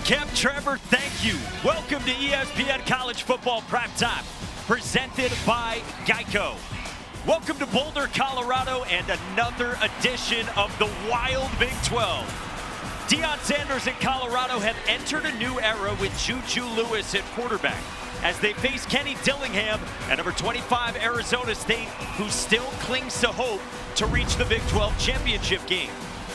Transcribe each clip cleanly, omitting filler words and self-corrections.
Camp Trevor, thank you. Welcome to ESPN College Football Prime Time, presented by Geico. Welcome to Boulder, Colorado, and another edition of the Wild Big 12. Deion Sanders and Colorado have entered a new era with Juju Lewis at quarterback as they face Kenny Dillingham and number 25 Arizona State, who still clings to hope to reach the Big 12 championship game.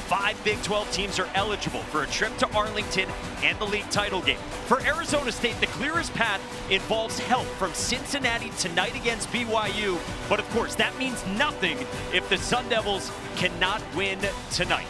5 Big 12 teams are eligible for a trip to Arlington and the league title game. For Arizona State, the clearest path involves help from Cincinnati tonight against BYU. But of course, that means nothing if the Sun Devils cannot win tonight.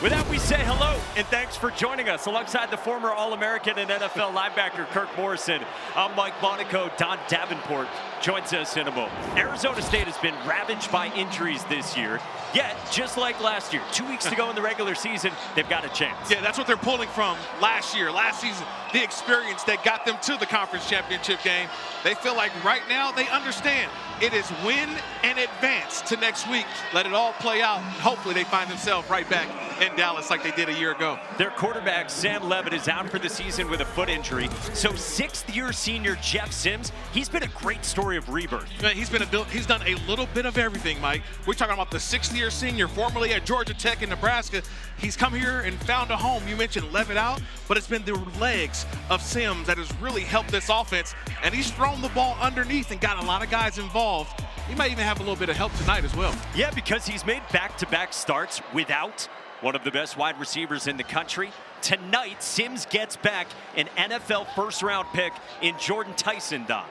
With that, we say hello and thanks for joining us. Alongside the former All-American and NFL linebacker Kirk Morrison, I'm Mike Monaco. Don Davenport joins us in a moment. Arizona State has been ravaged by injuries this year. Yet, just like last year, 2 weeks to go in the regular season, they've got a chance. Yeah, that's what they're pulling from last season, the experience that got them to the conference championship game. They feel like right now they understand it is win and advance to next week. Let it all play out. Hopefully they find themselves right back in Dallas like they did a year ago. Their quarterback, Sam Levitt, is out for the season with a foot injury. So sixth-year senior Jeff Sims, he's been a great story of rebirth. He's done a little bit of everything, Mike. We're talking about the sixth-year senior, formerly at Georgia Tech in Nebraska. He's come here and found a home. You mentioned Levitt out, but it's been the legs of Sims that has really helped this offense. And he's thrown the ball underneath and got a lot of guys involved. He might even have a little bit of help tonight as well. Yeah, because he's made back-to-back starts without one of the best wide receivers in the country. Tonight, Sims gets back an NFL first-round pick in Jordan Tyson, Don.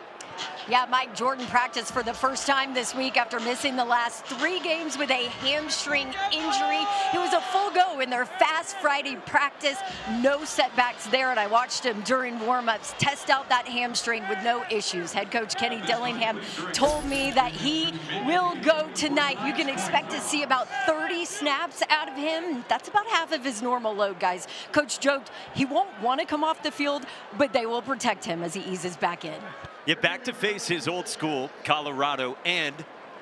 Yeah, Mike, Jordan practiced for the first time this week after missing the last 3 games with a hamstring injury. It was a full go in their Fast Friday practice. No setbacks there, and I watched him during warm-ups test out that hamstring with no issues. Head coach Kenny Dillingham told me that he will go tonight. You can expect to see about 30 snaps out of him. That's about half of his normal load, guys. Coach joked he won't want to come off the field, but they will protect him as he eases back in. Yet back to face his old school, Colorado, and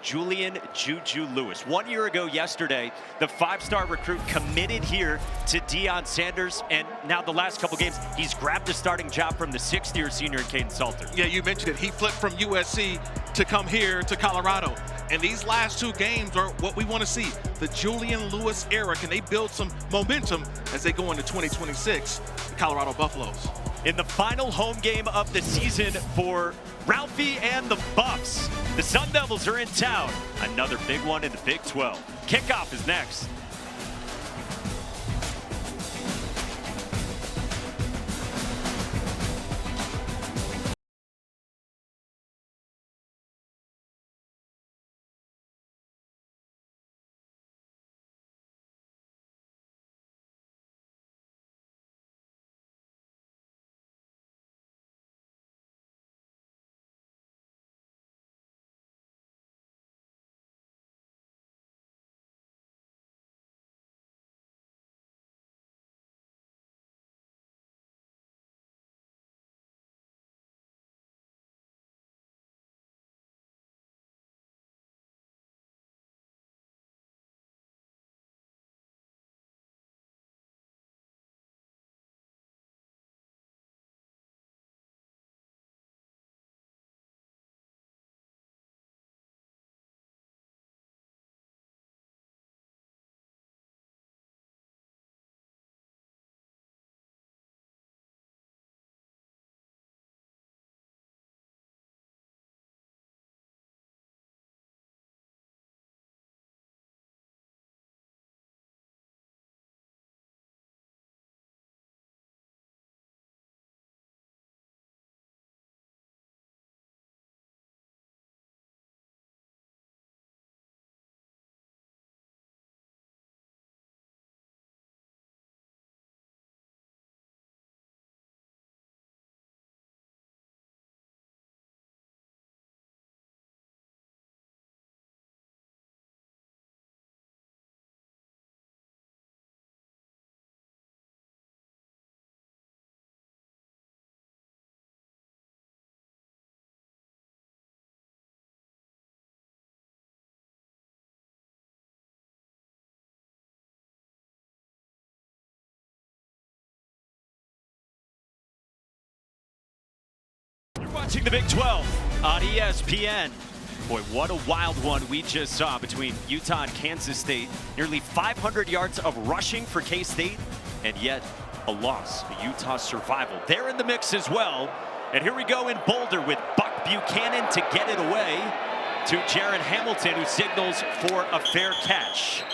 Julian Juju Lewis. 1 year ago yesterday, the 5-star recruit committed here to Deion Sanders, and now the last couple games, he's grabbed a starting job from the 6th-year senior Caden Salter. Yeah, you mentioned it. He flipped from USC to come here to Colorado. And these last 2 games are what we want to see. The Julian Lewis era. Can they build some momentum as they go into 2026, the Colorado Buffaloes? In the final home game of the season for Ralphie and the Buffs, the Sun Devils are in town. Another big one in the Big 12. Kickoff is next. watching the Big 12 on ESPN. Boy, what a wild one we just saw between Utah and Kansas State. Nearly 500 yards of rushing for K-State, and yet a loss, a Utah survival. They're in the mix as well. And here we go in Boulder with Buck Buchanan to get it away to Jaron Hamilton, who signals for a fair catch.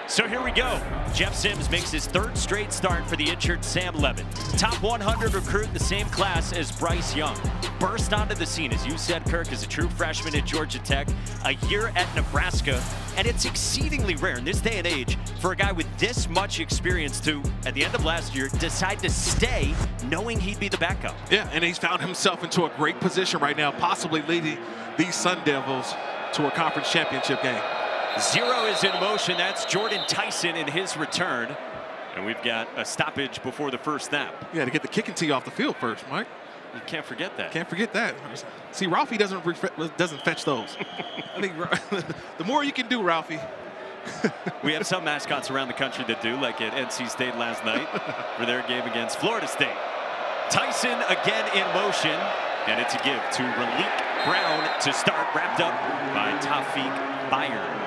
So here we go. Jeff Sims makes his third straight start for the injured Sam Levin. Top 100 recruit in the same class as Bryce Young. Burst onto the scene, as you said, Kirk, as a true freshman at Georgia Tech, a year at Nebraska. And it's exceedingly rare in this day and age for a guy with this much experience to, at the end of last year, decide to stay knowing he'd be the backup. Yeah, and he's found himself into a great position right now, possibly leading these Sun Devils to a conference championship game. Zero is in motion. That's Jordan Tyson in his return. And we've got a stoppage before the first snap. Yeah, to get the kicking tee off the field first, Mike. You can't forget that. Can't forget that. See, Ralphie doesn't fetch those. I think the more you can do, Ralphie. We have some mascots around the country that do, like at NC State last night for their game against Florida State. Tyson again in motion, and it's a give to Raleek Brown to start, wrapped up by Taufik Bayern.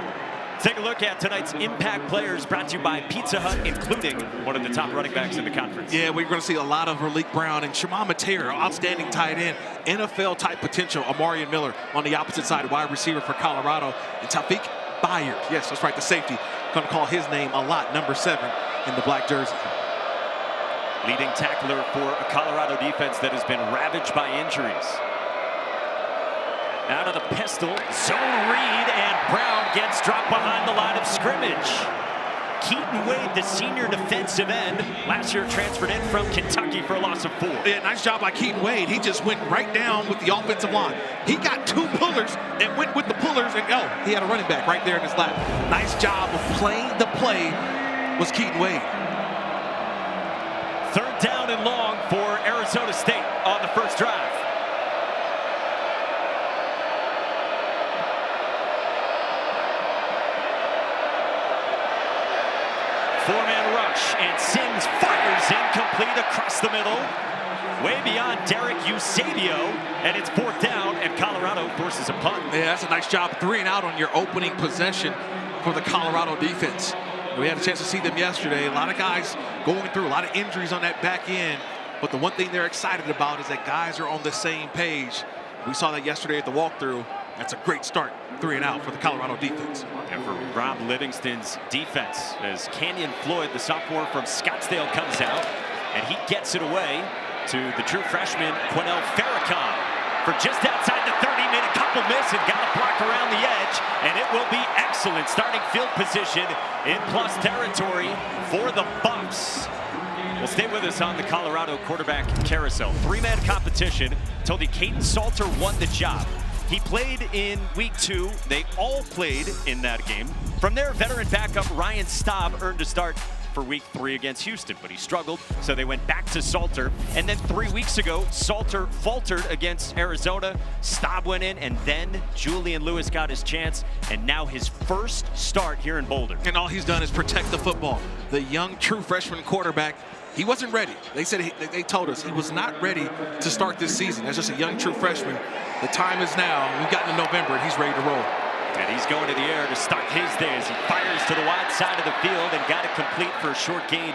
Take a look at tonight's impact players brought to you by Pizza Hut, including one of the top running backs in the conference. Yeah, we're going to see a lot of Raleek Brown and Shimon Matera, outstanding tight end, NFL-type potential. Amarian Miller on the opposite side, wide receiver for Colorado. And Taufik Bayard, yes, that's right, the safety. Going to call his name a lot, number 7 in the black jersey. Leading tackler for a Colorado defense that has been ravaged by injuries. Out of the pistol, zone read, and Brown gets dropped behind the line of scrimmage. Keaton Wade, the senior defensive end, last year transferred in from Kentucky for a loss of 4. Yeah, nice job by Keaton Wade. He just went right down with the offensive line. He got 2 pullers and went with the pullers, and he had a running back right there in his lap. Nice job of playing the play was Keaton Wade. Third down and long for Arizona State on the first drive. Four-man rush, and Sims fires incomplete across the middle. Way beyond Derek Eusebio, and it's 4th down, and Colorado forces a punt. Yeah, that's a nice job. 3 and out on your opening possession for the Colorado defense. We had a chance to see them yesterday. A lot of guys going through, a lot of injuries on that back end. But the one thing they're excited about is that guys are on the same page. We saw that yesterday at the walkthrough. That's a great start, 3 and out for the Colorado defense. And for Rob Livingston's defense, as Canyon Floyd, the sophomore from Scottsdale, comes out, and he gets it away to the true freshman, Quinnell Farrakhan, for just outside the 30, made a couple miss and got a block around the edge, and it will be excellent starting field position in plus territory for the Buffs. Well, stay with us on the Colorado quarterback carousel. 3-man competition. Told you Caden Salter won the job. He played in week 2. They all played in that game. From there, veteran backup Ryan Staub earned a start for week 3 against Houston, but he struggled, so they went back to Salter. And then 3 weeks ago, Salter faltered against Arizona. Staub went in, and then Julian Lewis got his chance, and now his first start here in Boulder. And all he's done is protect the football. The young true freshman quarterback, he wasn't ready. They said they told us he was not ready to start this season. As just a young true freshman. The time is now. We've gotten to November, and he's ready to roll. And he's going to the air to start his day as he fires to the wide side of the field and got it complete for a short gain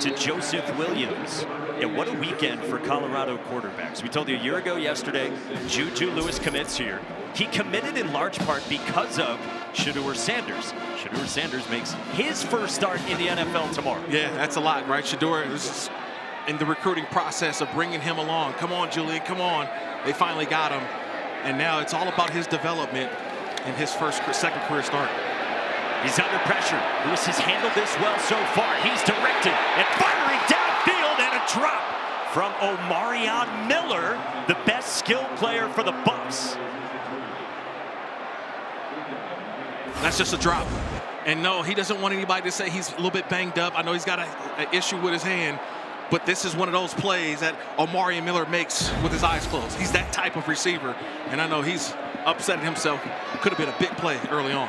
to Joseph Williams. And what a weekend for Colorado quarterbacks. We told you a year ago yesterday, Juju Lewis commits here. He committed in large part because of Shedeur Sanders. Shedeur Sanders makes his first start in the NFL tomorrow. Yeah, that's a lot, right? Shedeur is in the recruiting process of bringing him along. Come on, Julian, come on. They finally got him. And now it's all about his development in his second career start. He's under pressure. Lewis has handled this well so far. He's directed and firing downfield, and a drop from Omarion Miller, the best skilled player for the Buffs. That's just a drop. And no, he doesn't want anybody to say he's a little bit banged up. I know he's got an issue with his hand, but this is one of those plays that Omarion Miller makes with his eyes closed. He's that type of receiver, and I know he's upset himself. Could have been a big play early on.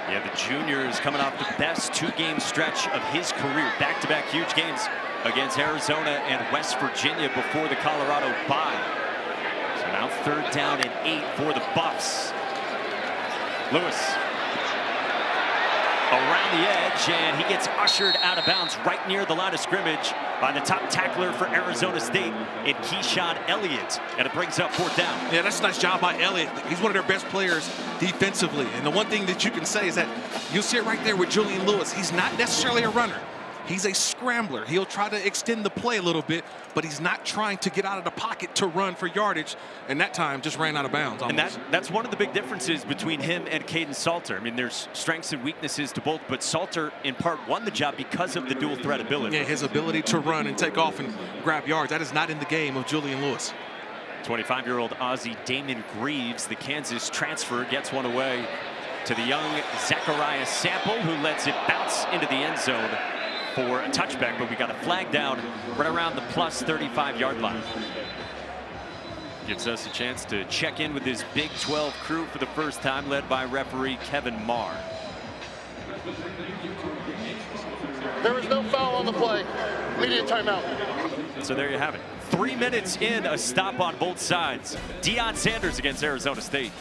Yeah, the junior is coming off the best 2-game stretch of his career. Back-to-back huge games against Arizona and West Virginia before the Colorado bye. Now 3rd down and 8 for the Buffs. Lewis around the edge, and he gets ushered out of bounds right near the line of scrimmage by the top tackler for Arizona State in Keyshawn Elliott, and it brings up 4th down. Yeah, that's a nice job by Elliott. He's one of their best players defensively, and the one thing that you can say is that you'll see it right there with Julian Lewis. He's not necessarily a runner. He's a scrambler. He'll try to extend the play a little bit, but he's not trying to get out of the pocket to run for yardage, and that time just ran out of bounds almost. And that's one of the big differences between him and Kaidon Salter. I mean, there's strengths and weaknesses to both, but Salter in part won the job because of the dual threat ability. Yeah, his ability to run and take off and grab yards. That is not in the game of Julian Lewis. 25-year-old Aussie Damon Greaves, the Kansas transfer, gets one away to the young Zachariah Sample, who lets it bounce into the end zone for a touchback, but we got a flag down right around the plus 35-yard line. Gives us a chance to check in with his Big 12 crew for the first time, led by referee Kevin Marr. There was no foul on the play. Immediate timeout. So there you have it. 3 minutes in, a stop on both sides. Deion Sanders against Arizona State.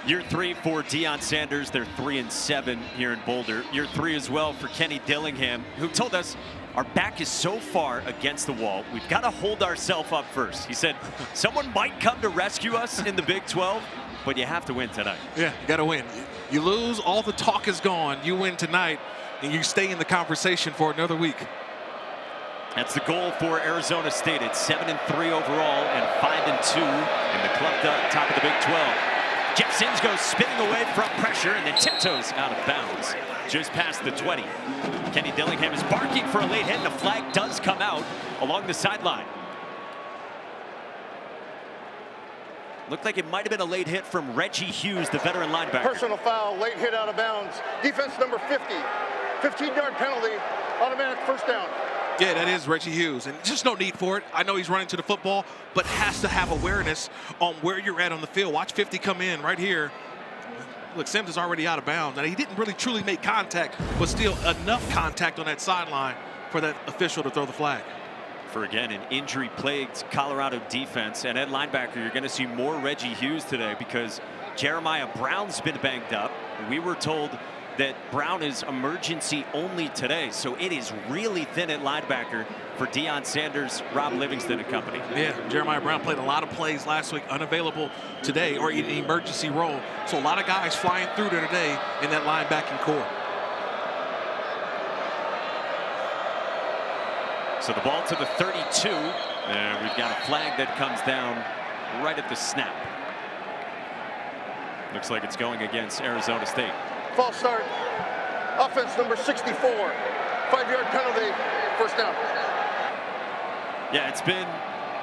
Year 3 for Deion Sanders. They're 3-7 here in Boulder. Year 3 as well for Kenny Dillingham, who told us our back is so far against the wall, we've got to hold ourselves up first. He said, someone might come to rescue us in the Big 12, but you have to win tonight. Yeah, you got to win. You lose, all the talk is gone. You win tonight, and you stay in the conversation for another week. That's the goal for Arizona State. It's 7-3 overall and 5-2 in the club top of the Big 12. Jeff Sims goes spinning away from pressure and then tiptoes out of bounds just past the 20. Kenny Dillingham is barking for a late hit, and the flag does come out along the sideline. Looked like it might have been a late hit from Reggie Hughes, the veteran linebacker. Personal foul, late hit out of bounds. Defense number 50, 15-yard penalty, automatic first down. Yeah, that is Reggie Hughes, and just no need for it. I know he's running to the football, but has to have awareness on where you're at on the field. Watch 50 come in right here. Look, Sims is already out of bounds. Now, he didn't really truly make contact, but still enough contact on that sideline for that official to throw the flag. For, again, an injury-plagued Colorado defense. And at linebacker, you're going to see more Reggie Hughes today because Jeremiah Brown's been banged up. We were told that Brown is emergency only today. So it is really thin at linebacker for Deion Sanders, Rob Livingston and company. Yeah, Jeremiah Brown played a lot of plays last week, unavailable today or in an emergency role. So a lot of guys flying through there today in that linebacking core. So the ball to the 32, and we've got a flag that comes down right at the snap. Looks like it's going against Arizona State. False start. Offense number 64. 5-yard penalty, first down. Yeah, it's been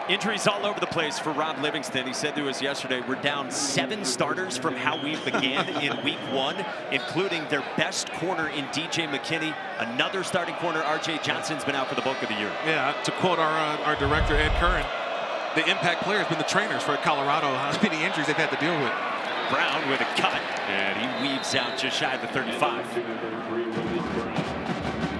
injuries all over the place for Rob Livingston. He said to us yesterday, we're down 7 starters from how we began in week 1, including their best corner in DJ McKinney. Another starting corner, RJ Johnson's been out for the bulk of the year. Yeah, to quote our director, Ed Curran, the impact player has been the trainers for Colorado. How many injuries they've had to deal with. Brown with a cut, and he weaves out just shy of the 35.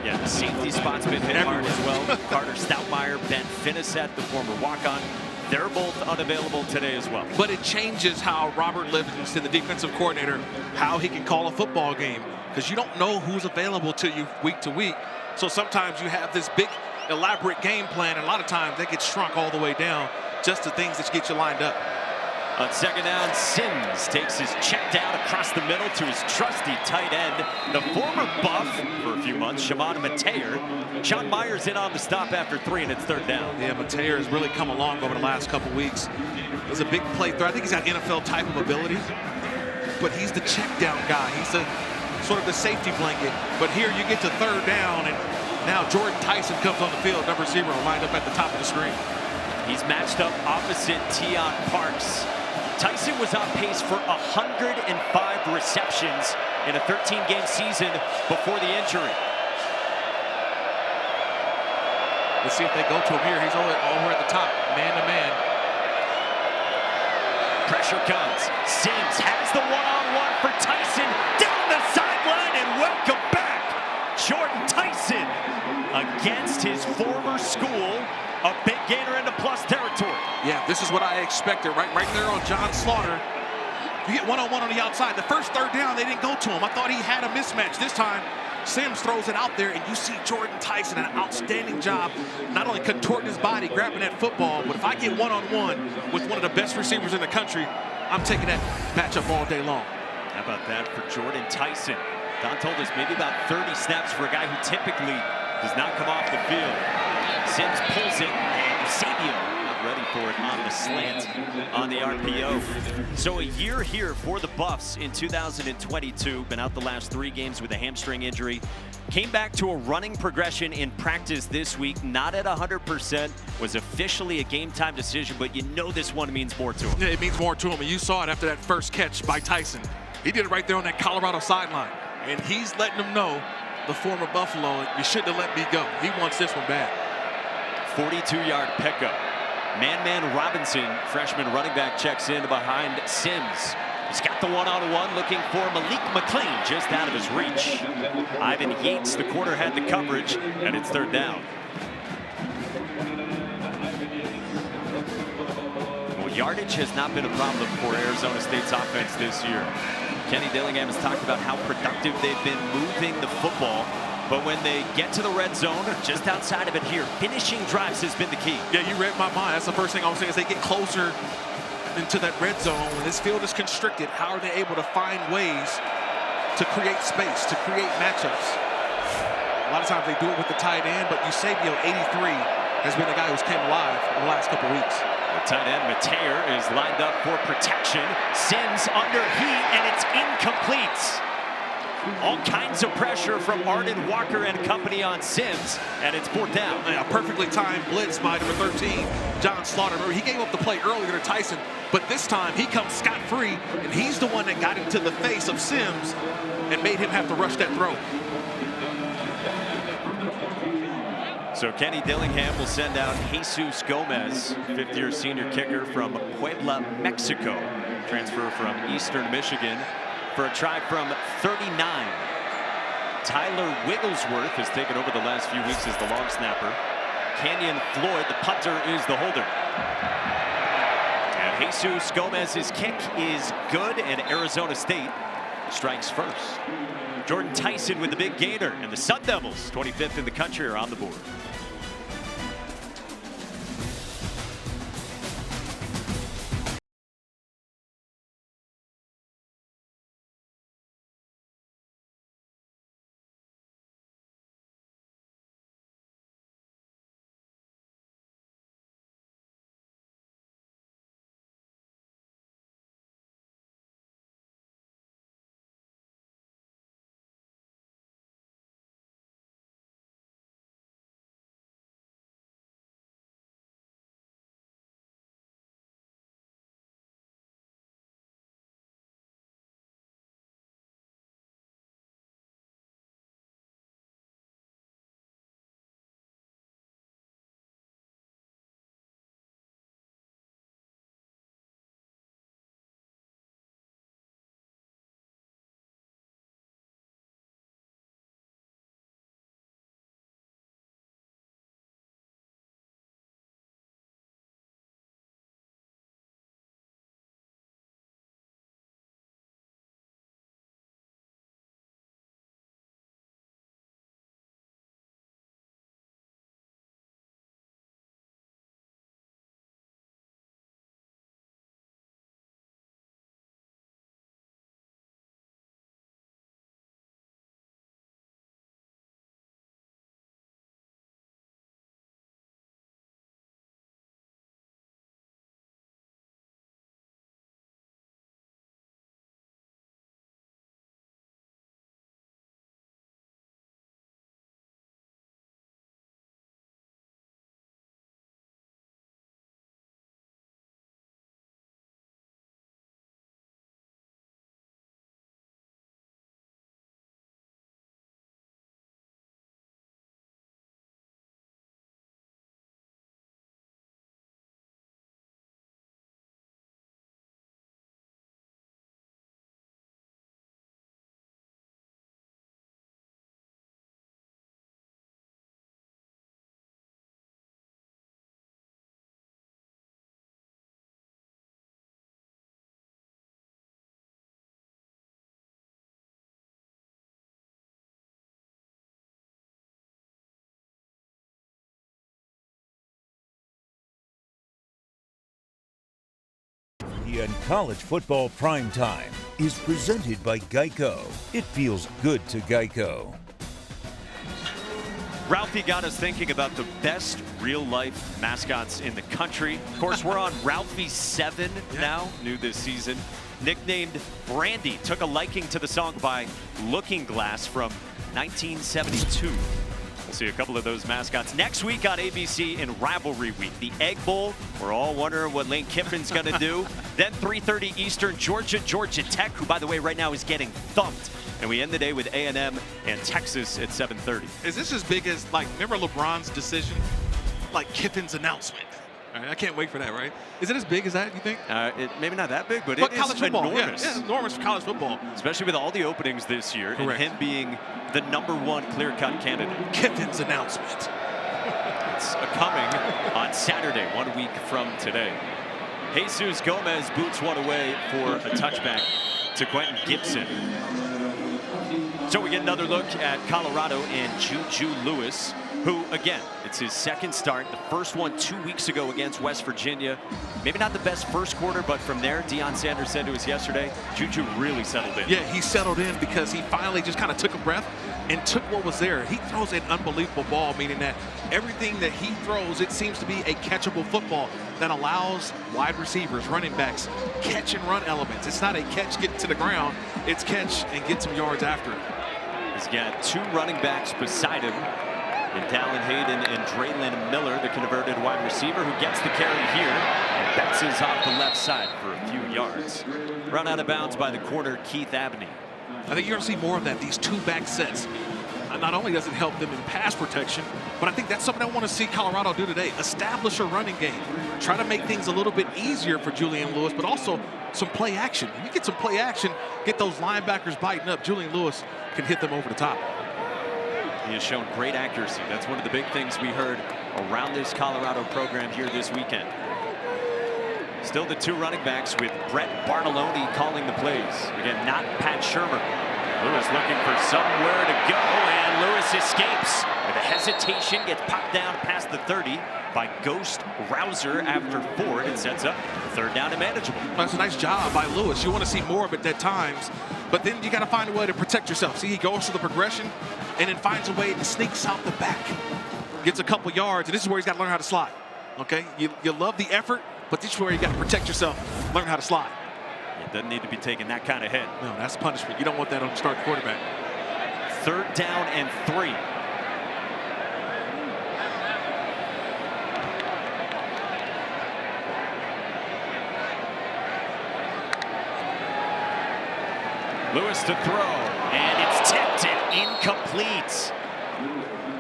Yeah, the safety spot's been hit hard as well. Carter Stoutmeyer, Ben Finisett, the former walk-on, they're both unavailable today as well. But it changes how Robert Livingston, the defensive coordinator, how he can call a football game, because you don't know who's available to you week to week. So sometimes you have this big, elaborate game plan, and a lot of times they get shrunk all the way down just to things that get you lined up. On second down, Sims takes his check down across the middle to his trusty tight end, the former Buff for a few months, Shimon Mateer. Sean Myers in on the stop after 3, and it's third down. Yeah, Mateer has really come along over the last couple weeks. He's a big play threat. I think he's got NFL type of ability, but he's the check down guy. He's the sort of the safety blanket. But here you get to third down, and now Jordan Tyson comes on the field, number 0, lined up at the top of the screen. He's matched up opposite Tion Parks. Tyson was on pace for 105 receptions in a 13-game season before the injury. Let's see if they go to him here. He's over at the top, man-to-man. Pressure comes. Sims has the one-on-one for Tyson down the sideline, and welcome back, Jordan Tyson against his former school. A big gainer into plus territory. Yeah, this is what I expected. Right there on John Slaughter. You get one-on-one on the outside. The first third down, they didn't go to him. I thought he had a mismatch. This time, Sims throws it out there, and you see Jordan Tyson, an outstanding job, not only contorting his body, grabbing that football, but if I get one-on-one with one of the best receivers in the country, I'm taking that matchup all day long. How about that for Jordan Tyson? Don told us maybe about 30 snaps for a guy who typically does not come off the field. Sims pulls it, and Eusebio not ready for it on the slant on the RPO. So a year here for the Buffs in 2022. Been out the last 3 games with a hamstring injury. Came back to a running progression in practice this week. Not at 100%. Was officially a game-time decision, but you know this one means more to him. Yeah, it means more to him, and you saw it after that first catch by Tyson. He did it right there on that Colorado sideline, and he's letting them know, the former Buffalo, you shouldn't have let me go. He wants this one bad. 42-yard pickup. Man Robinson, freshman running back, checks in behind Sims. He's got the one-on-one looking for Malik McLean just out of his reach. Ivan Yates, the corner, had the coverage, and it's third down. Well, yardage has not been a problem for Arizona State's offense this year. Kenny Dillingham has talked about how productive they've been moving the football. But when they get to the red zone, just outside of it here, finishing drives has been the key. Yeah, you read my mind. That's the first thing I was saying. As they get closer into that red zone, when this field is constricted, how are they able to find ways to create space, to create matchups? A lot of times they do it with the tight end, but Eusebio, 83, has been the guy who's came alive in the last couple weeks. The tight end, Mateer, is lined up for protection. Sims under heat, and it's incomplete. All kinds of pressure from Arden Walker and company on Sims, and it's fourth down. Yeah, perfectly timed blitz by number 13, John Slaughter. Remember, he gave up the play earlier to Tyson, but this time he comes scot-free, and he's the one that got into the face of Sims and made him have to rush that throw. So Kenny Dillingham will send out Jesus Gomez, fifth-year senior kicker from Puebla, Mexico. Transfer from Eastern Michigan for a try from 39. Tyler Wigglesworth has taken over the last few weeks as the long snapper. Kenyon Floyd, the punter, is the holder. And Jesus Gomez's kick is good, and Arizona State strikes first. Jordan Tyson with the big gainer, and the Sun Devils, 25th in the country, are on the board. And college football primetime is presented by Geico. It feels good to Geico. Ralphie got us thinking about the best real-life mascots in the country. Of course, we're on Ralphie 7 now, new this season. Nicknamed Brandy, took a liking to the song by Looking Glass from 1972. We'll see a couple of those mascots next week on ABC in Rivalry Week. The Egg Bowl, we're all wondering what Lane Kiffin's going to do. Then 3:30 Eastern, Georgia Tech, who, by the way, right now is getting thumped. And we end the day with A&M and Texas at 7:30. Is this as big as, like, remember LeBron's decision? Like Kiffin's announcement. All right, I can't wait for that, right? Is it as big as that, you think? Maybe not that big, but it college is football, enormous. Yeah, it's enormous for college football. Especially with all the openings this year. Correct. And him being the #1 clear-cut candidate. Kiffin's announcement. It's coming on Saturday, 1 week from today. Jesus Gomez boots one away for a touchback to Quentin Gibson. So we get another look at Colorado and Juju Lewis, who, again, it's his second start. The first one 2 weeks ago against West Virginia. Maybe not the best first quarter, but from there, Deion Sanders said to us yesterday, Juju really settled in. Yeah, he settled in because he finally just kind of took a breath and took what was there. He throws an unbelievable ball, meaning that everything that he throws, it seems to be a catchable football that allows wide receivers, running backs, catch and run elements. It's not a catch, get to the ground. It's catch and get some yards after it. He's got two running backs beside him. And Dallin Hayden and Draylon Miller, the converted wide receiver, who gets the carry here and bounces off the left side for a few yards. Run out of bounds by the corner, Keith Abney. I think you're going to see more of that, these two back sets. Not only does it help them in pass protection, but I think that's something I want to see Colorado do today. Establish a running game. Try to make things a little bit easier for Julian Lewis, but also some play action. When you get some play action, get those linebackers biting up, Julian Lewis can hit them over the top. He has shown great accuracy. That's one of the big things we heard around this Colorado program here this weekend. Still the two running backs with Brett Bartolone calling the plays. Again, not Pat Shermer. Lewis looking for somewhere to go, and Lewis escapes with a hesitation, gets popped down past the 30 by Ghost Rouser after Ford, and sets up 3rd down and manageable. That's a nice job by Lewis. You want to see more of it at times, but then you got to find a way to protect yourself. See, he goes to the progression and then finds a way to sneaks out the back, gets a couple yards, and this is where he's got to learn how to slide. Okay, you love the effort, but this is where you got to protect yourself, learn how to slide. It doesn't need to be taking that kind of hit. No, that's punishment. You don't want that on the starting quarterback. 3rd down and 3. Lewis to throw, and it's tipped and incomplete.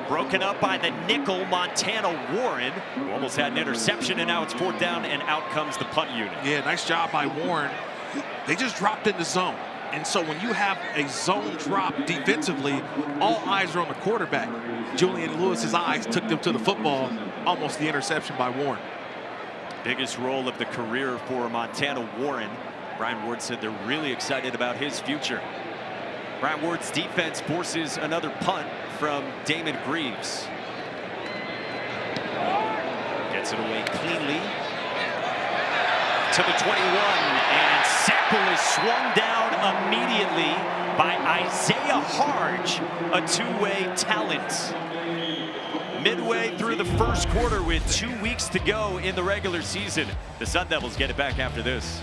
Broken up by the nickel Montana Warren, who almost had an interception, and now it's 4th down, and out comes the punt unit. Yeah, nice job by Warren. They just dropped in the zone. And so when you have a zone drop defensively, all eyes are on the quarterback. Julian Lewis's eyes took them to the football, almost the interception by Warren. Biggest role of the career for Montana Warren. Brian Ward said they're really excited about his future. Brian Ward's defense forces another punt from Damon Greaves. Gets it away cleanly to the 21, and Sample is swung down immediately by Isaiah Harge, a two-way talent. Midway through the first quarter with 2 weeks to go in the regular season, the Sun Devils get it back after this.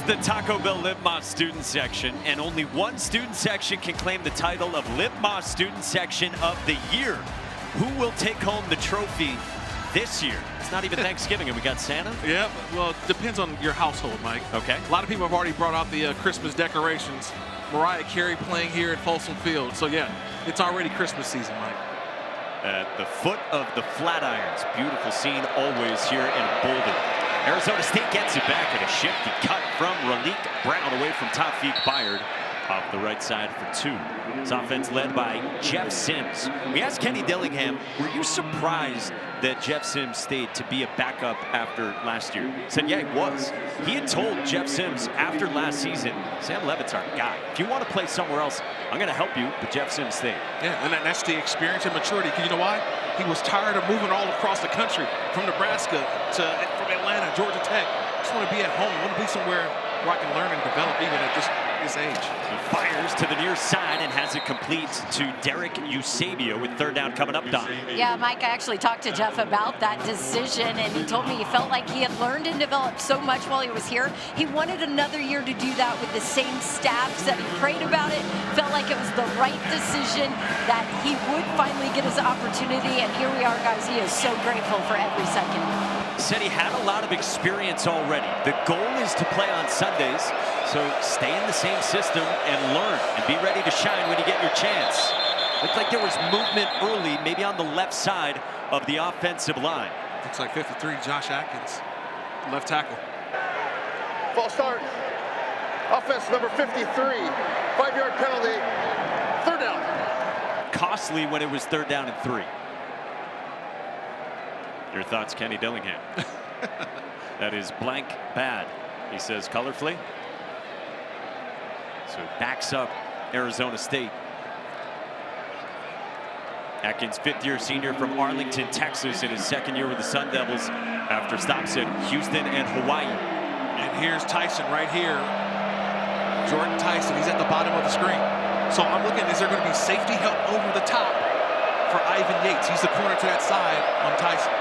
the Taco Bell Lip Moss student section, and only one student section can claim the title of Lip Moss Student Section of the Year. Who will take home the trophy this year? It's not even Thanksgiving, and we got Santa? Yeah, well, it depends on your household, Mike. Okay. A lot of people have already brought out the Christmas decorations. Mariah Carey playing here at Folsom Field. So, yeah, it's already Christmas season, Mike. At the foot of the Flatirons. Beautiful scene always here in Boulder. Arizona State gets it back at a shifty cut from Raleek Brown away from Taufik Bayard off the right side for 2. This offense led by Jeff Sims. We asked Kenny Dillingham, were you surprised that Jeff Sims stayed to be a backup after last year? He said, yeah, he was. He had told Jeff Sims after last season, Sam Levitt's our guy. If you want to play somewhere else, I'm going to help you, but Jeff Sims stayed. Yeah, and that's the experience and maturity. Because you know why? He was tired of moving all across the country, from Nebraska from Atlanta, Georgia Tech. Just want to be at home. I want to be somewhere where I can learn and develop even at this age. He fires to the near side and has it complete to Derek Eusebio with 3rd down coming up, Don. Yeah, Mike, I actually talked to Jeff about that decision, and he told me he felt like he had learned and developed so much while he was here. He wanted another year to do that with the same staff, said he prayed about it, felt like it was the right decision, that he would finally get his opportunity, and here we are, guys. He is so grateful for every second. Said he had a lot of experience already. The goal is to play on Sundays, so stay in the same system and learn and be ready to shine when you get your chance. Looked like there was movement early, maybe on the left side of the offensive line. Looks like 53, Josh Atkins, left tackle. False start. Offense number 53. 5-yard penalty. 3rd down. Costly when it was 3rd down and 3. Your thoughts, Kenny Dillingham? That is blank bad, he says colorfully. So it backs up Arizona State. Atkins, 5th-year senior from Arlington, Texas, in his 2nd year with the Sun Devils after stops at Houston and Hawaii. And here's Tyson right here. Jordan Tyson, he's at the bottom of the screen. So I'm looking, is there going to be safety help over the top for Ivan Yates? He's the corner to that side on Tyson.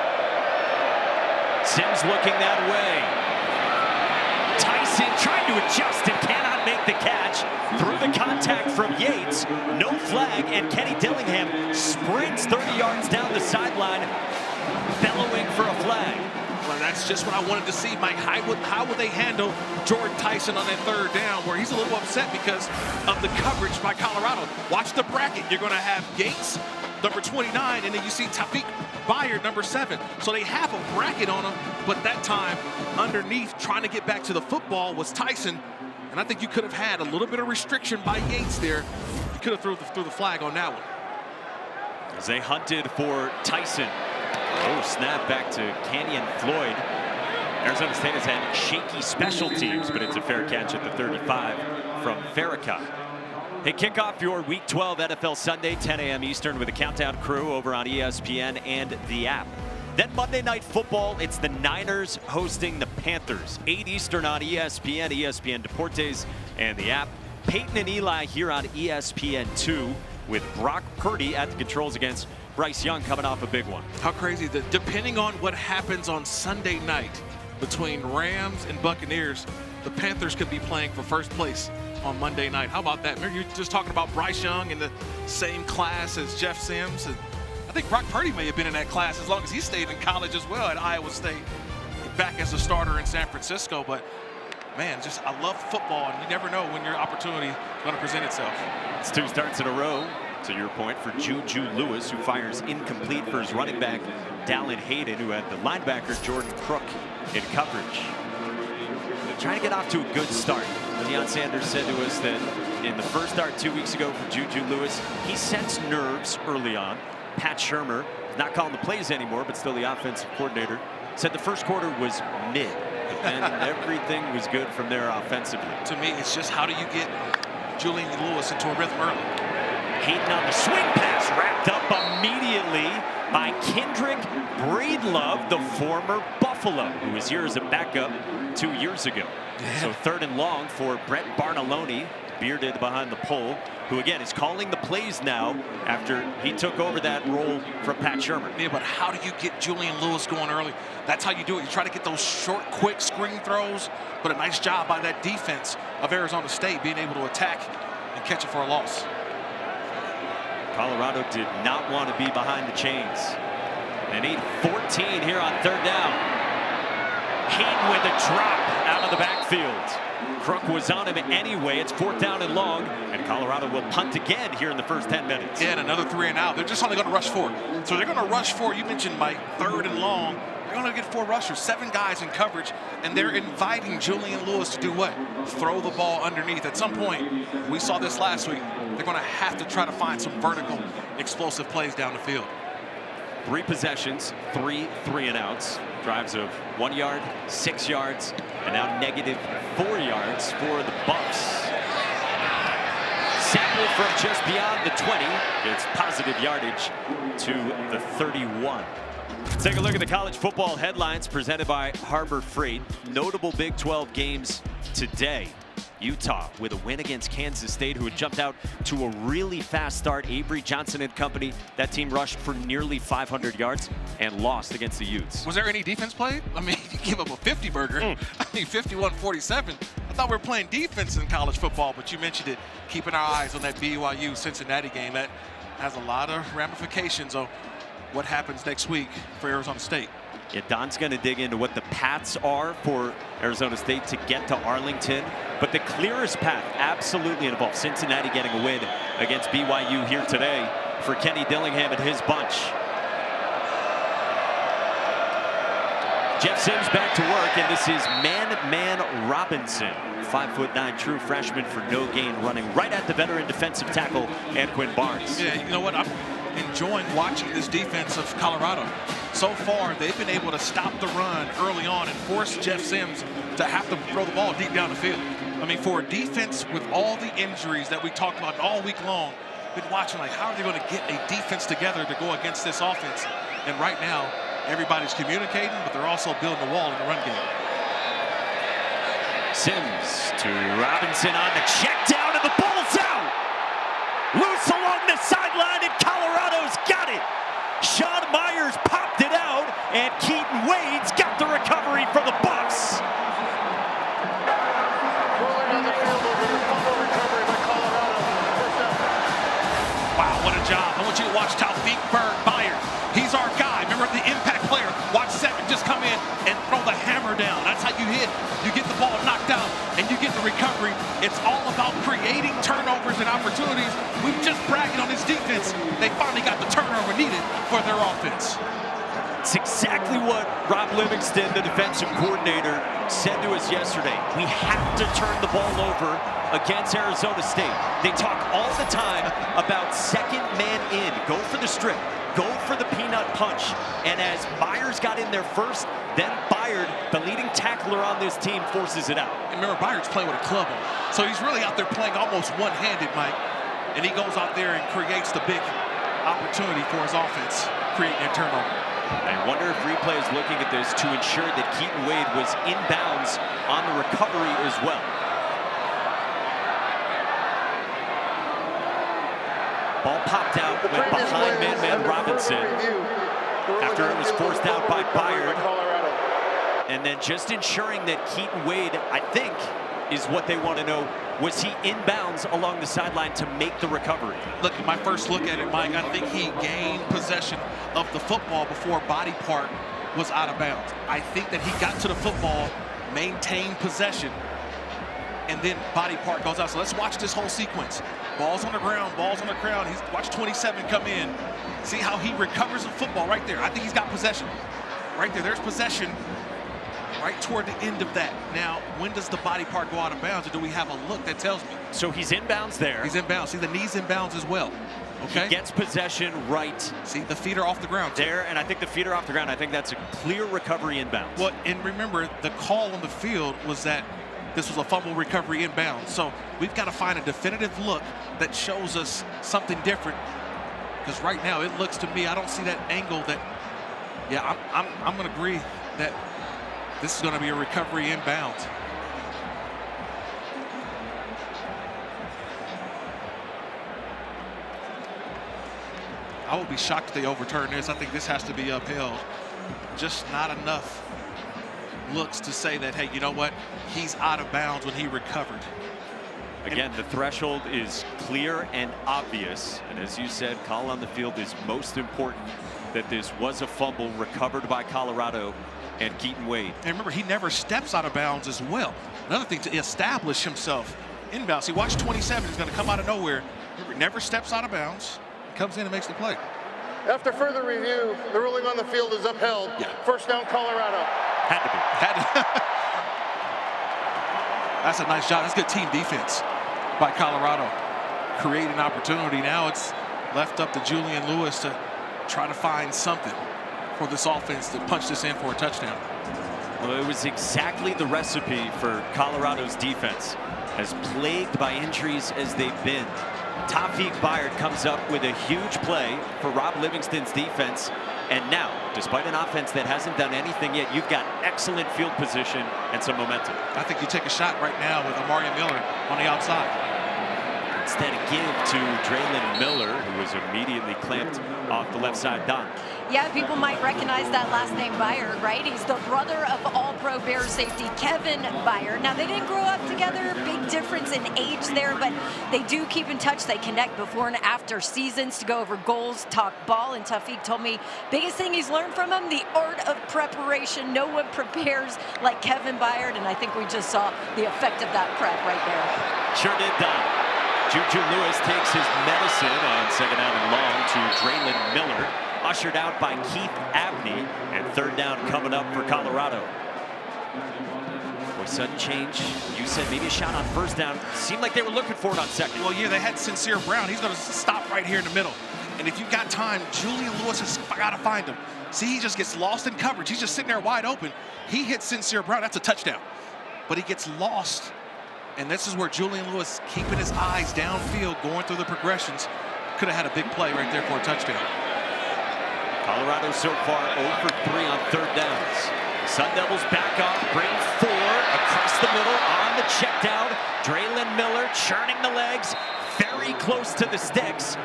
Sims looking that way. Tyson trying to adjust and cannot make the catch. Through the contact from Yates. No flag, and Kenny Dillingham sprints 30 yards down the sideline, bellowing for a flag. Well, that's just what I wanted to see, Mike. How would they handle Jordan Tyson on that 3rd down, where he's a little upset because of the coverage by Colorado? Watch the bracket. You're going to have Yates, number 29, and then you see Taufik Bayard, number 7. So they have a bracket on him, but that time underneath trying to get back to the football was Tyson. And I think you could have had a little bit of restriction by Yates there. You could have threw the flag on that one. As they hunted for Tyson. Oh, snap back to Canyon Floyd. Arizona State has had shaky special teams, but it's a fair catch at the 35 from Farrakhan. Hey, kick off your Week 12 NFL Sunday, 10 a.m. Eastern with a countdown crew over on ESPN and the app. Then Monday Night Football, it's the Niners hosting the Panthers. 8 Eastern on ESPN, ESPN Deportes, and the app. Peyton and Eli here on ESPN2 with Brock Purdy at the controls against Bryce Young coming off a big one. How crazy that depending on what happens on Sunday night between Rams and Buccaneers, the Panthers could be playing for first place on Monday night. How about that? Remember, you're just talking about Bryce Young in the same class as Jeff Sims. And I think Brock Purdy may have been in that class as long as he stayed in college as well at Iowa State, back as a starter in San Francisco. But man, just I love football, and you never know when your opportunity is going to present itself. It's 2 starts in a row, to your point, for Juju Lewis, who fires incomplete for his running back, Dallin Hayden, who had the linebacker, Jordan Crook, in coverage. Trying to get off to a good start. Deion Sanders said to us that in the first start 2 weeks ago for Juju Lewis, he sensed nerves early on. Pat Shurmur, not calling the plays anymore, but still the offensive coordinator, said the first quarter was mid. And everything was good from there offensively. To me, it's just how do you get Julian Lewis into a rhythm early? Hayden on the swing pass, wrapped up immediately by Kendrick Breedlove, the former Buffalo, who was here as a backup 2 years ago. Yeah. So 3rd and long for Brett Barnalone. bearded behind the pole, who again is calling the plays now after he took over that role from Pat Shermer. Yeah, but how do you get Julian Lewis going early? That's how you do it. You try to get those short, quick screen throws, but a nice job by that defense of Arizona State being able to attack and catch it for a loss. Colorado did not want to be behind the chains. They need 14 here on third down. Hayden with a drop out of the backfield. Crook was on him anyway. It's 4th down and long, and Colorado will punt again here in the first 10 minutes. Yeah, and another 3 and out. They're just only going to rush 4. So they're going to rush 4. You mentioned, Mike, 3rd and long. They're going to get 4 rushers, 7 guys in coverage, and they're inviting Julian Lewis to do what? Throw the ball underneath. At some point, we saw this last week, they're going to have to try to find some vertical, explosive plays down the field. 3 possessions, 3 3-and-outs. Drives of 1 yard, 6 yards, and now -4 yards for the Buffs. Sample from just beyond the 20. It's positive yardage to the 31. Let's take a look at the college football headlines presented by Harbor Freight. Notable Big 12 games today. Utah with a win against Kansas State, who had jumped out to a really fast start. Avery Johnson and company, that team rushed for nearly 500 yards and lost against the Utes. Was there any defense played? I mean, you give up a 50 burger. I mean, 51-47. I thought we were playing defense in college football, but you mentioned it. Keeping our eyes on that BYU-Cincinnati game. That has a lot of ramifications on what happens next week for Arizona State. Yeah, Don's going to dig into what the paths are for Arizona State to get to Arlington. But the clearest path absolutely involves Cincinnati getting a win against BYU here today for Kenny Dillingham and his bunch. Jeff Sims back to work, and this is Man Robinson. 5'9" true freshman for no gain, running right at the veteran defensive tackle, Anquin Barnes. Yeah, you know what? I'm enjoying watching this defense of Colorado. So far, they've been able to stop the run early on and force Jeff Sims to have to throw the ball deep down the field. I mean, for a defense with all the injuries that we talked about all week long, been watching like, how are they going to get a defense together to go against this offense? And right now, everybody's communicating, but they're also building a wall in the run game. Sims to Robinson on the check down, and the ball's out. Loose along the sideline, and Colorado's got it. Sean Myers popped it out, and Keaton Wade's got the recovery for the Buffs. Rolling on the field over the fumble recovery by Colorado. First down. Wow, what a job. I want you to watch Taufik Bergmeyer. He's our guy. Remember the impact player. Watch Seven just come in and throw the hammer down. That's how you hit. You get the ball knocked out, and you get the recovery. It's all about creating turnovers and opportunities. We've just bragging on this defense. They finally got the turnover needed for their offense. It's exactly what Rob Livingston, the defensive coordinator, said to us yesterday. We have to turn the ball over against Arizona State. They talk all the time about second man in. Go for the strip. Go for the peanut punch. And as Myers got in there first, then Byard, the leading tackler on this team, forces it out. And remember, Byard's playing with a club on. So he's really out there playing almost one-handed, Mike. And he goes out there and creates the big opportunity for his offense, creating a turnover. I wonder if replay is looking at this to ensure that Keaton Wade was inbounds on the recovery as well. Ball popped out, went behind Man Robinson after it was forced out by Byard. And then just ensuring that Keaton Wade, I think, is what they want to know. Was he inbounds along the sideline to make the recovery? Look, my first look at it, Mike, I think he gained possession of the football before body part was out of bounds. I think that he got to the football, maintained possession, and then body part goes out. So let's watch this whole sequence. Balls on the ground, balls on the ground. Watch 27 come in. See how he recovers the football right there. I think he's got possession. Right there, there's possession. Right toward the end of that. Now, when does the body part go out of bounds, or do we have a look that tells me? So he's inbounds there. He's inbounds. See, the knee's inbounds as well. Okay. He gets possession right. See, the feet are off the ground. There, and I think the feet are off the ground. I think that's a clear recovery inbounds. Well, and remember, the call on the field was that this was a fumble recovery inbounds. So we've got to find a definitive look that shows us something different. Because right now, it looks to me, I don't see that angle that, yeah, I'm going to agree that this is going to be a recovery inbounds. I would be shocked if they overturn this. I think this has to be upheld. Just not enough looks to say that, hey, you know what? He's out of bounds when he recovered. Again, the threshold is clear and obvious. And as you said, call on the field is most important, that this was a fumble recovered by Colorado and Keaton Wade. And remember, he never steps out of bounds as well. Another thing, to establish himself inbounds. He watched 27, he's going to come out of nowhere. Remember, never steps out of bounds. Comes in and makes the play. After further review, the ruling on the field is upheld. Yeah. First down, Colorado. Had to be. That's a nice job. That's good team defense by Colorado. Creating opportunity. Now it's left up to Julian Lewis to try to find something for this offense to punch this in for a touchdown. Well, it was exactly the recipe for Colorado's defense, as plagued by injuries as they've been. Taufik Bayard comes up with a huge play for Rob Livingston's defense. And now, despite an offense that hasn't done anything yet, you've got excellent field position and some momentum. I think you take a shot right now with Amari Miller on the outside. Instead, a give to Draylon Miller, who was immediately clamped off the left side. Don. Yeah, people might recognize that last name Bayard, right? He's the brother of All-Pro Bears safety Kevin Bayard. Now, they didn't grow up together, big difference in age there, but they do keep in touch. They connect before and after seasons to go over goals, talk ball, and Taufik told me biggest thing he's learned from him, the art of preparation. No one prepares like Kevin Bayard, and I think we just saw the effect of that prep right there. Sure did, Don. Juju Lewis takes his medicine on second down and long to Draylon Miller, ushered out by Keith Abney, and third down coming up for Colorado. Boy, sudden change. You said maybe a shot on first down. Seemed like they were looking for it on second. Well, yeah, they had Sincere Brown. He's going to stop right here in the middle. And if you've got time, Julian Lewis has got to find him. See, he just gets lost in coverage. He's just sitting there wide open. He hits Sincere Brown. That's a touchdown. But he gets lost. And this is where Julian Lewis, keeping his eyes downfield, going through the progressions, could have had a big play right there for a touchdown. Colorado so far 0 for 3 on third downs. Sun Devils back off, bring 4 across the middle on the check down. Draylon Miller churning the legs, very close to the sticks,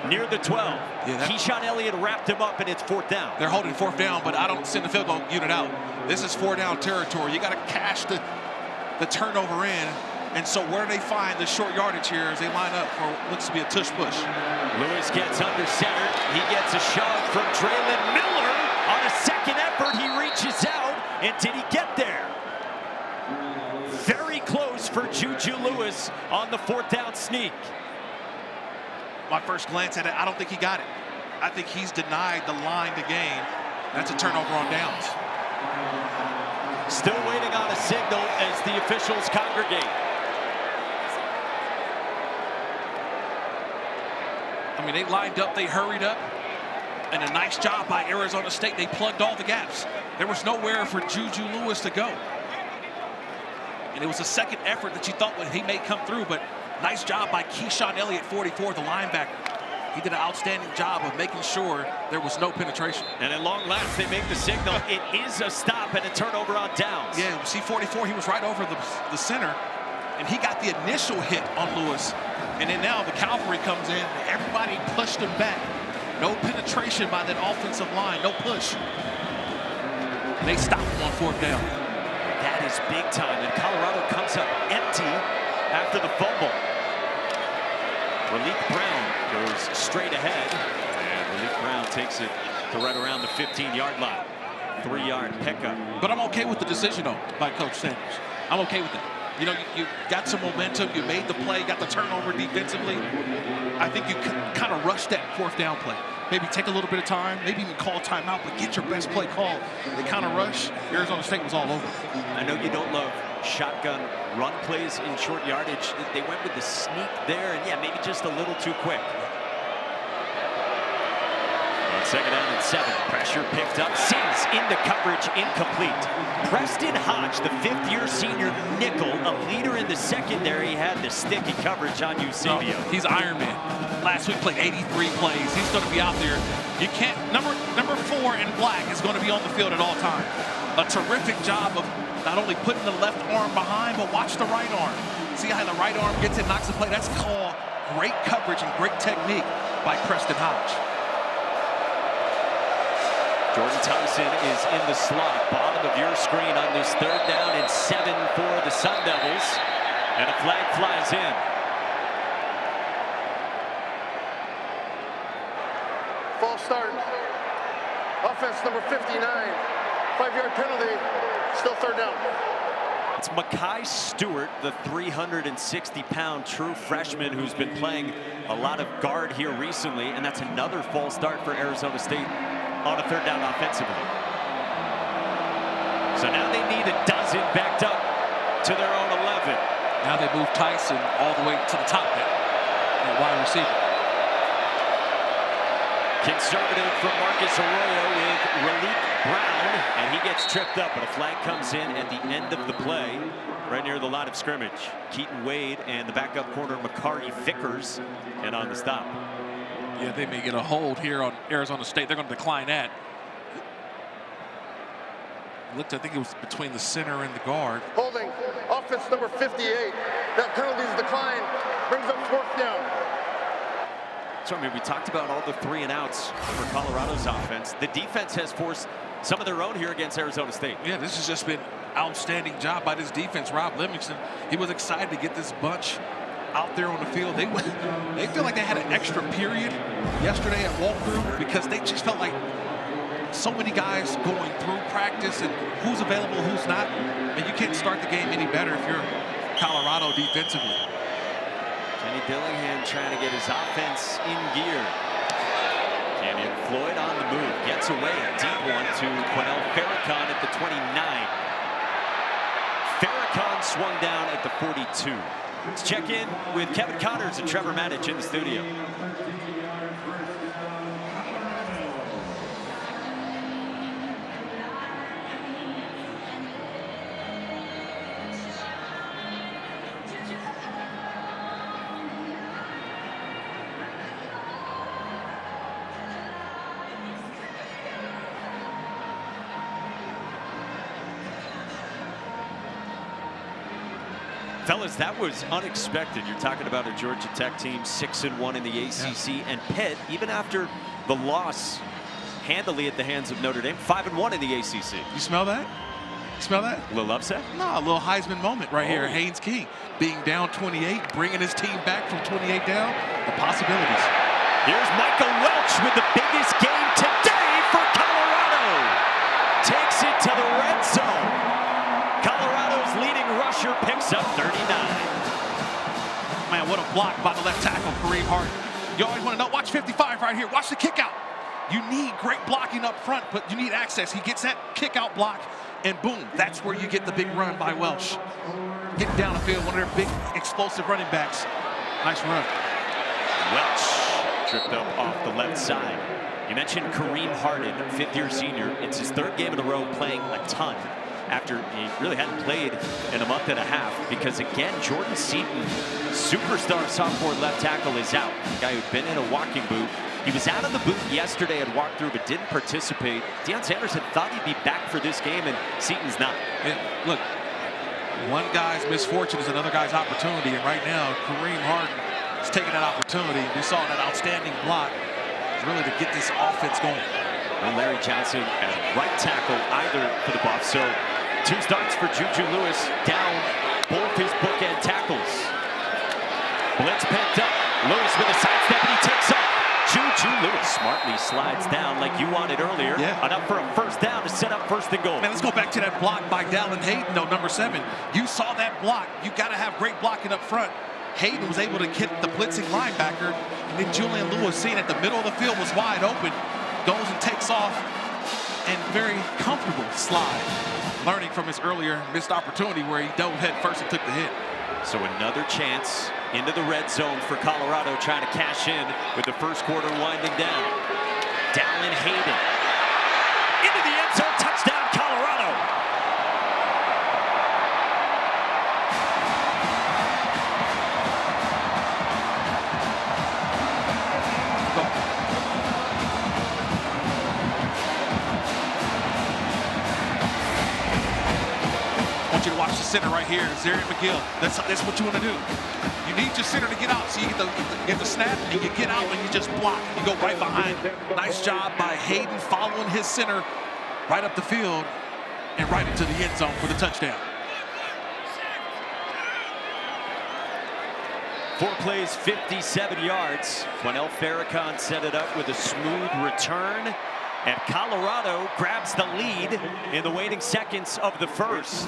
near the 12. Yeah, Keyshawn Elliott wrapped him up, and it's fourth down. They're holding fourth down, but I don't send the field goal unit out. This is 4 down territory. You got to cash the turnover in. And so where do they find the short yardage here as they line up for what looks to be a tush push? Lewis gets under center. He gets a shove from Draylon Miller. On a second effort, he reaches out. And did he get there? Very close for Juju Lewis on the fourth down sneak. My first glance at it, I don't think he got it. I think he's denied the line to gain. That's a turnover on downs. Still waiting on a signal as the officials congregate. I mean, they lined up, they hurried up, and a nice job by Arizona State. They plugged all the gaps. There was nowhere for Juju Lewis to go. And it was a second effort that you thought he may come through, but nice job by Keyshawn Elliott, 44, the linebacker. He did an outstanding job of making sure there was no penetration. And at long last, they make the signal. It is a stop and a turnover on downs. Yeah, see 44, he was right over the center, and he got the initial hit on Lewis. And then now the cavalry comes in, and everybody pushed him back. No penetration by that offensive line, no push. And they stop him on fourth down. That is big time, and Colorado comes up empty after the fumble. Malik Brown goes straight ahead, and Malik Brown takes it to right around the 15-yard line. 3-yard pickup. But I'm okay with the decision, though, by Coach Sanders. I'm okay with that. You know, you got some momentum, you made the play, got the turnover defensively. I think you kind of rushed that fourth down play. Maybe take a little bit of time, maybe even call timeout, but get your best play called. They kind of rush. Arizona State was all over. I know you don't love shotgun run plays in short yardage. They went with the sneak there, and yeah, maybe just a little too quick. On second down and 7, pressure picked up. Sims into coverage, incomplete. Preston Hodge, the fifth-year senior nickel, a leader in the secondary, had the sticky coverage on Eusebio. No, he's Iron Man. Last week played 83 plays. He's going to be out there. You can't. Number 4 in black is going to be on the field at all times. A terrific job of not only putting the left arm behind, but watch the right arm. See how the right arm gets it, knocks the play. That's called great coverage and great technique by Preston Hodge. Jordan Tyson is in the slot, bottom of your screen on this 3rd down and 7 for the Sun Devils. And a flag flies in. False start. Offense number 59. 5-yard penalty. Still 3rd down. It's Makai Stewart, the 360-pound true freshman who's been playing a lot of guard here recently, and that's another false start for Arizona State on a 3rd down offensively. So now they need a dozen backed up to their own 11. Now they move Tyson all the way to the top there, at wide receiver. Conservative from Marcus Arroyo with Raleek Brown, and he gets tripped up, but a flag comes in at the end of the play, right near the line of scrimmage. Keaton Wade and the backup corner Makari Vickers, and on the stop. Yeah, they may get a hold here on Arizona State. They're going to decline that. Looked, I think it was between the center and the guard. Holding. Offense number 58. That penalty is declined. Brings up 4th down. So, I mean, we talked about all the 3 and outs for Colorado's offense. The defense has forced some of their own here against Arizona State. Yeah, this has just been outstanding job by this defense. Rob Livingston, he was excited to get this bunch out there on the field. They feel like they had an extra period yesterday at walkthrough because they just felt like so many guys going through practice and who's available, who's not. And you can't start the game any better if you're Colorado defensively. Kenny Dillingham trying to get his offense in gear. Canyon Floyd on the move, gets away, a deep one to Quennell Farrakhan at the 29. Farrakhan swung down at the 42. Let's check in with Kevin Connors and Trevor Matich in the studio. Fellas, that was unexpected. You're talking about a Georgia Tech team 6-1 in the ACC, and Pitt, even after the loss handily at the hands of Notre Dame, 5-1 in the ACC. You smell that? You smell that? A little upset? No, a little Heisman moment right here. Haynes King being down 28, bringing his team back from 28 down. The possibilities. Here's Michael Welch with the biggest game today for Colorado. Takes it to the red zone. Colorado's leading rusher picks up 39. Man, what a block by the left tackle, Kareem Hart. You always want to know, watch 55 right here. Watch the kick out. You need great blocking up front, but you need access. He gets that kick out block, and boom, that's where you get the big run by Welch. Getting down the field, one of their big explosive running backs. Nice run. Welch tripped up off the left side. You mentioned Kareem Harden, 5th-year senior. It's his 3rd game in a row playing a ton, after he really hadn't played in a month and a half, because again, Jordan Seaton, superstar sophomore left tackle, is out. The guy who'd been in a walking boot. He was out of the boot yesterday at walkthrough, but didn't participate. Deion Sanders had thought he'd be back for this game, and Seaton's not. And look, one guy's misfortune is another guy's opportunity, and right now, Kareem Harden is taking that opportunity. We saw that outstanding block, really to get this offense going. And Larry Johnson at right tackle either for the Buffs. So 2 starts for Juju Lewis, down both his bookend tackles. Blitz picked up. Lewis with a sidestep, and he takes off. Juju Lewis smartly slides down like you wanted earlier. Yeah. Enough for a 1st down to set up 1st and goal. Man, let's go back to that block by Dallin Hayden, though, number 7. You saw that block. You got to have great blocking up front. Hayden was able to hit the blitzing linebacker, and then Julian Lewis, seeing at the middle of the field was wide open, goes and takes off, and very comfortable slide, learning from his earlier missed opportunity where he dove head first and took the hit. So another chance into the red zone for Colorado, trying to cash in with the 1st quarter winding down. Dallin Hayden into the end zone, touchdown Colorado. I want you to watch the center right here, Zarian McGill. That's what you want to do. You you need your center to get out. So you get the snap, and you get out, and you just block. You go right behind. Nice job by Hayden following his center right up the field and right into the end zone for the touchdown. 4 plays, 57 yards. Quanell Farrakhan set it up with a smooth return. And Colorado grabs the lead in the waning seconds of the first.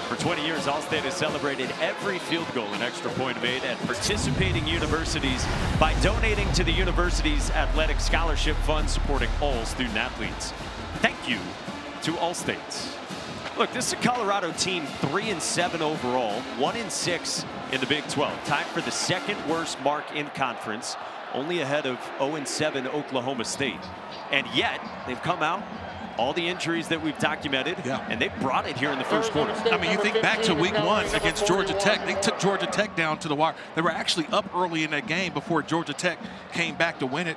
For 20 years, Allstate has celebrated every field goal and extra point made at participating universities by donating to the university's athletic scholarship fund, supporting all student athletes. Thank you to Allstate. Look, this is a Colorado team 3-7 overall, 1-6 in the Big 12, tied for the second worst mark in conference, only ahead of 0-7 Oklahoma State. And yet, they've come out, all the injuries that we've documented, and they brought it here in the first quarter. I mean, you think back to week 1 against Georgia Tech. They took Georgia Tech down to the wire. They were actually up early in that game before Georgia Tech came back to win it.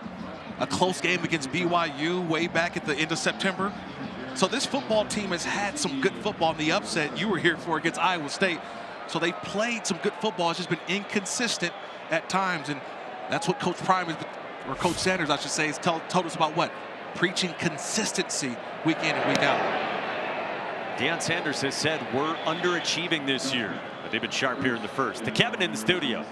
A close game against BYU way back at the end of September. So this football team has had some good football in the upset you were here for against Iowa State. So they've played some good football. It's just been inconsistent at times. And that's what Coach Prime, or Coach Sanders, I should say, has told us about what? Preaching consistency week in and week out. Deion Sanders has said we're underachieving this year, but they've been sharp here in the first. To Kevin in the studio.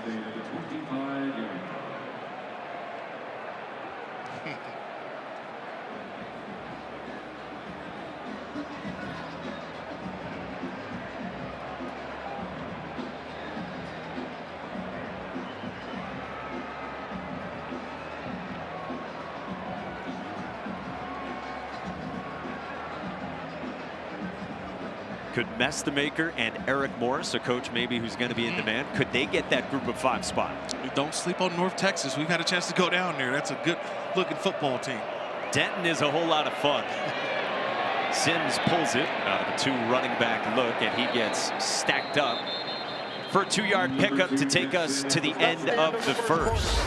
Could Mestamaker and Eric Morris, a coach maybe who's going to be in demand, could they get that group of 5 spot? Don't sleep on North Texas. We've had a chance to go down there. That's a good looking football team. Denton is a whole lot of fun. Sims pulls it out of a 2 running back look, and he gets stacked up for a 2-yard pickup to take us to the end of the first.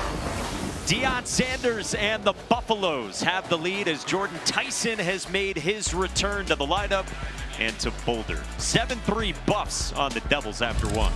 Deion Sanders and the Buffaloes have the lead as Jordan Tyson has made his return to the lineup and to Boulder. 7-3 Buffs on the Devils after 1.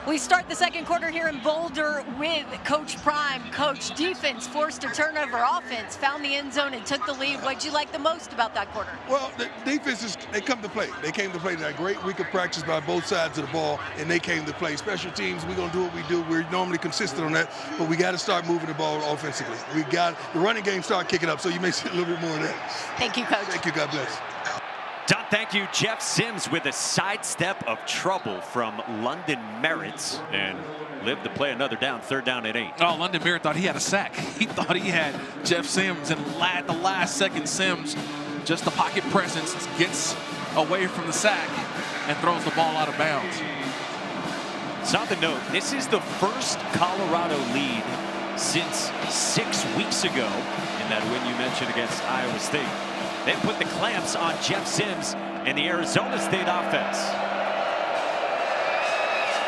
We start the second quarter here in Boulder with Coach Prime. Coach, defense forced a turnover, offense found the end zone and took the lead. What'd you like the most about that quarter? Well, the defenses, they come to play. They came to play. That great week of practice by both sides of the ball, and they came to play. Special teams, we're going to do what we do. We're normally consistent on that, but we got to start moving the ball offensively. We got the running game start kicking up, so you may see a little bit more of that. Thank you, Coach. Thank you. God bless. Don, thank you. Jeff Sims with a sidestep of trouble from London Merritt and lived to play another down, 3rd down and 8. Oh, London Merritt thought he had a sack. He thought he had Jeff Sims, and at the last second, Sims, just the pocket presence, gets away from the sack and throws the ball out of bounds. Something to note, this is the first Colorado lead since 6 weeks ago in that win you mentioned against Iowa State. They put the clamps on Jeff Sims and the Arizona State offense.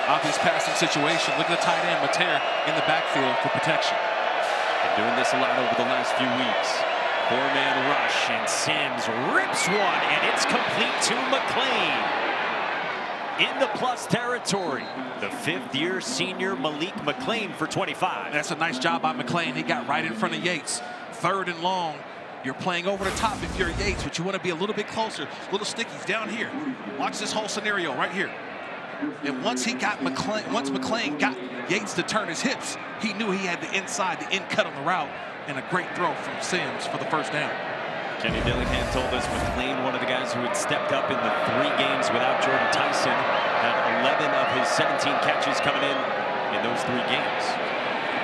Obvious passing situation. Look at the tight end, Mateer, in the backfield for protection. Been doing this a lot over the last few weeks. 4-man rush, and Sims rips one, and it's complete to McClain. In the plus territory, the 5th-year senior Malik McClain for 25. That's a nice job by McClain. He got right in front of Yates. 3rd and long. You're playing over the top if you're Yates, but you want to be a little bit closer. Little stickies down here. Watch this whole scenario right here. And once McClain got Yates to turn his hips, he knew he had the inside, the in cut on the route, and a great throw from Sims for the 1st down. Kenny Dillingham told us McClain, one of the guys who had stepped up in the 3 games without Jordan Tyson, had 11 of his 17 catches coming in those 3 games.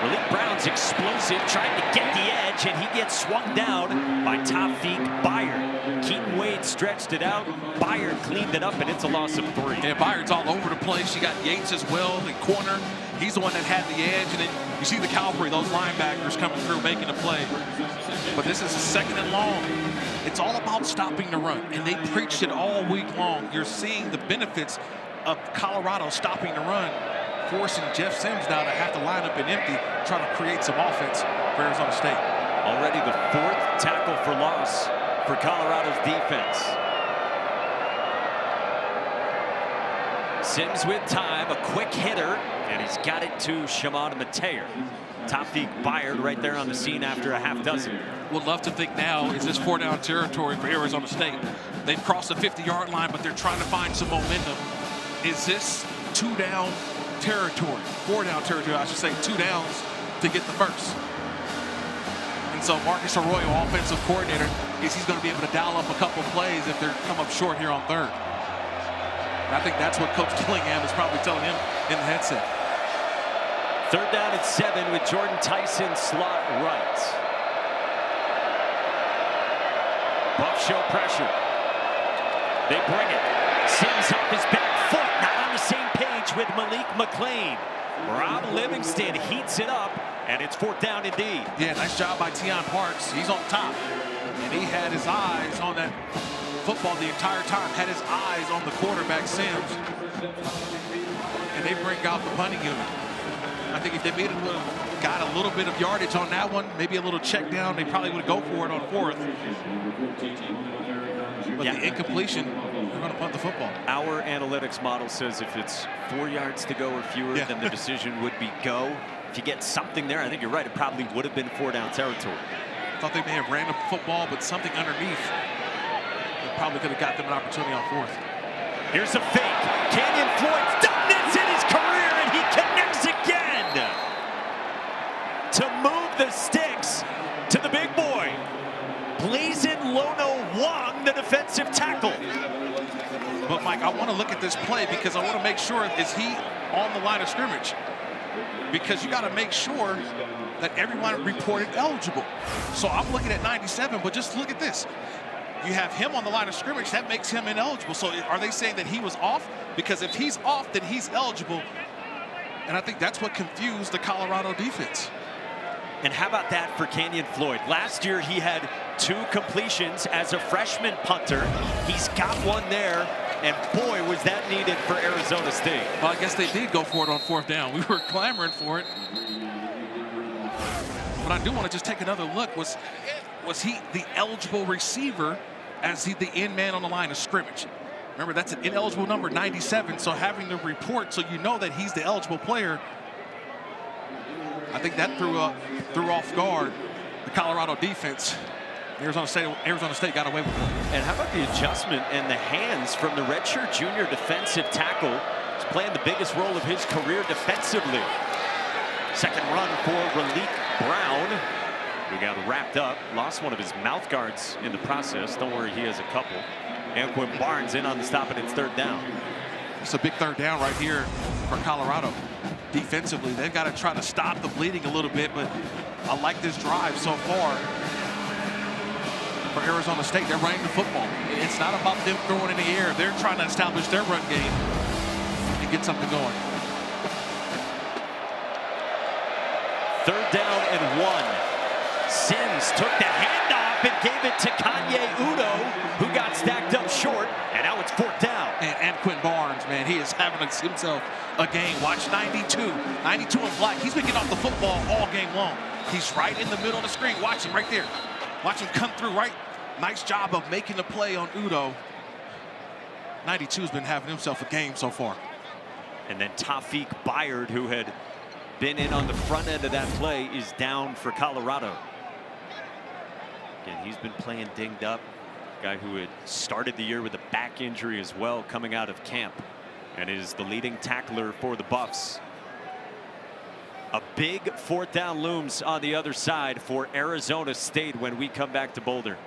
Malik Brown's explosive, trying to get the edge, and he gets swung down by Taufik Bayard. Keaton Wade stretched it out. Bayard cleaned it up, and it's a loss of 3. Yeah, Bayard's all over the place. You got Yates as well, the corner. He's the one that had the edge, and then you see the Calvary, those linebackers coming through, making a play. But this is a 2nd and long. It's all about stopping the run, and they preached it all week long. You're seeing the benefits of Colorado stopping the run, forcing Jeff Sims now to have to line up and empty, trying to create some offense for Arizona State. Already the 4th tackle for loss for Colorado's defense. Sims with time, a quick hitter, and he's got it to Shimon Mateer. Taufik Bayard right there on the scene after a half dozen. Would love to think now, is this 4-down territory for Arizona State? They've crossed the 50-yard line, but they're trying to find some momentum. Is this 2-down territory, 4-down territory, I should say, 2 downs to get the 1st? And so Marcus Arroyo, offensive coordinator, is he's going to be able to dial up a couple plays if they're come up short here on 3rd. And I think that's what Coach Dillingham is probably telling him in the headset. 3rd down and 7 with Jordan Tyson slot right. Buff show pressure. They bring it. Sims off his back foot, not on the same page with Malik McClain. Rob Livingston heats it up, and it's 4th down indeed. Yeah, nice job by Tion Parks. He's on top, and he had his eyes on that football the entire time, had his eyes on the quarterback, Sims. And they bring out the punting unit. I think if they got a little bit of yardage on that one, maybe a little check down, they probably would go for it on 4th. But the incompletion, they're going to punt the football. Our analytics model says if it's 4 yards to go or fewer, then the decision would be go. If you get something there, I think you're right, it probably would have been 4-down territory. Thought they may have ran the football, but something underneath that probably could have got them an opportunity on 4th. Here's a fake. Canyon Floyd's done this in his career, and he connects again to move the sticks to the big boy. Blazin Lono Wong, the defensive tackle. But Mike, I want to look at this play because I want to make sure, is he on the line of scrimmage? Because you got to make sure that everyone reported eligible. So I'm looking at 97, but just look at this. You have him on the line of scrimmage, that makes him ineligible. So are they saying that he was off? Because if he's off, then he's eligible. And I think that's what confused the Colorado defense. And how about that for Canyon Floyd? Last year, he had 2 completions as a freshman punter. He's got one there, and boy, was that needed for Arizona State. Well, I guess they did go for it on 4th down. We were clamoring for it. But I do want to just take another look. Was he the eligible receiver as the end man on the line of scrimmage? Remember, that's an ineligible number, 97, so having the report so you know that he's the eligible player, I think that threw off guard the Colorado defense. Arizona State got away with it. And how about the adjustment and the hands from the redshirt junior defensive tackle? He's playing the biggest role of his career defensively. Second run for Raleek Brown. We got wrapped up, lost one of his mouth guards in the process. Don't worry, he has a couple. Anquan Barnes in on the stop, and it's third down. It's a big third down right here for Colorado. Defensively, they've got to try to stop the bleeding a little bit, but I like this drive so far for Arizona State. They're running the football. It's not about them throwing in the air. They're trying to establish their run game and get something going. Third down and 1. Sims took the handoff and gave it to Kanye Udo, who got stacked up short, and now it's fourth down. And Quinn Barnes, man, he is having himself a game. Watch 92 in black. He's been getting off the football all game long. He's right in the middle of the screen. Watch him right there. Watch him come through right. Nice job of making the play on Udo. 92's been having himself a game so far. And then Taufik Bayard, who had been in on the front end of that play, is down for Colorado. Again, he's been playing dinged up. Guy who had started the year with a back injury as well coming out of camp, and is the leading tackler for the Buffs. A big fourth down looms on the other side for Arizona State when we come back to Boulder.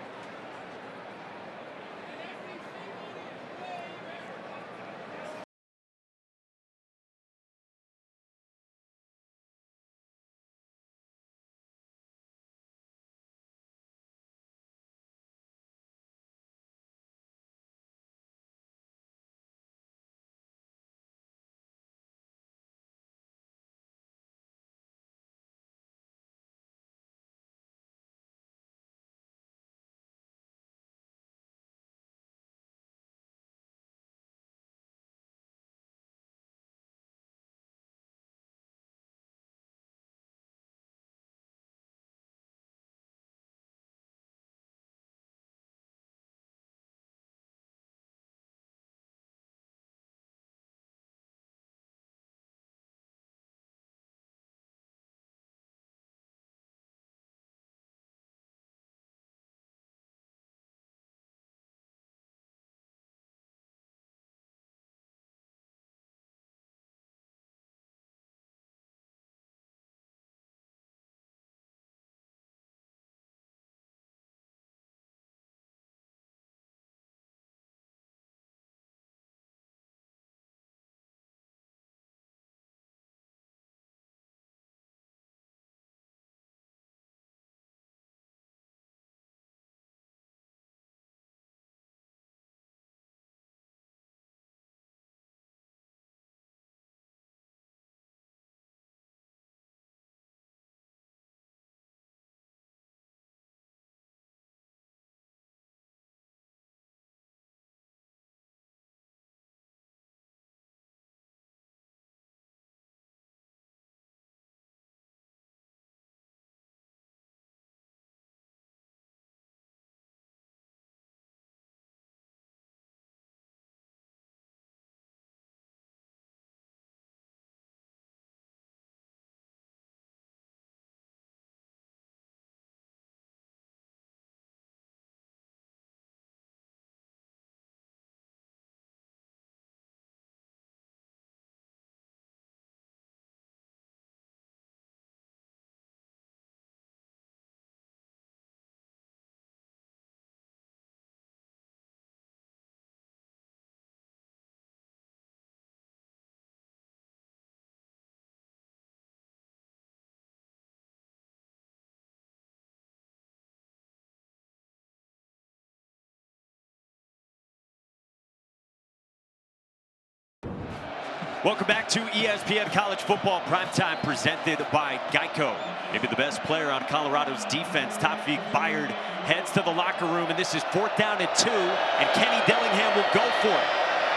Welcome back to ESPN College Football Primetime, presented by Geico. Maybe the best player on Colorado's defense, Taufik Bayard, heads to the locker room, and this is fourth down and 2, and Kenny Dillingham will go for it.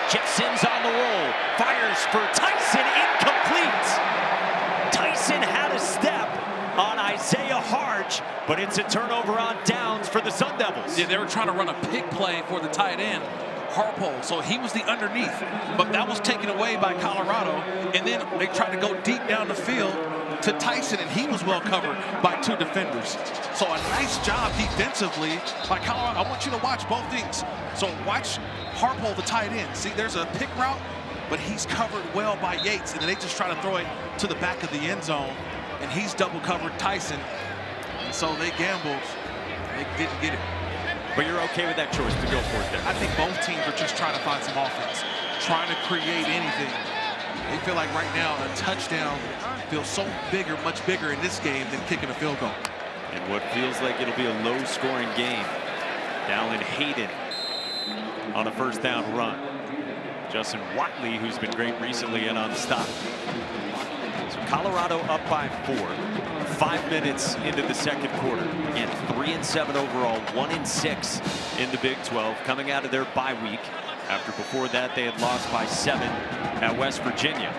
Jeff Sims on the roll, fires for Tyson, incomplete. Tyson had a step on Isaiah Harge, but it's a turnover on downs for the Sun Devils. Yeah, they were trying to run a pick play for the tight end. Harpole, so he was the underneath, but that was taken away by Colorado, and then they tried to go deep down the field to Tyson, and he was well covered by 2 defenders. So a nice job defensively by Colorado. I want you to watch both things. So watch Harpole, the tight end. See, there's a pick route, but he's covered well by Yates, and then they just try to throw it to the back of the end zone, and he's double covered Tyson, and so they gambled. They didn't get it. But you're okay with that choice to go for it there? I think both teams are just trying to find some offense, trying to create anything. They feel like right now a touchdown feels so bigger, much bigger in this game than kicking a field goal. And what feels like it'll be a low-scoring game. Dallin Hayden on a first down run. Justin Watley, who's been great recently, and on the stop. So Colorado up by 4. 5 minutes into the second quarter. Again, 3-7 overall, 1-6 in the Big 12, coming out of their bye week. After before that, they had lost by 7 at West Virginia.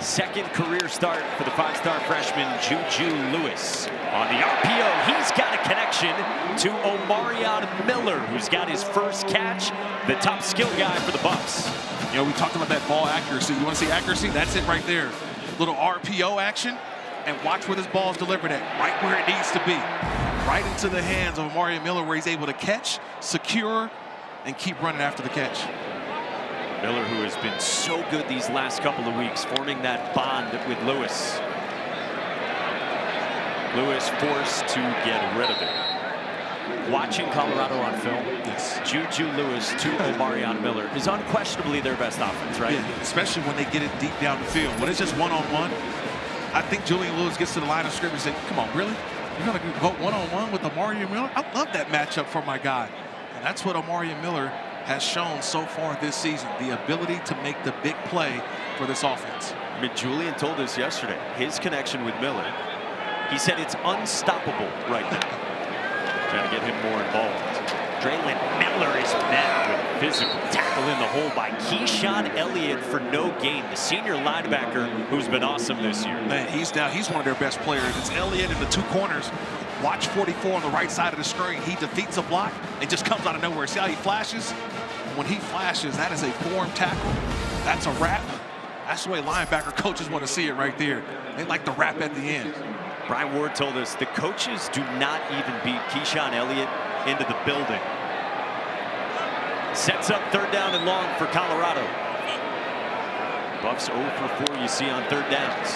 Second career start for the 5-star freshman Juju Lewis. On the RPO, he's got a connection to Omarion Miller, who's got his first catch, the top skill guy for the Bucks. You know, we talked about that ball accuracy. You want to see accuracy? That's it right there. Little RPO action, and watch where this ball is delivered at, right where it needs to be. Right into the hands of Omarion Miller, where he's able to catch, secure, and keep running after the catch. Miller, who has been so good these last couple of weeks, forming that bond with Lewis. Lewis forced to get rid of it. Watching Colorado on film, Yes. Juju Lewis to Omarion Miller is unquestionably their best offense, right? Yeah, especially when they get it deep down the field. When it's just one-on-one, I think Julian Lewis gets to the line of scrimmage and say, come on, really? You're going to go one-on-one with Omarion Miller? I love that matchup for my guy. And that's what Omarion Miller has shown so far this season, the ability to make the big play for this offense. I mean, Julian told us yesterday, his connection with Miller, he said it's unstoppable right now. Trying to get him more involved. Draylon Miller is met with a physical tackle in the hole by Keyshawn Elliott for no gain. The senior linebacker who's been awesome this year. Man, he's down. He's one of their best players. It's Elliott in the 2 corners. Watch 44 on the right side of the screen. He defeats a block and just comes out of nowhere. See how he flashes? When he flashes, that is a form tackle. That's a wrap. That's the way linebacker coaches want to see it right there. They like the wrap at the end. Brian Ward told us the coaches do not even beat Keyshawn Elliott into the building. Sets up 3rd down and long for Colorado. Buffs 0 for 4, you see, on 3rd downs.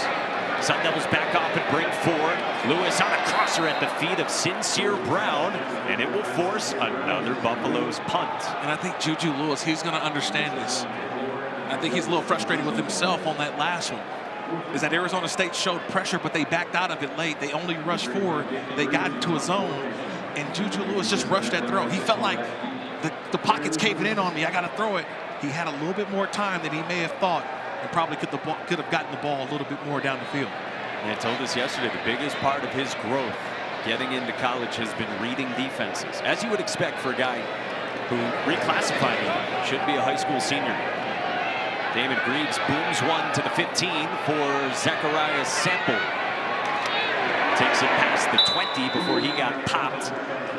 Sun Devils back off and bring 4. Lewis on a crosser at the feet of Sincere Brown, and it will force another Buffalo's punt. And I think Juju Lewis, he's going to understand this. I think he's a little frustrated with himself on that last one. Is that Arizona State showed pressure, but they backed out of it late. They only rushed forward. They got into a zone, and Juju Lewis just rushed that throw. He felt like the pocket's caving in on me. I got to throw it. He had a little bit more time than he may have thought, and probably could have gotten the ball a little bit more down the field. And I told us yesterday, the biggest part of his growth getting into college has been reading defenses, as you would expect for a guy who reclassified him, should be a high school senior. Damon Greaves booms one to the 15 for Zachariah Sample. Takes it past the 20 before he got popped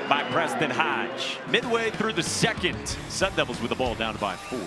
by Preston Hodge. Midway through the second, Sun Devils with the ball down by 4.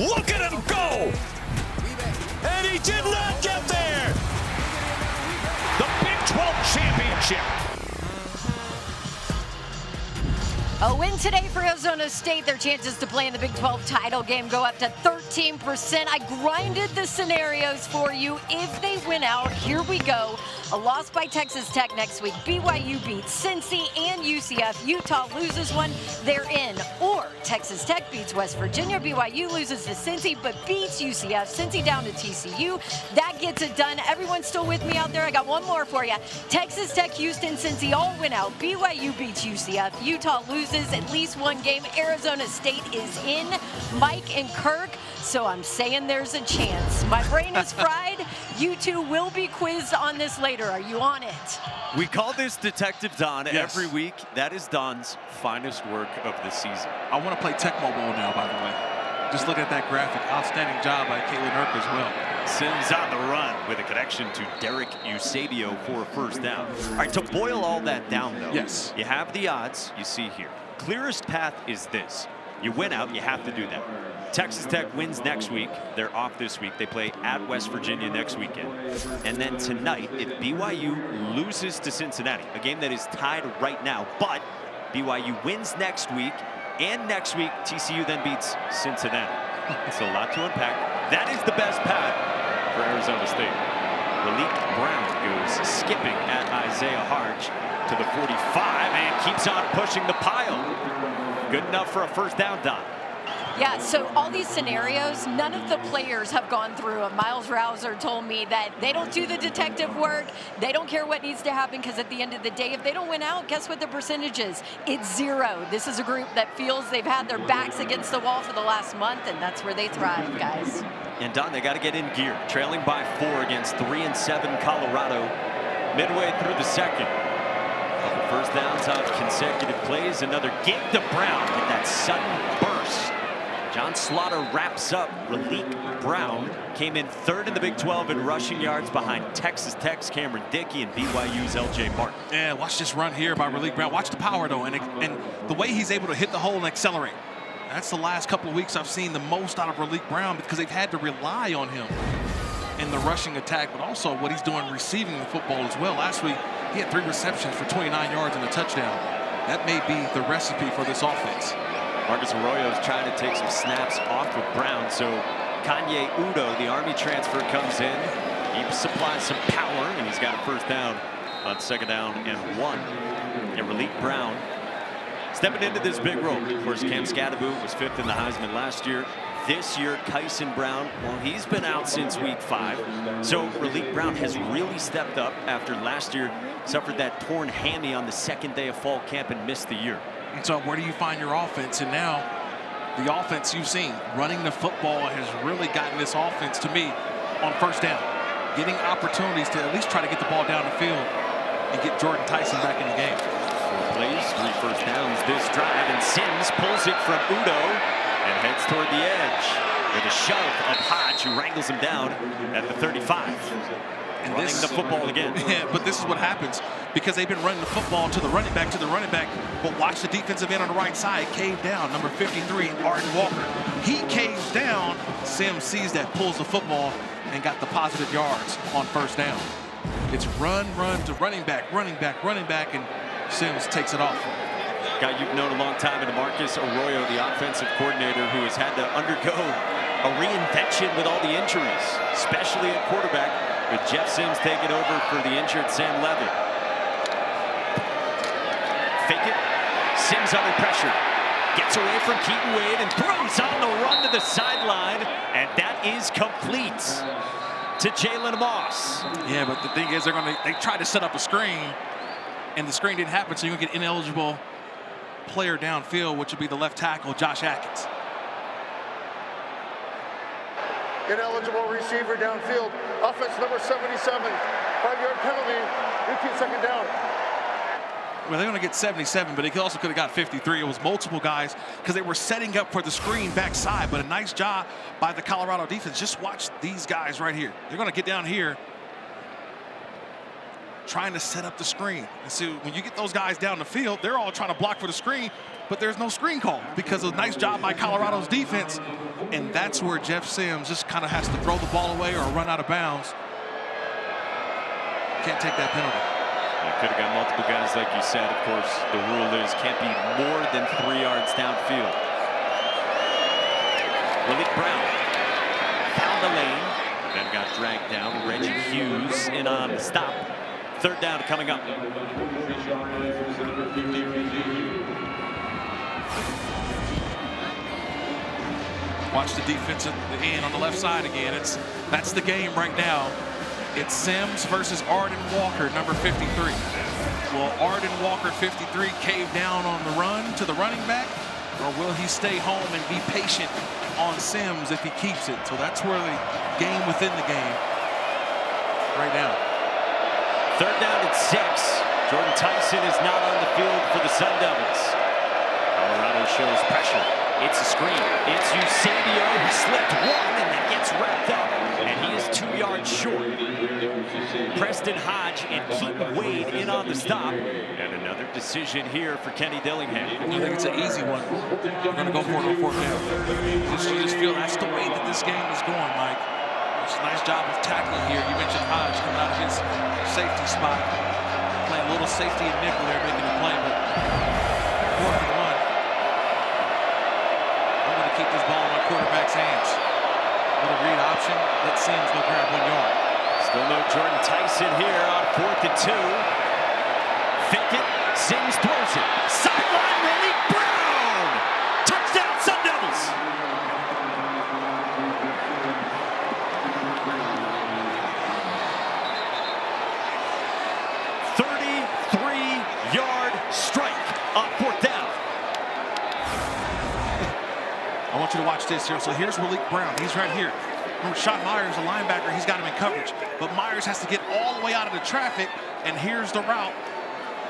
Look at him go! And he did not get there! The Big 12 championship. A win today for Arizona State. Their chances to play in the Big 12 title game go up to 13%. I grinded the scenarios for you. If they win out, here we go. A loss by Texas Tech next week. BYU beats Cincy and UCF. Utah loses one, they're in. Or Texas Tech beats West Virginia. BYU loses to Cincy but beats UCF. Cincy down to TCU. That gets it done. Everyone's still with me out there. I got one more for you. Texas Tech, Houston, Cincy all win out. BYU beats UCF. Utah loses at least one game. Arizona State is in. Mike and Kirk. So I'm saying there's a chance. My brain is fried. You two will be quizzed on this later. Are you on it? We call this Detective Don Yes. every week. That is Don's finest work of the season. I want to play Tecmo Bowl now, by the way. Just look at that graphic. Outstanding job by Caitlin Erk as well. Sims on the run with a connection to Derek Eusebio for a first down. All right, to boil all that down, though, Yes. you have the odds you see here. Clearest path is this. You win out, you have to do that. Texas Tech wins next week. They're off this week. They play at West Virginia next weekend. And then tonight, if BYU loses to Cincinnati, a game that is tied right now, but BYU wins next week, and next week, TCU then beats Cincinnati. It's a lot to unpack. That is the best path for Arizona State. Malik Brown goes skipping at Isaiah Harge to the 45 and keeps on pushing the pile. Good enough for a first down, Don. Yeah, so all these scenarios, none of the players have gone through them. Miles Rouser told me that they don't do the detective work. They don't care what needs to happen because at the end of the day, if they don't win out, guess what the percentage is? It's 0. This is a group that feels they've had their backs against the wall for the last month, and that's where they thrive, guys. And Don, they got to get in gear. Trailing by 4 against 3-7 Colorado midway through the second. Couple first downs on consecutive plays. Another give to Brown with that sudden burst. John Slaughter wraps up. Malik Brown came in 3rd in the Big 12 in rushing yards behind Texas Tech's Cameron Dickey and BYU's L.J. Martin. Yeah, watch this run here by Malik Brown. Watch the power, though, and the way he's able to hit the hole and accelerate. That's the last couple of weeks I've seen the most out of Malik Brown because they've had to rely on him in the rushing attack, but also what he's doing receiving the football as well. Last week, he had 3 receptions for 29 yards and a touchdown. That may be the recipe for this offense. Marcus Arroyo is trying to take some snaps off of Brown, so Kanye Udo, the Army transfer, comes in. He supplies some power, and he's got a first down on 2nd down and 1. And Malik Brown stepping into this big role. Of course, Cam Scadaboo was 5th in the Heisman last year. This year, Kyson Brown, well, he's been out since week 5. So Malik Brown has really stepped up after last year suffered that torn hammy on the 2nd day of fall camp and missed the year. And so where do you find your offense? And now the offense you've seen running the football has really gotten this offense to me on first down, getting opportunities to at least try to get the ball down the field and get Jordan Tyson back in the game. 4 plays, 3 first downs this drive, and Sims pulls it from Udo and heads toward the edge with a shove of Hodge, who wrangles him down at the 35. And running the football again. Yeah, but this is what happens because they've been running the football to the running back, but watch the defensive end on the right side cave down. Number 53, Arden Walker. He caves down. Sims sees that, pulls the football, and got the positive yards on first down. It's run to running back, and Sims takes it off. Guy you've known a long time in Marcus Arroyo, the offensive coordinator, who has had to undergo a reinvention with all the injuries, especially at quarterback, with Jeff Sims taking over for the injured Sam Levitt. Fake it. Sims under pressure. Gets away from Keaton Wade and throws on the run to the sideline, and that is complete to Jalen Moss. Yeah, but the thing is, they tried to set up a screen, and the screen didn't happen, so you're gonna get ineligible player downfield, which would be the left tackle, Josh Atkins. Ineligible receiver downfield. Offense number 77. 5-yard penalty. Repeat 2nd down. Well, they're going to get 77, but he also could have got 53. It was multiple guys because they were setting up for the screen backside, but a nice job by the Colorado defense. Just watch these guys right here. They're going to get down here. trying to set up the screen. And so when you get those guys down the field, they're all trying to block for the screen, but there's no screen call because of a nice job by Colorado's defense. And that's where Jeff Sims just kind of has to throw the ball away or run out of bounds. Can't take that penalty. You could have got multiple guys, like you said. Of course, the rule is can't be more than 3 yards downfield. Malik Brown found the lane, then got dragged down. Reggie Hughes in on the stop. 3rd down coming up. Watch the defensive end on the left side again. That's the game right now. It's Sims versus Arden Walker, number 53. Will Arden Walker, 53, cave down on the run to the running back, or will he stay home and be patient on Sims if he keeps it? So that's where the game within the game right now. 3rd down and 6. Jordan Tyson is not on the field for the Sun Devils. Colorado shows pressure. It's a screen. It's Eusebio. He slipped 1 and that gets wrapped up. And he is 2 yards short. Preston Hodge and Keaton Wade in on the stop. And another decision here for Kenny Dillingham. I think it's an easy one. We're going to go for it on 4th down. You just feel that's the way that this game is going, Mike. It's a nice job of tackling here. You mentioned Hodge coming out of his safety spot. Playing a little safety and nickel there, making a play. But 4th and 1. I'm going to keep this ball in my quarterback's hands. Little read option. Let Sims go grab 1 yard. Still no Jordan Tyson here on 4th and 2. Fake it. Sims throws it. Sideline Malik Brown. Touchdown Sun Devils. Yard strike on 4th down. I want you to watch this here. So here's Malik Brown. He's right here. Remember, Sean Myers, a linebacker, he's got him in coverage. But Myers has to get all the way out of the traffic, and here's the route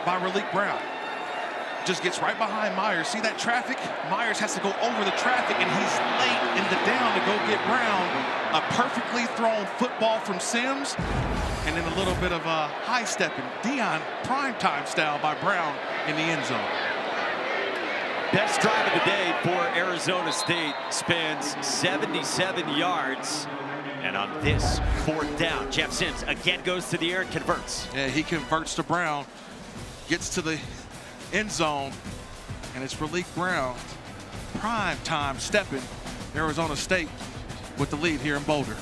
by Malik Brown. Just gets right behind Myers. See that traffic? Myers has to go over the traffic, and he's late in the down to go get Brown. A perfectly thrown football from Sims, and then a little bit of a high-stepping Dion primetime style by Brown in the end zone. Best drive of the day for Arizona State spans 77 yards. And on this 4th down, Jeff Sims again goes to the air and converts. Yeah, he converts to Brown, gets to the end zone, and it's Malik Brown, prime time stepping Arizona State with the lead here in Boulder.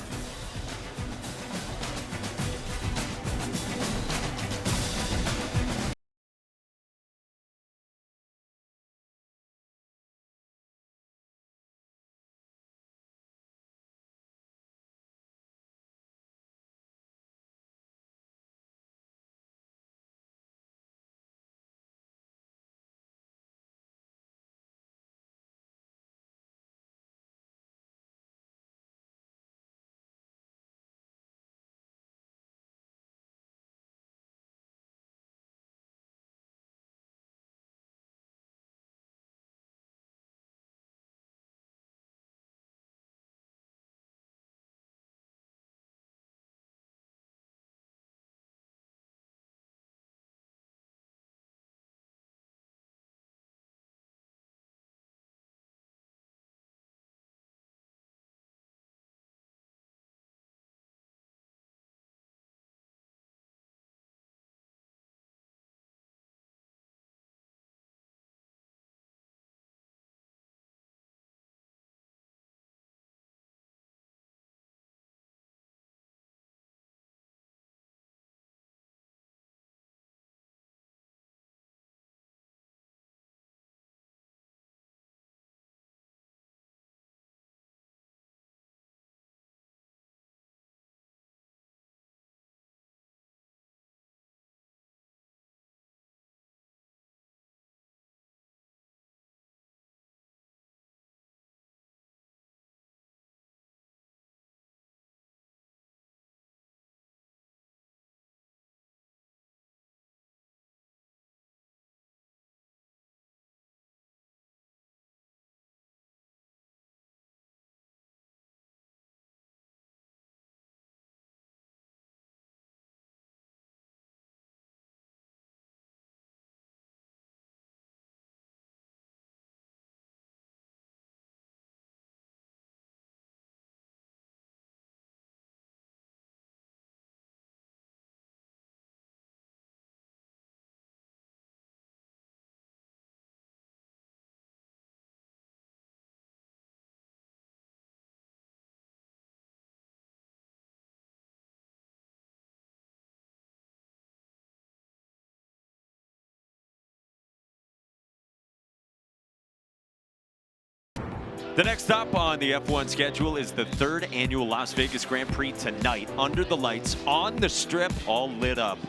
The next stop on the F1 schedule is the 3rd annual Las Vegas Grand Prix tonight, under the lights, on the strip, all lit up.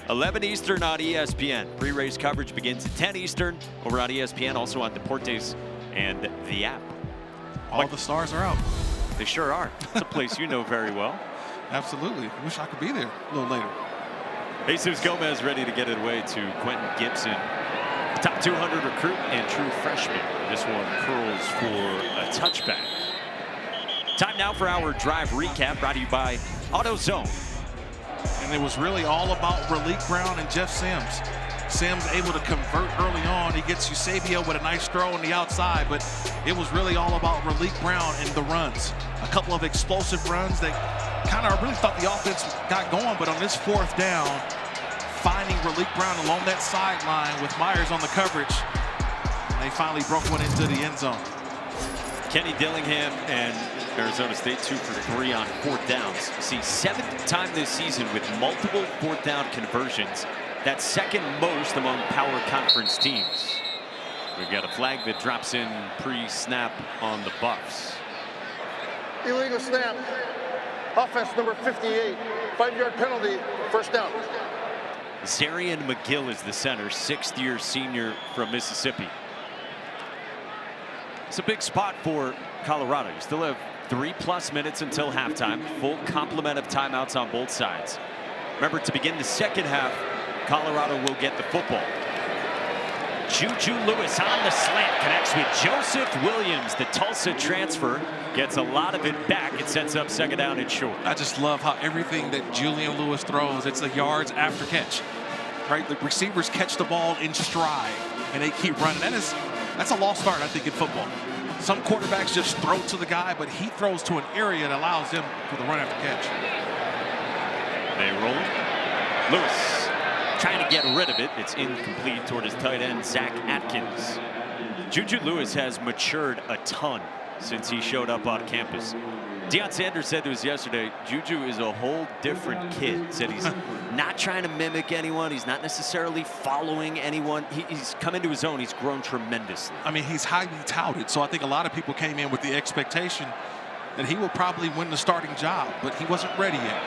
11 Eastern on ESPN. Pre-race coverage begins at 10 Eastern over on ESPN, also on Deportes and the app. All the stars are out. They sure are. It's a place you know very well. Absolutely. Wish I could be there a little later. Jesus Gomez ready to get it away to Quentin Gibson. Top 200 recruit and true freshman. This one curls for a touchback. Time now for our drive recap, brought to you by AutoZone. And it was really all about Raleek Brown and Jeff Sims. Sims able to convert early on. He gets Eusebio with a nice throw on the outside, but it was really all about Raleek Brown and the runs. A couple of explosive runs that kind of really thought the offense got going, but on this 4th down, finding Raleek Brown along that sideline with Myers on the coverage, and they finally broke one into the end zone. Kenny Dillingham and Arizona State 2 for 3 on 4th downs. See, 7th time this season with multiple 4th down conversions. That's 2nd most among power conference teams. We've got a flag that drops in pre-snap on the Buffs. Illegal snap. Offense number 58. 5-yard penalty. 1st down. Zarian McGill is the center, 6th-year senior from Mississippi. It's a big spot for Colorado. You still have 3+ minutes until halftime. Full complement of timeouts on both sides. Remember, to begin the 2nd half, Colorado will get the football. Juju Lewis on the slant connects with Joseph Williams. The Tulsa transfer gets a lot of it back. It sets up 2nd down and short. I just love how everything that Julian Lewis throws, it's a yards after catch. Right, the receivers catch the ball in stride and they keep running. That's a lost art, I think, in football. Some quarterbacks just throw to the guy, but he throws to an area that allows him for the run after catch. They roll. Lewis trying to get rid of it. It's incomplete toward his tight end, Zach Atkins. Juju Lewis has matured a ton since he showed up on campus. Deion Sanders said to us yesterday, Juju is a whole different kid. Said he's not trying to mimic anyone. He's not necessarily following anyone. He's come into his own. He's grown tremendously. I mean, he's highly touted. So I think a lot of people came in with the expectation that he will probably win the starting job, but he wasn't ready yet.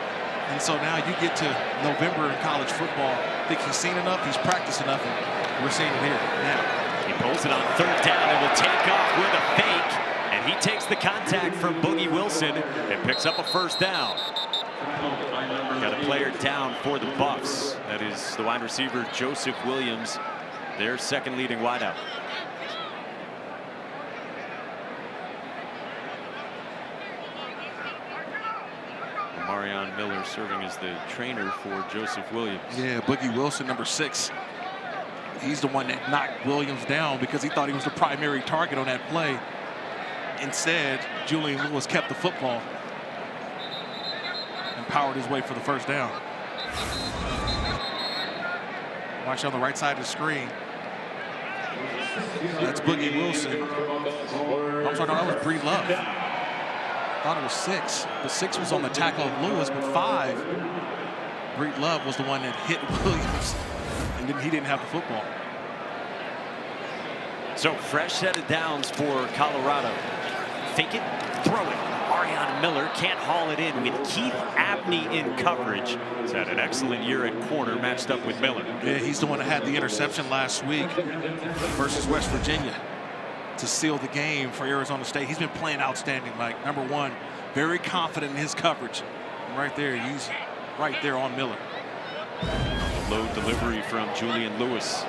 And so now you get to November in college football. I think he's seen enough. He's practiced enough. And we're seeing it here now. He pulls it on 3rd down and will take off with a fake. And he takes the contact from Boogie Wilson and picks up a 1st down. Got a player down for the Buffs. That is the wide receiver, Joseph Williams, their 2nd leading wideout. Marion Miller serving as the trainer for Joseph Williams. Yeah, Boogie Wilson, number 6. He's the one that knocked Williams down because he thought he was the primary target on that play. Instead, Julian Lewis kept the football and powered his way for the 1st down. Watch on the right side of the screen. That's Boogie Wilson. I'm sorry, no, that was Bree Love. Thought it was 6, but 6 was on the tackle of Lewis, but 5, Bree Love was the one that hit Williams, and then he didn't have the football. So fresh set of downs for Colorado. Fake it, throw it. Marion Miller can't haul it in with Keith Abney in coverage. He's had an excellent year at corner, matched up with Miller. Yeah, he's the one that had the interception last week versus West Virginia to seal the game for Arizona State. He's been playing outstanding, Mike. Number 1, very confident in his coverage. And right there, he's right there on Miller. A low delivery from Julian Lewis.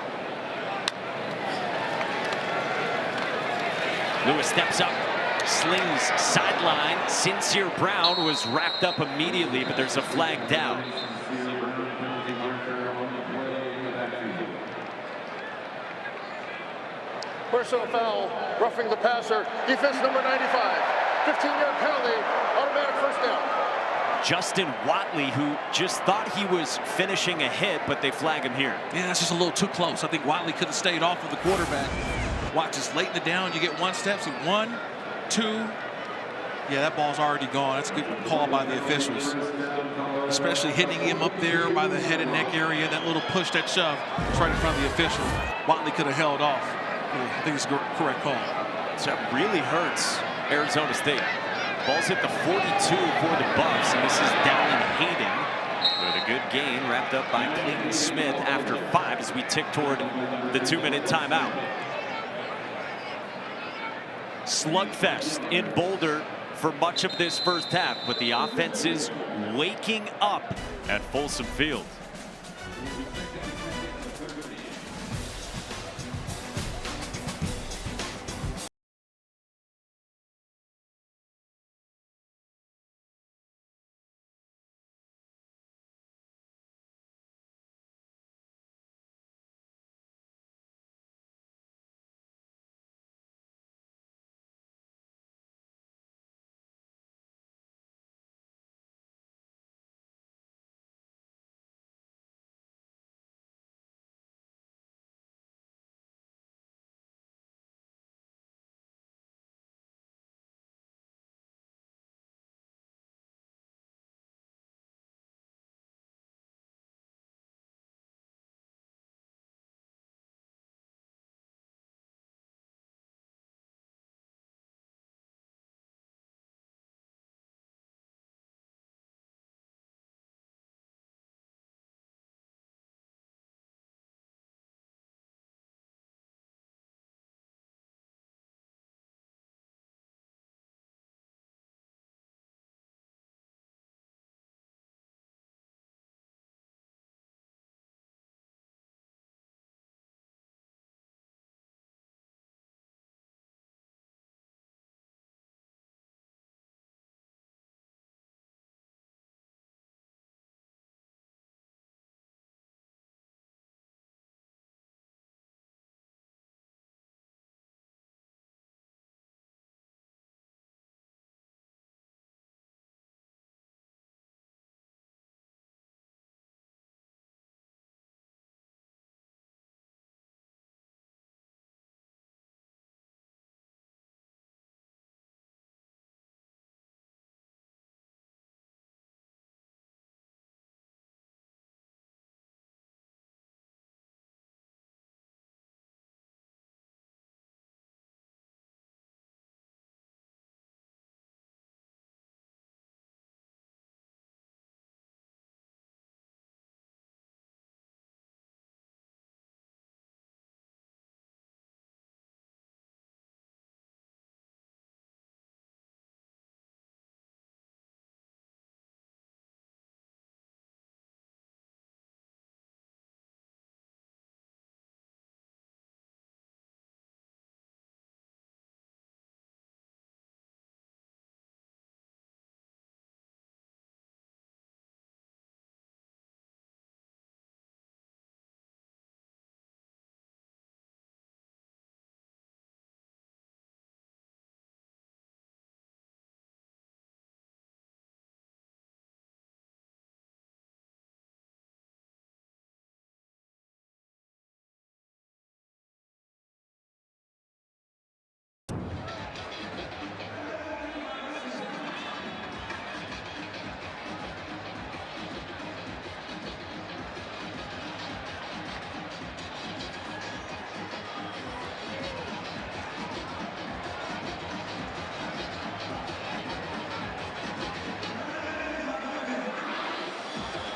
Lewis steps up, slings sideline. Sincere Brown was wrapped up immediately, but there's a flag down. Personal foul, roughing the passer. Defense number 95. 15-yard penalty, automatic 1st down. Justin Watley, who just thought he was finishing a hit, but they flag him here. Yeah, that's just a little too close. I think Watley could have stayed off of the quarterback. Watch, it's late in the down. You get 1 step. So 1, 2. Yeah, that ball's already gone. That's a good call by the officials. Especially hitting him up there by the head and neck area. That little push, that shove, it's right in front of the official. Watley could have held off. Yeah, I think it's a correct call. So that really hurts Arizona State. Ball's hit the 42 for the Buffs, and this is Dallin Hayden with a good gain wrapped up by Clayton Smith after 5 as we tick toward the 2-minute timeout. Slugfest in Boulder for much of this first half, but the offense is waking up at Folsom Field.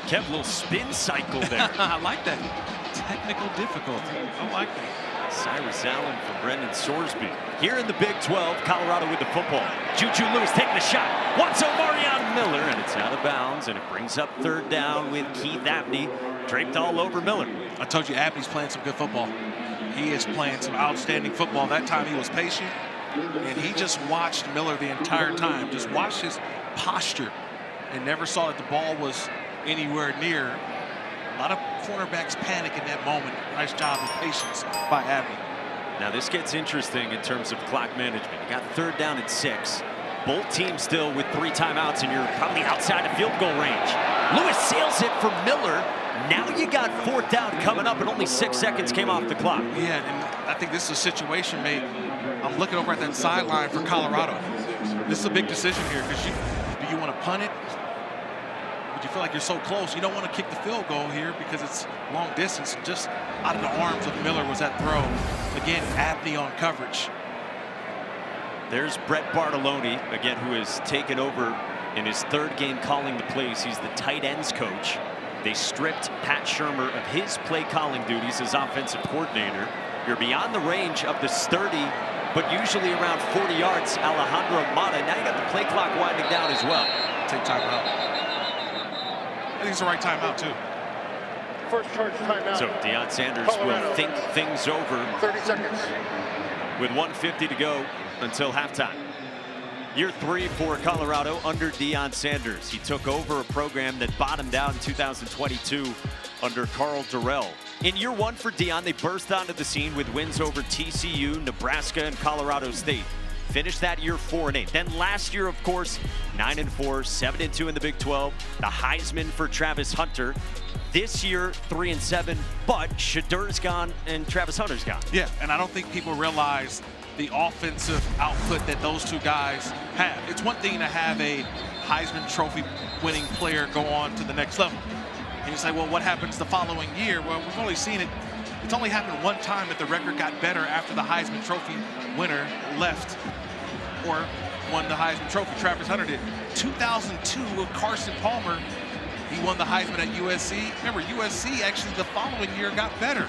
Kev, a little spin cycle there. I like that. Technical difficulty. I like that. Cyrus Allen from Brendan Sorsby. Here in the Big 12, Colorado with the football. Juju Lewis taking a shot. Wants Omarion Miller, and it's out of bounds, and it brings up 3rd down with Keith Abney draped all over Miller. I told you Abney's playing some good football. He is playing some outstanding football. That time he was patient, and he just watched Miller the entire time. Just watched his posture and never saw that the ball was anywhere near. A lot of cornerbacks panic in that moment. Nice job of patience by Abney. Now this gets interesting in terms of clock management. You got 3rd down and 6. Both teams still with 3 timeouts, and you're probably outside of field goal range. Lewis seals it for Miller. Now you got 4th down coming up, and only 6 seconds came off the clock. Yeah, and I think this is a situation, mate. I'm looking over at that sideline for Colorado. This is a big decision here, because do you want to punt it? But you feel like you're so close. You don't want to kick the field goal here because it's long distance. Just out of the arms of Miller was that throw. Again, Abney on coverage. There's Brett Bartolone, again, who has taken over in his third game calling the plays. He's the tight ends coach. They stripped Pat Shurmur of his play calling duties as offensive coordinator. You're beyond the range of the sturdy, but usually around 40 yards, Alejandro Mata. Now you got the play clock winding down as well. Take timeout. I think it's the right timeout, too. First charge timeout. So Deion Sanders Colorado. will think things over 30 seconds. with 1:50 to go until halftime. Year 3 for Colorado under Deion Sanders. He took over a program that bottomed out in 2022 under Carl Durrell. In year 1 for Deion, they burst onto the scene with wins over TCU, Nebraska, and Colorado State. Finished that year 4-8. Then last year, of course, 9-4, 7-2 in the Big 12. The Heisman for Travis Hunter. This year, 3-7, but Shedur's gone and Travis Hunter's gone. Yeah, and I don't think people realize the offensive output that those two guys have. It's one thing to have a Heisman Trophy winning player go on to the next level. And you say, well, what happens the following year? Well, we've only seen it. It's only happened one time that the record got better after the Heisman Trophy winner left or won the Heisman Trophy. Travis Hunter did. 2002 with Carson Palmer, he won the Heisman at USC. Remember, USC actually the following year got better.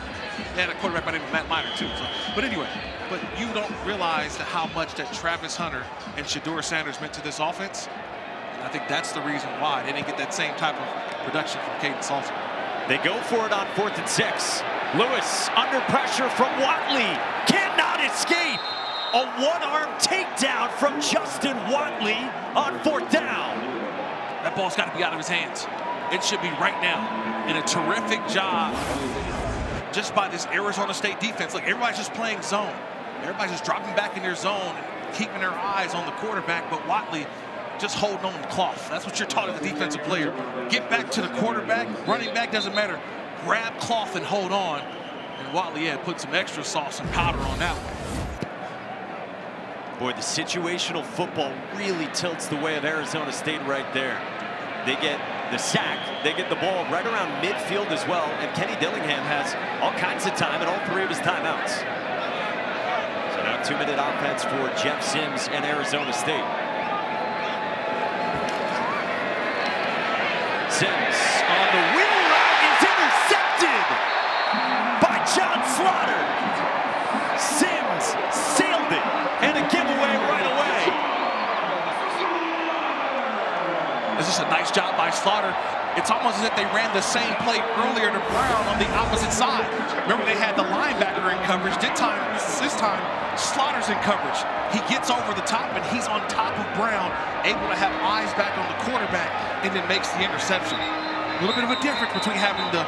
They had a quarterback by the name of Matt Minor, too. So, but anyway, but you don't realize how much that Travis Hunter and Shedeur Sanders meant to this offense. And I think that's the reason why they didn't get that same type of production from Kaidon Salter. They go for it on 4th and 6. Lewis under pressure from Watley. Cannot escape. A one-arm takedown from Justin Watley on 4th down. That ball's got to be out of his hands. It should be right now. And a terrific job just by this Arizona State defense. Look, everybody's just playing zone. Everybody's just dropping back in their zone and keeping their eyes on the quarterback, but Watley just holding on to cloth. That's what you're taught as a defensive player. Get back to the quarterback. Running back doesn't matter. Grab cloth and hold on. And Watley, yeah, put some extra sauce and powder on that one. Boy, the situational football really tilts the way of Arizona State right there. They get the sack, they get the ball right around midfield as well, and Kenny Dillingham has all kinds of time and all 3 of his timeouts. So now 2-minute offense for Jeff Sims and Arizona State. Sims on the wheel route is intercepted by John Slaughter. Sims sailed it, and a giveaway right away. This is a nice job by Slaughter. It's almost as if they ran the same play earlier to Brown on the opposite side. Remember, they had the linebacker in coverage. This time, Slaughter's in coverage. He gets over the top, and he's on top of Brown, able to have eyes back on the quarterback, and then makes the interception. A little bit of a difference between having the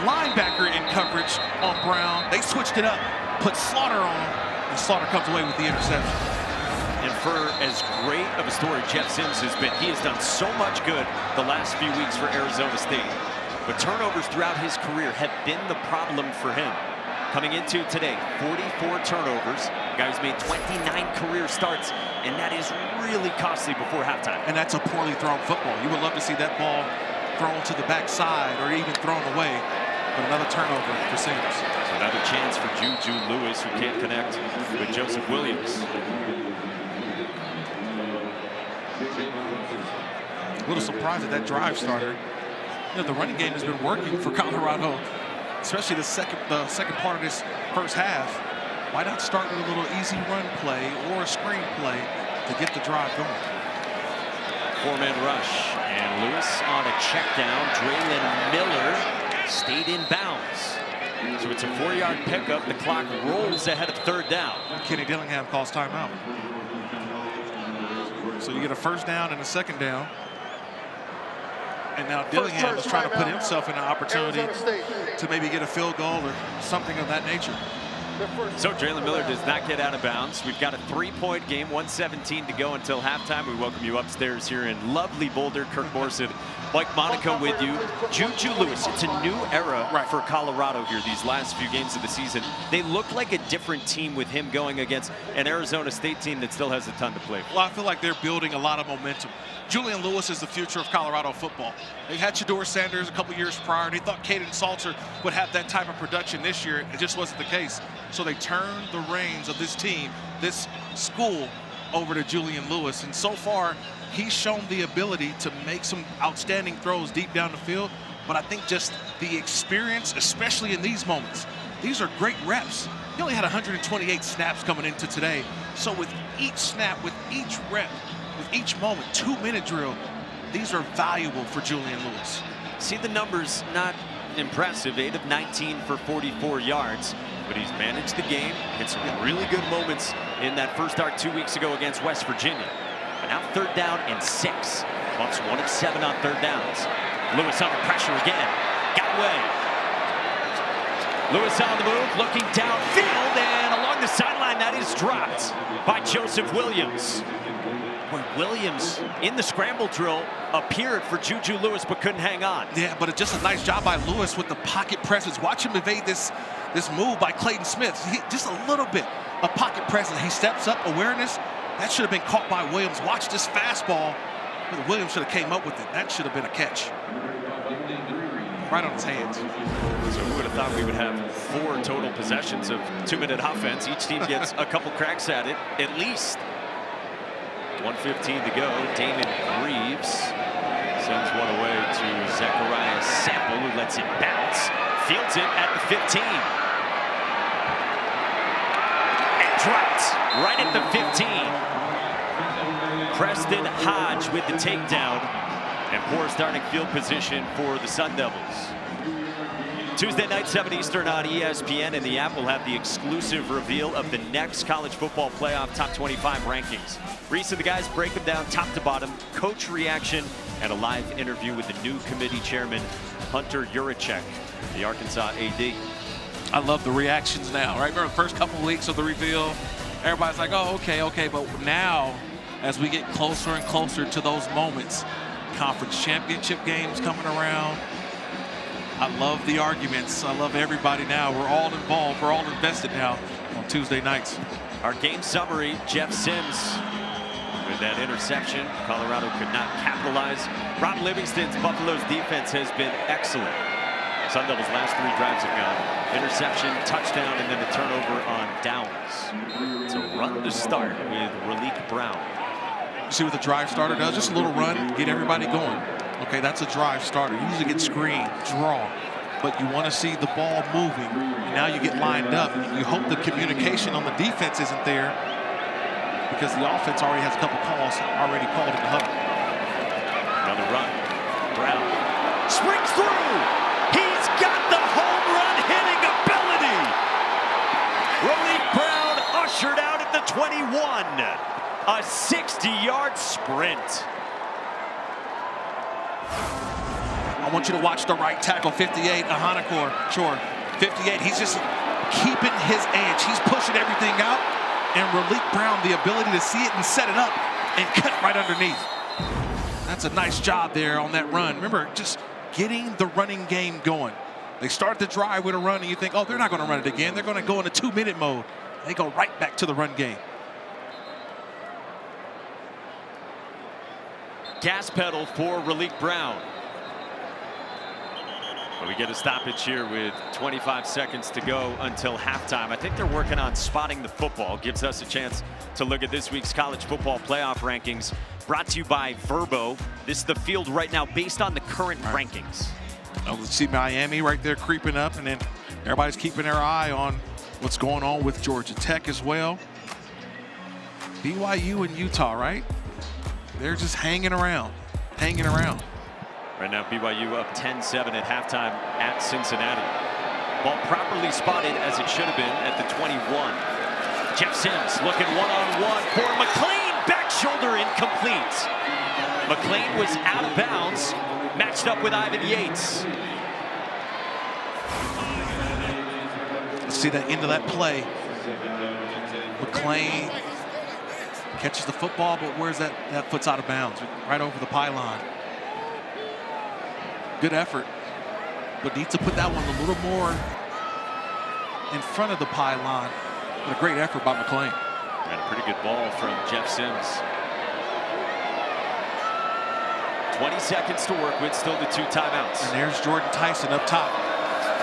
linebacker in coverage on Brown. They switched it up, put Slaughter on him, and Slaughter comes away with the interception. And for as great of a story Jeff Sims has been, he has done so much good the last few weeks for Arizona State. But turnovers throughout his career have been the problem for him. Coming into today, 44 turnovers. Guy who's made 29 career starts, and that is really costly before halftime. And that's a poorly thrown football. You would love to see that ball thrown to the backside or even thrown away. But another turnover for Sims. So another chance for Juju Lewis, who can't connect with Joseph Williams. A little surprised at that drive starter. You know, the running game has been working for Colorado, especially the second part of this first half. Why not start with a little easy run play or a screen play to get the drive going? 4-man rush, and Lewis on a check down. Draylon Miller stayed in bounds. So it's a 4-yard pickup. The clock rolls ahead of 3rd down. Kenny Dillingham calls timeout. So you get a 1st down and a 2nd down. And now Dillingham is trying to put himself in an opportunity to maybe get a field goal or something of that nature. So Draylon Miller does not get out of bounds. We've got a 3-point game, 1:17 to go until halftime. We welcome you upstairs here in lovely Boulder. Kirk Morrison, Mike Monaco with you. Juju Lewis, it's a new era for Colorado here these last few games of the season. They look like a different team with him going against an Arizona State team that still has a ton to play for. Well, I feel like they're building a lot of momentum. Julian Lewis is the future of Colorado football. They had Shedeur Sanders a couple years prior. They thought Kaidon Salter would have that type of production this year. It just wasn't the case. So they turned the reins of this team, this school, over to Julian Lewis. And so far, he's shown the ability to make some outstanding throws deep down the field. But I think just the experience, especially in these moments, these are great reps. He only had 128 snaps coming into today. So with each snap, with each rep, with each moment, 2-minute drill, these are valuable for Julian Lewis. See the numbers, not impressive. 8 of 19 for 44 yards. But he's managed the game, hit some really good moments in that first start 2 weeks ago against West Virginia. But now 3rd down and 6. Bucks 1 of 7 on 3rd downs. Lewis under pressure again. Got away. Lewis on the move, looking downfield, and along the sideline, that is dropped by Joseph Williams. Boy, Williams in the scramble drill appeared for Juju Lewis, but couldn't hang on. Yeah, but it's just a nice job by Lewis with the pocket presence. Watch him evade this move by Clayton Smith. Just a little bit of pocket presence. He steps up, awareness. That should have been caught by Williams. Watch this fastball. Williams should have came up with it. That should have been a catch. Right on his hands. So who would have thought we would have 4 total possessions of 2-minute offense? Each team gets a couple cracks at it, at least. 1:15 to go. Damon Reeves sends one away to Zachariah Sample, who lets it bounce. Fields it at the 15. And dropped right at the 15. Preston Hodge with the takedown. And poor starting field position for the Sun Devils. Tuesday night, 7 Eastern on ESPN, and the app will have the exclusive reveal of the next college football playoff top 25 rankings. Reese and the guys break them down top to bottom, coach reaction, and a live interview with the new committee chairman, Hunter Yurachek, the Arkansas AD. I love the reactions now, right? Remember the first couple of weeks of the reveal, everybody's like, oh, okay. But now, as we get closer and closer to those moments, conference championship games coming around, I love the arguments. I love everybody now. We're all involved. We're all invested now on Tuesday nights. Our game summary, Jeff Sims with that interception. Colorado could not capitalize. Rob Livingston's Buffalo's defense has been excellent. Sun Devils' last 3 drives have gone interception, touchdown, and then a turnover on downs. It's a run to start with Raleek Brown. You see what the drive starter does? Just a little run, get everybody going. Okay, that's a drive starter. You usually get screen, draw, but you want to see the ball moving. And now you get lined up. You hope the communication on the defense isn't there because the offense already has a couple calls already called in the huddle. Another run. Brown springs through. He's got the home run hitting ability. Raleek Brown ushered out at the 21. A 60-yard sprint. I want you to watch the right tackle, 58, Ahanakor, sure. 58, he's just keeping his edge. He's pushing everything out. And Raleek Brown, the ability to see it and set it up and cut right underneath. That's a nice job there on that run. Remember, just getting the running game going. They start the drive with a run and you think, oh, they're not going to run it again. They're going to go in a 2-minute mode. They go right back to the run game. Gas pedal for Raleek Brown. But we get a stoppage here with 25 seconds to go until halftime. I think they're working on spotting the football. Gives us a chance to look at this week's college football playoff rankings. Brought to you by Verbo. This is the field right now based on the current rankings. Oh, let's see Miami right there creeping up, and then everybody's keeping their eye on what's going on with Georgia Tech as well. BYU and Utah, right? They're just hanging around. Right now, BYU up 10-7 at halftime at Cincinnati. Ball properly spotted as it should have been at the 21. Jeff Sims looking one-on-one for McClain. Back shoulder incomplete. McClain was out of bounds, matched up with Ivan Yates. Let's see the end of that play. McClain catches the football, but where's that foot's out of bounds? Right over the pylon. Good effort, but needs to put that one a little more in front of the pylon. But a great effort by McClain. And a pretty good ball from Jeff Sims. 20 seconds to work with, still the 2 timeouts. And there's Jordan Tyson up top.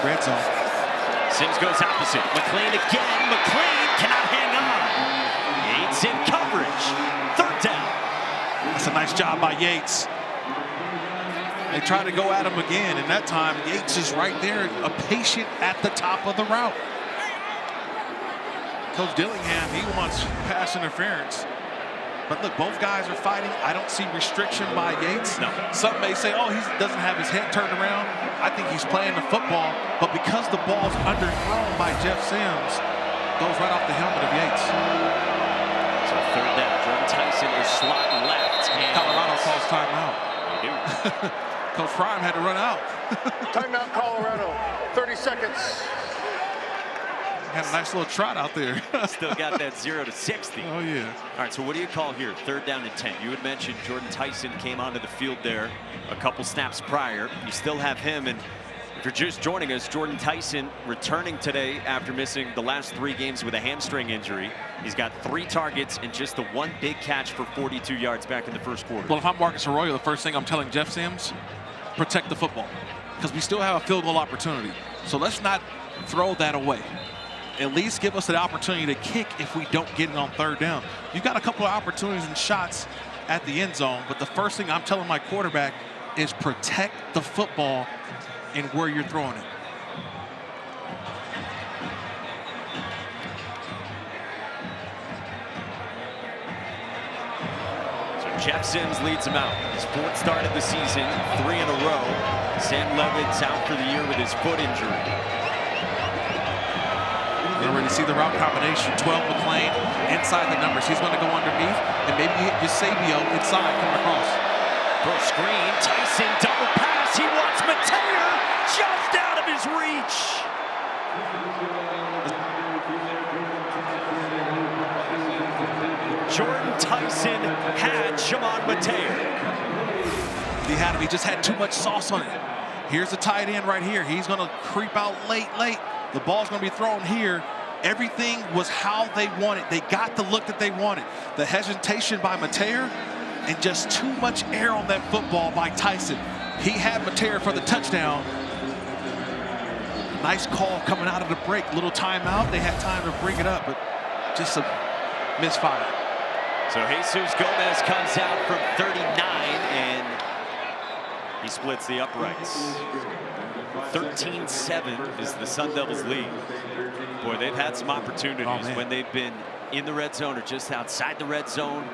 Red zone. Sims goes opposite. McClain again. McClain cannot hang on. Yates in coverage. yardage. Third down. That's a nice job by Yates. They try to go at him again, and that time Yates is right there, a patient at the top of the route. Coach Dillingham, he wants pass interference. But look, both guys are fighting. I don't see restriction by Yates. No. Some may say, oh, he doesn't have his head turned around. I think he's playing the football, but because the ball's underthrown by Jeff Sims, goes right off the helmet of Yates. So third down, Jordan Tyson is slot left. And Colorado calls timeout. They do. Coach Prime had to run out. Timeout, Colorado. 30 seconds. Had a nice little trot out there. Still got that 0 to 60. Oh, yeah. All right, so what do you call here? Third down and 10. You had mentioned Jordan Tyson came onto the field there a couple snaps prior. You still have him, and if you're just joining us, Jordan Tyson returning today after missing the last 3 games with a hamstring injury. He's got 3 targets and just the 1 big catch for 42 yards back in the first quarter. Well, if I'm Marcus Arroyo, the first thing I'm telling Jeff Sims, protect the football, because we still have a field goal opportunity. So let's not throw that away. At least give us the opportunity to kick if we don't get it on third down. You've got a couple of opportunities and shots at the end zone, but the first thing I'm telling my quarterback is protect the football and where you're throwing it. So Jeff Sims leads him out. His 4th start of the season, 3 in a row. Sam Levitt's out for the year with his foot injury. You already see the route combination. 12 McClain inside the numbers. He's going to go underneath, and maybe Eusebio inside coming across. Throw screen, Tyson double pass. He wants Mateer just out of his reach. Jordan Tyson had Shimon Mateer. He had him. He just had too much sauce on it. Here's the tight end right here. He's going to creep out late. The ball's going to be thrown here. Everything was how they wanted. They got the look that they wanted. The hesitation by Mateer and just too much air on that football by Tyson. He had Mateer for the touchdown. Nice call coming out of the break. Little timeout. They had time to bring it up, but just a misfire. So Jesus Gomez comes out from 39, and he splits the uprights. 13-7 is the Sun Devils lead. Boy, they've had some opportunities when they've been in the red zone or just outside the red zone.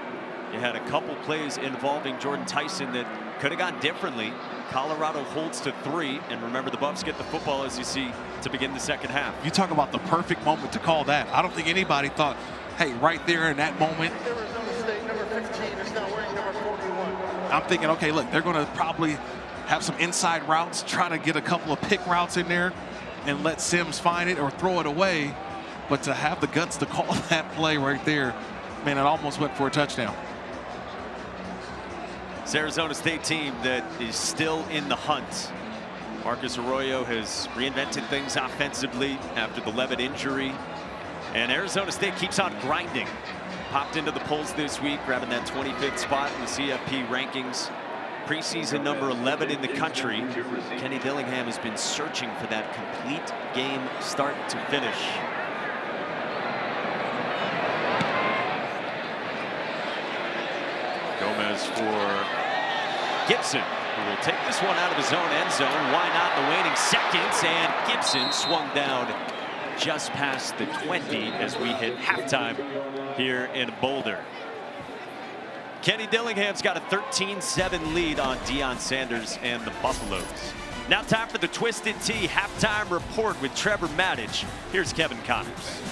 You had a couple plays involving Jordan Tyson that could have gone differently. Colorado holds to 3, and remember, the Buffs get the football, as you see, to begin the second half. You talk about the perfect moment to call that. I don't think anybody thought, hey, right there in that moment. Arizona State, number 15, is now wearing number 41. I'm thinking, okay, look, they're going to probably have some inside routes, try to get a couple of pick routes in there and let Sims find it or throw it away. But to have the guts to call that play right there, man, it almost went for a touchdown. It's Arizona State team that is still in the hunt. Marcus Arroyo has reinvented things offensively after the Levitt injury. And Arizona State keeps on grinding. Popped into the polls this week, grabbing that 25th spot in the CFP rankings. Preseason number 11 in the country. Kenny Dillingham has been searching for that complete game start to finish. Gomez for Gibson, who will take this one out of his own end zone. Why not in the waning seconds? And Gibson swung down just past the 20 as we hit halftime here in Boulder. Kenny Dillingham's got a 13-7 lead on Deion Sanders and the Buffaloes. Now time for the Twisted Tea halftime report with Trevor Maddich. Here's Kevin Connors.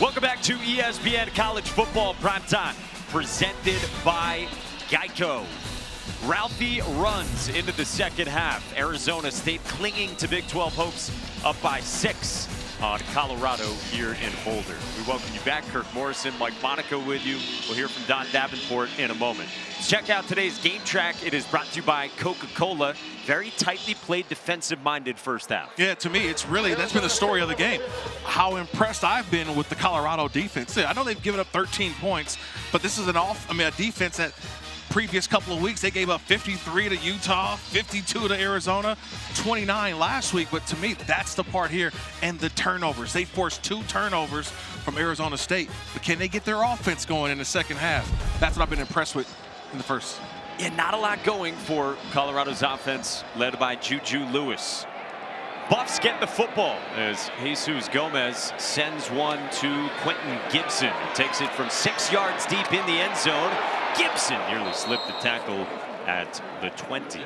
Welcome back to ESPN College Football Primetime, presented by Geico. Ralphie runs into the second half. Arizona State clinging to Big 12 hopes, up by 6 on Colorado here in Boulder. We welcome you back. Kirk Morrison, Mike Monaco with you. We'll hear from Don Davenport in a moment. Let's check out today's game track. It is brought to you by Coca-Cola. Very tightly played, defensive-minded first half. Yeah, to me, it's really, that's been the story of the game. How impressed I've been with the Colorado defense. I know they've given up 13 points, but this is a defense that previous couple of weeks, they gave up 53 to Utah, 52 to Arizona, 29 last week. But to me, that's the part here. And the turnovers. They forced 2 turnovers from Arizona State. But can they get their offense going in the second half? That's what I've been impressed with in the first. Yeah, not a lot going for Colorado's offense, led by Juju Lewis. Buffs get the football as Jesus Gomez sends one to Quentin Gibson. He takes it from 6 yards deep in the end zone. Gibson nearly slipped the tackle at the 20.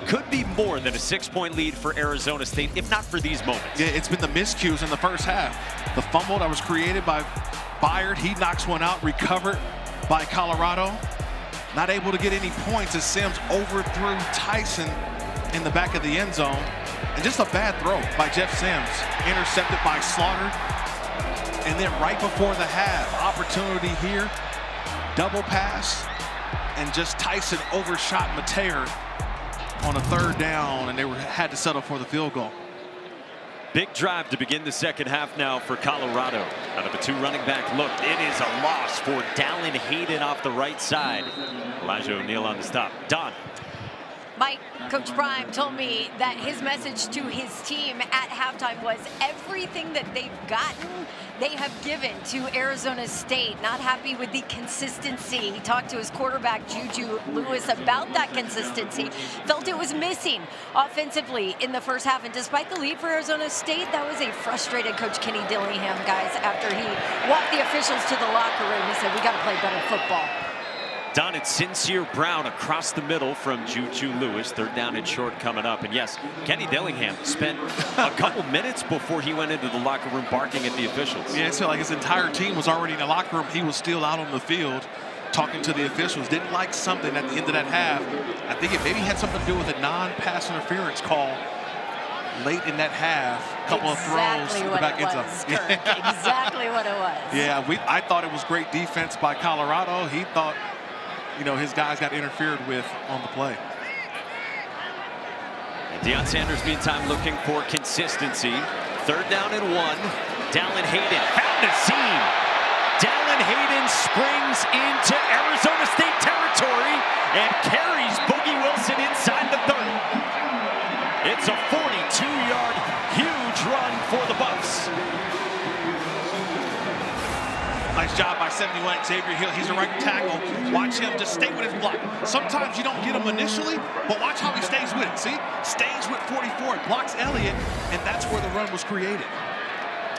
Could be more than a 6-point lead for Arizona State, if not for these moments. Yeah, it's been the miscues in the first half. The fumble that was created by Byard, he knocks one out, recovered by Colorado. Not able to get any points as Sims overthrew Tyson in the back of the end zone. And just a bad throw by Jeff Sims, intercepted by Slaughter. And then right before the half, opportunity here, double pass, and just Tyson overshot Mateer on a 3rd down, and they had to settle for the field goal. Big drive to begin the second half now for Colorado. Out of a 2 running back look, it is a loss for Dallin Hayden off the right side. Elijah O'Neal on the stop. Don. Mike, Coach Prime told me that his message to his team at halftime was everything that they've gotten, they have given to Arizona State. Not happy with the consistency. He talked to his quarterback, Juju Lewis, about that consistency. Felt it was missing offensively in the first half. And despite the lead for Arizona State, that was a frustrated Coach Kenny Dillingham, guys, after he walked the officials to the locker room. He said, we got to play better football. Don, it's Sincere Brown across the middle from Juju Lewis. 3rd down and short coming up. And yes, Kenny Dillingham spent a couple minutes before he went into the locker room barking at the officials. Yeah, it felt like his entire team was already in the locker room. He was still out on the field talking to the officials. Didn't like something at the end of that half. I think it maybe had something to do with a non-pass interference call late in that half. A couple of throws to the back end zone. Exactly what it was. Yeah, I thought it was great defense by Colorado. He thought, you know, his guys got interfered with on the play. And Deion Sanders, meantime, looking for consistency. 3rd down and 1. Dallin Hayden found a seam. Dallin Hayden springs into Arizona State territory and carries Boogie Wilson inside the 30. It's a 42-yard huge run for the Buffs. Nice job by 71 Xavier Hill. He's a right tackle. Watch him just stay with his block. Sometimes you don't get him initially, but watch how he stays with it. See? Stays with 44. Blocks Elliott, and that's where the run was created.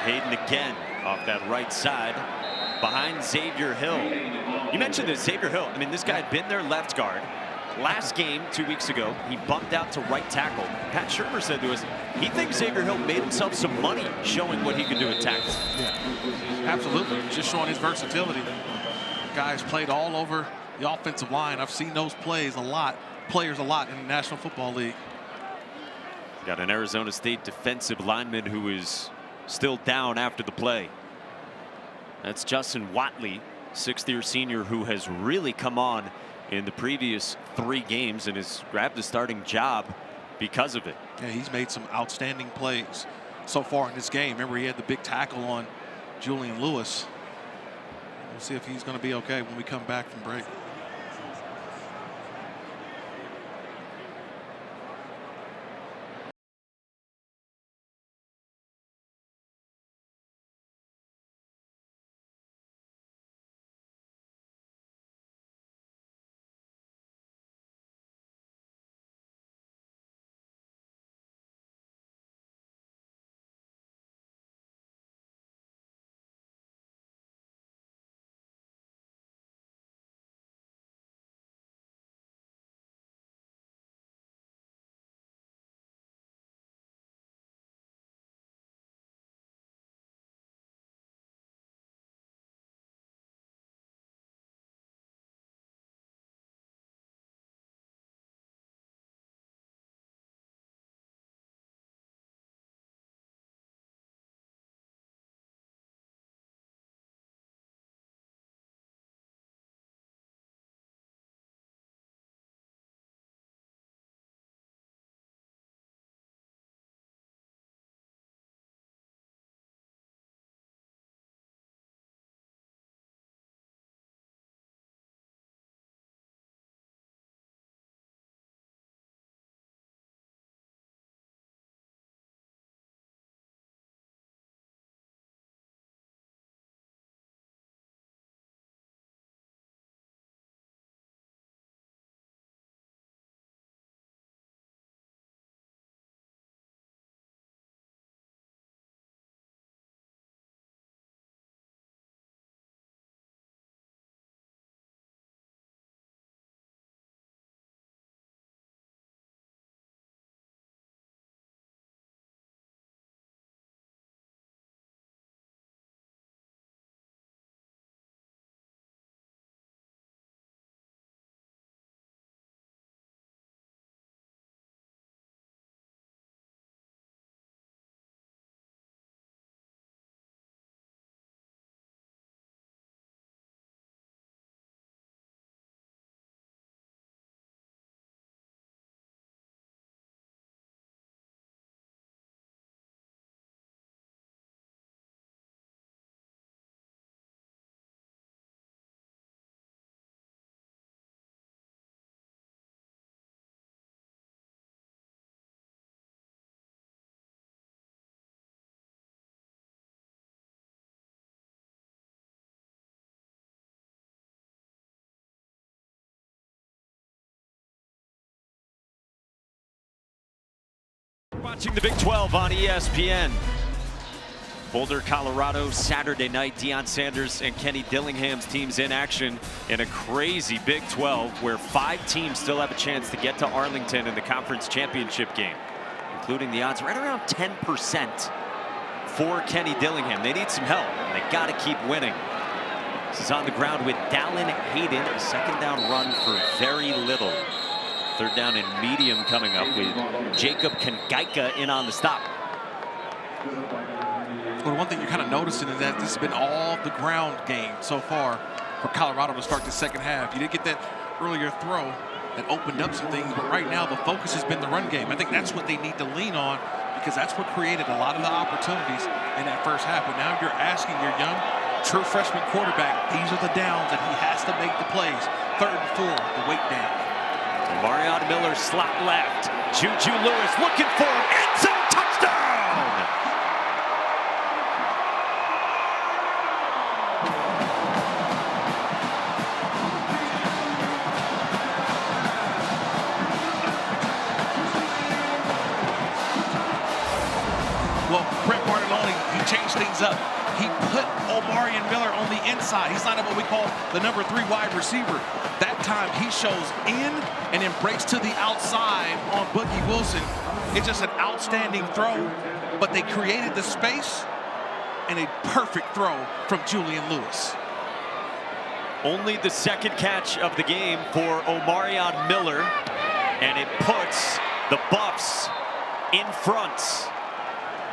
Hayden again off that right side behind Xavier Hill. You mentioned this, Xavier Hill. I mean, this guy had been their left guard. Last game, 2 weeks ago, he bumped out to right tackle. Pat Shurmur said to us, he thinks Xavier Hill made himself some money showing what he can do at tackle. Yeah, absolutely. Just showing his versatility. Guys played all over the offensive line. I've seen those players a lot in the National Football League. Got an Arizona State defensive lineman who is still down after the play. That's Justin Watley, 6th-year senior who has really come on in the previous 3 games and has grabbed the starting job because of it. Yeah, he's made some outstanding plays so far in this game. Remember, he had the big tackle on Julian Lewis. We'll see if he's going to be okay when we come back from break. watching the Big 12 on ESPN. Boulder, Colorado, Saturday night. Deion Sanders and Kenny Dillingham's teams in action in a crazy Big 12 where 5 teams still have a chance to get to Arlington in the conference championship game, including the odds right around 10% for Kenny Dillingham. They need some help. They got to keep winning. This is on the ground with Dallin Hayden. A second down run for very little. Third down and medium coming up with Jacob Kongaika in on the stop. Well, one thing you're kind of noticing is that this has been all the ground game so far for Colorado to start the second half. You did get that earlier throw that opened up some things, but right now the focus has been the run game. I think that's what they need to lean on because that's what created a lot of the opportunities in that first half. But now you're asking your young, true freshman quarterback, these are the downs that he has to make the plays. 3rd and 4, the weight down. Marion Miller slot left. Juju Lewis looking for him. It's a touchdown! Well, Brent Martinelli, he changed things up. He put Omarion Miller on the inside. He's not what we call the number 3 wide receiver. That time he shows in and then breaks to the outside on Boogie Wilson. It's just an outstanding throw, but they created the space and a perfect throw from Julian Lewis. Only the second catch of the game for Omarion Miller, and it puts the Buffs in front.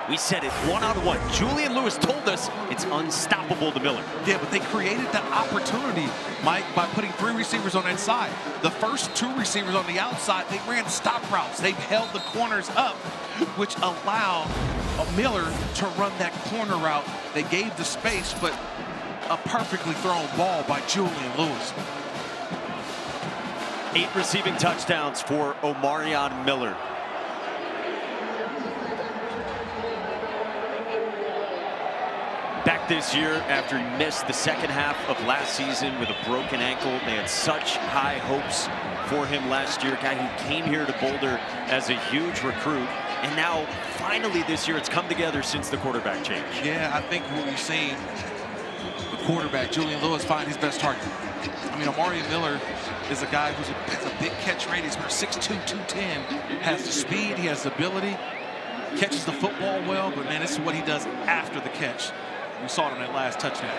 We said it 1-on-1. Julian Lewis told us it's unstoppable to Miller. Yeah, but they created the opportunity, Mike, by putting 3 receivers on that side. The first 2 receivers on the outside, they ran stop routes. They held the corners up, which allowed Miller to run that corner route. They gave the space, but a perfectly thrown ball by Julian Lewis. 8 receiving touchdowns for Omarion Miller. Back this year after he missed the second half of last season with a broken ankle. They had such high hopes for him last year. A guy who came here to Boulder as a huge recruit. And now, finally this year, it's come together since the quarterback change. Yeah, I think what we've seen, the quarterback, Julian Lewis, find his best target. I mean, Omarion Miller is a guy who has a big catch radius, 6'2", 210, has the speed, he has the ability, catches the football well, but man, this is what he does after the catch. We saw it on that last touchdown.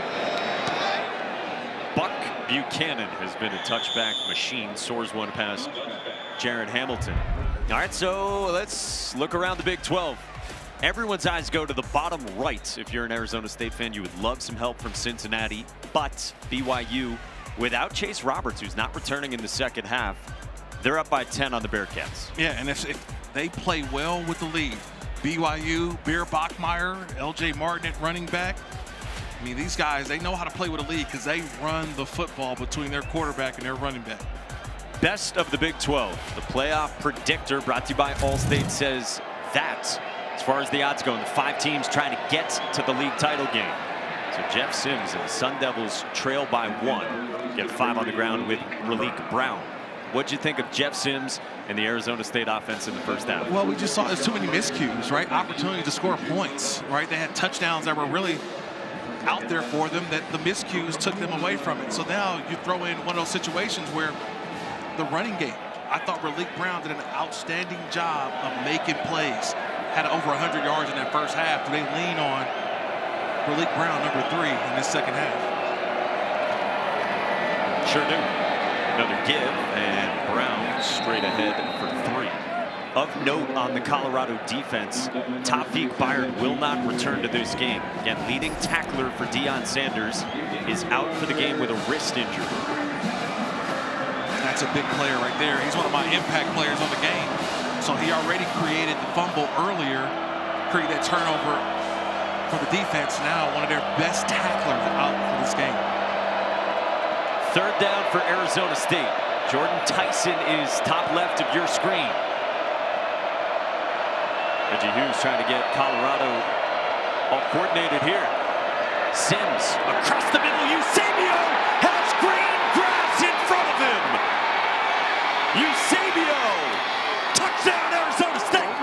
Buck Buchanan has been a touchback machine. Soars one past Jared Hamilton. All right, so let's look around the Big 12. Everyone's eyes go to the bottom right. If you're an Arizona State fan, you would love some help from Cincinnati. But BYU, without Chase Roberts, who's not returning in the second half, they're up by 10 on the Bearcats. Yeah, and if they play well with the lead, BYU, Bear Bachmeier, LJ Martin at running back. I mean, these guys, they know how to play with a lead because they run the football between their quarterback and their running back. Best of the Big 12. The playoff predictor brought to you by Allstate says that, as far as the odds go, the 5 teams trying to get to the league title game. So Jeff Sims and the Sun Devils trail by 1. Get 5 on the ground with Raleek Brown. What'd you think of Jeff Sims and the Arizona State offense in the first half? Well, we just saw there's too many miscues, right? Opportunity to score points, right? They had touchdowns that were really out there for them that the miscues took them away from it. So now you throw in one of those situations where the running game, I thought Raleek Brown did an outstanding job of making plays. Had over 100 yards in that first half. Do they lean on Raleek Brown, number 3, in this second half? Sure do. Another give, and Brown straight ahead for 3. Of note on the Colorado defense, Taufik Bayard will not return to this game. Again, leading tackler for Deion Sanders is out for the game with a wrist injury. That's a big player right there. He's one of my impact players on the game. So he already created the fumble earlier, created that turnover for the defense. Now one of their best tacklers out for this game. Third down for Arizona State. Jordan Tyson is top left of your screen. Reggie Hughes trying to get Colorado all coordinated here. Sims across the middle. Eusebio has green grass in front of him. Eusebio, touchdown Arizona State.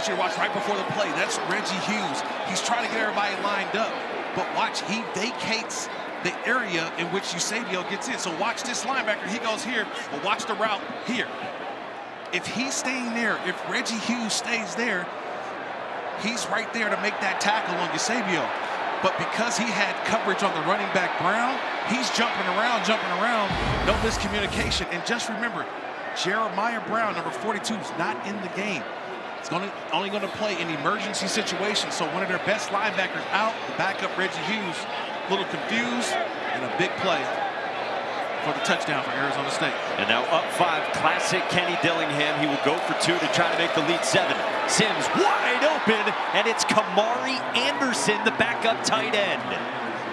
want you to watch right before the play. That's Reggie Hughes. He's trying to get everybody lined up. But watch, he vacates the area in which Eusebio gets in. So watch this linebacker. He goes here. Well, watch the route here. If he's staying there, if Reggie Hughes stays there, he's right there to make that tackle on Eusebio. But because he had coverage on the running back Brown, he's jumping around. No miscommunication. And just remember, Jeremiah Brown, number 42, is not in the game. It's only going to play in emergency situations. So one of their best linebackers out, the backup Reggie Hughes, a little confused, and a big play for the touchdown for Arizona State. And now up 5, classic Kenny Dillingham. He will go for 2 to try to make the lead 7. Sims wide open, and it's Kamari Anderson, the backup tight end.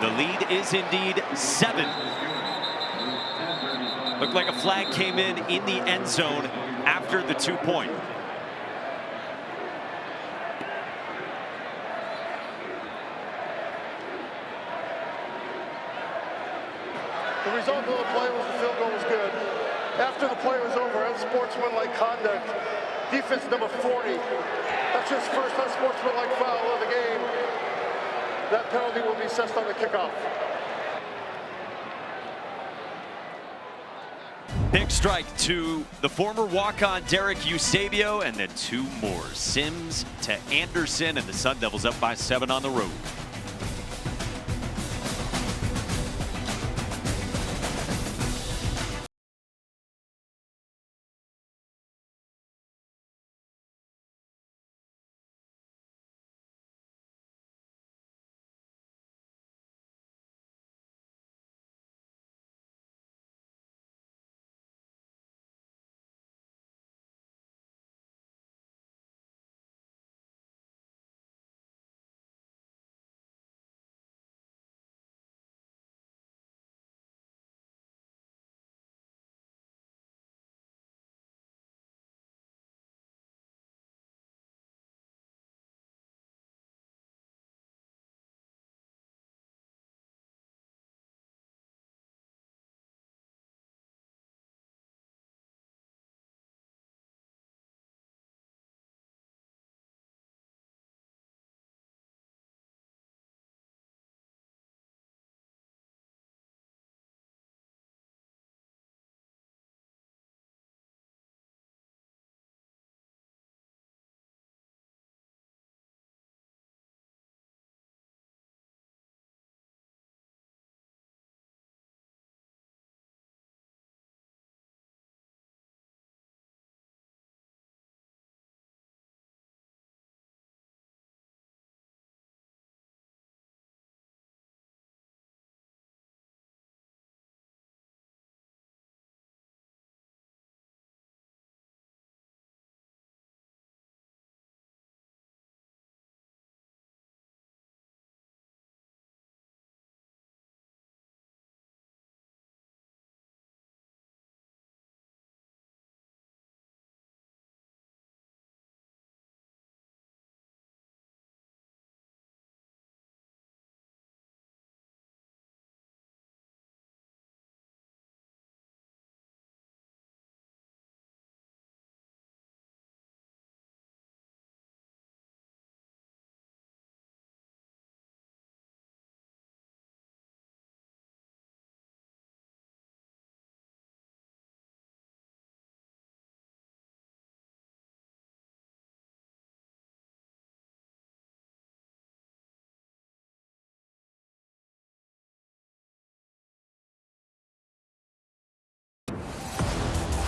The lead is indeed 7. Looked like a flag came in the end zone after the 2-point. The result of the play was the field goal was good. After the play was over, unsportsmanlike conduct. Defense number 40. That's his first unsportsmanlike foul of the game. That penalty will be assessed on the kickoff. Big strike to the former walk-on Derek Eusebio, and then 2 more. Sims to Anderson, and the Sun Devils up by 7 on the road.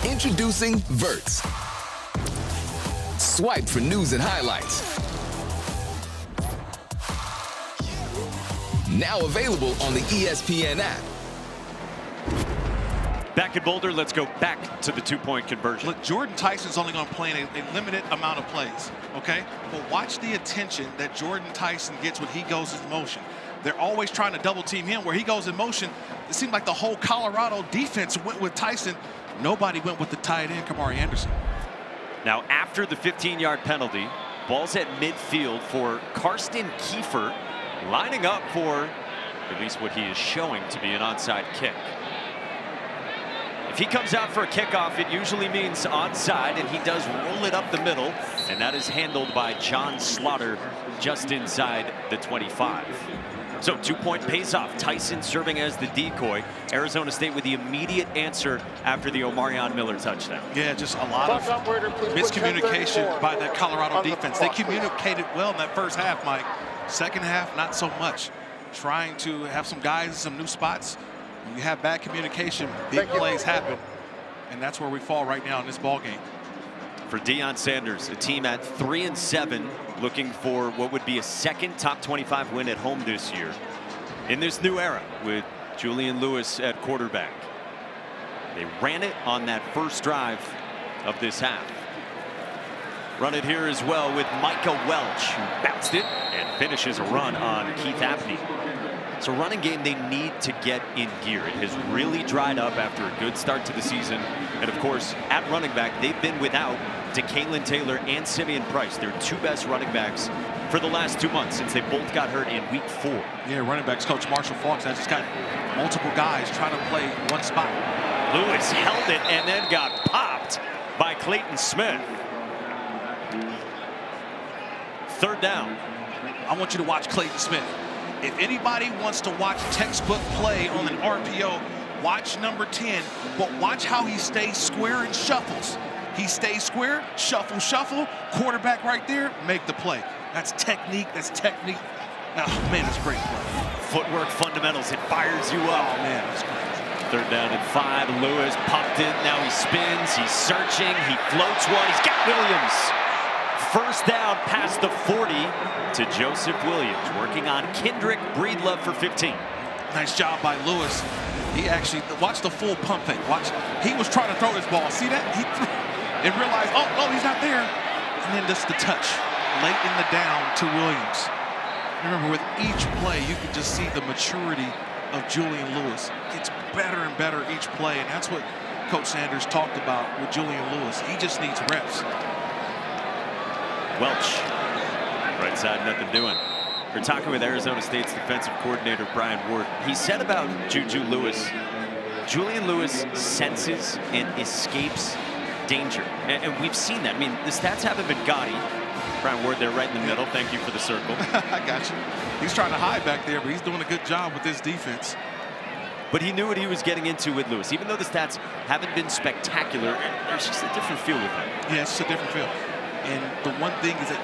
Introducing Verts. Swipe for news and highlights. Now available on the ESPN app. Back in Boulder, let's go back to the 2-point conversion. Look, Jordan Tyson's only going to play in a limited amount of plays, okay? But watch the attention that Jordan Tyson gets when he goes in motion. They're always trying to double team him. Where he goes in motion, it seemed like the whole Colorado defense went with Tyson. Nobody went with the tight end, Kamari Anderson. Now, after the 15-yard penalty, ball's at midfield for Karsten Kiefer, lining up for at least what he is showing to be an onside kick. If he comes out for a kickoff, it usually means onside, and he does roll it up the middle, and that is handled by John Slaughter just inside the 25. So 2-point pays off. Tyson serving as the decoy. Arizona State with the immediate answer after the Omarion Miller touchdown. Yeah, just a lot of miscommunication by that Colorado defense. They communicated well in that first half, Mike. Second half, not so much. Trying to have some guys in some new spots. When you have bad communication, big plays happen. And that's where we fall right now in this ball game. For Deion Sanders, a team at 3-7, looking for what would be a second top 25 win at home this year in this new era with Julian Lewis at quarterback. They ran it on that first drive of this half. Run it here as well with Micah Welch, who bounced it and finishes a run on Keith Abney. It's a running game they need to get in gear. It has really dried up after a good start to the season. And of course, at running back, they've been without DeKalen Taylor and Simeon Price, their two best running backs for the last 2 months since they both got hurt in week 4. Yeah, running backs coach Marshall Faulks has just got multiple guys trying to play one spot. Lewis held it and then got popped by Clayton Smith. Third down. I want you to watch Clayton Smith. If anybody wants to watch textbook play on an RPO, watch number 10, but watch how he stays square and shuffles. He stays square, shuffle, shuffle, quarterback right there, make the play. That's technique, that's technique. Oh, man, it's great play. Footwork fundamentals, it fires you up. Oh, man, that's great. Third down and 5, Lewis popped it, now he spins, he's searching, he floats one, he's got Williams. First down past the 40 to Joseph Williams, working on Kendrick Breedlove for 15. Nice job by Lewis. He actually, watch the full pump fake. Watch, he was trying to throw this ball. See that? He threw and realized, oh, no, he's not there. And then just the touch late in the down to Williams. Remember, with each play, you can just see the maturity of Julian Lewis. Gets better and better each play, and that's what Coach Sanders talked about with Julian Lewis. He just needs reps. Welch, right side, nothing doing. We're talking with Arizona State's defensive coordinator, Brian Ward. He said about Juju Lewis, Julian Lewis senses and escapes danger. And we've seen that. I mean, the stats haven't been gaudy. Brian Ward there right in the middle. Thank you for the circle. I got you. He's trying to hide back there, but he's doing a good job with this defense. But he knew what he was getting into with Lewis. Even though the stats haven't been spectacular, there's just a different feel with him. Yeah, it's just a different feel. And the one thing is that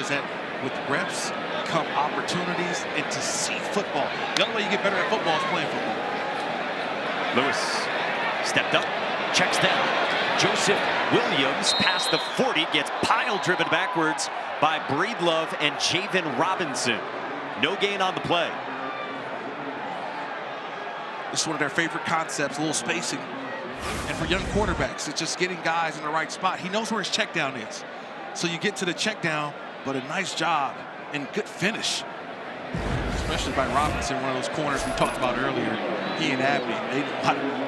is that with reps come opportunities and to see football. The only way you get better at football is playing football. Lewis stepped up, checks down. Joseph Williams past the 40, gets pile driven backwards by Breedlove and Javen Robinson. No gain on the play. This is one of their favorite concepts, a little spacing. And for young quarterbacks, it's just getting guys in the right spot. He knows where his check down is. So you get to the check down, but a nice job and good finish. Especially by Robinson, one of those corners we talked about earlier. He and Abney,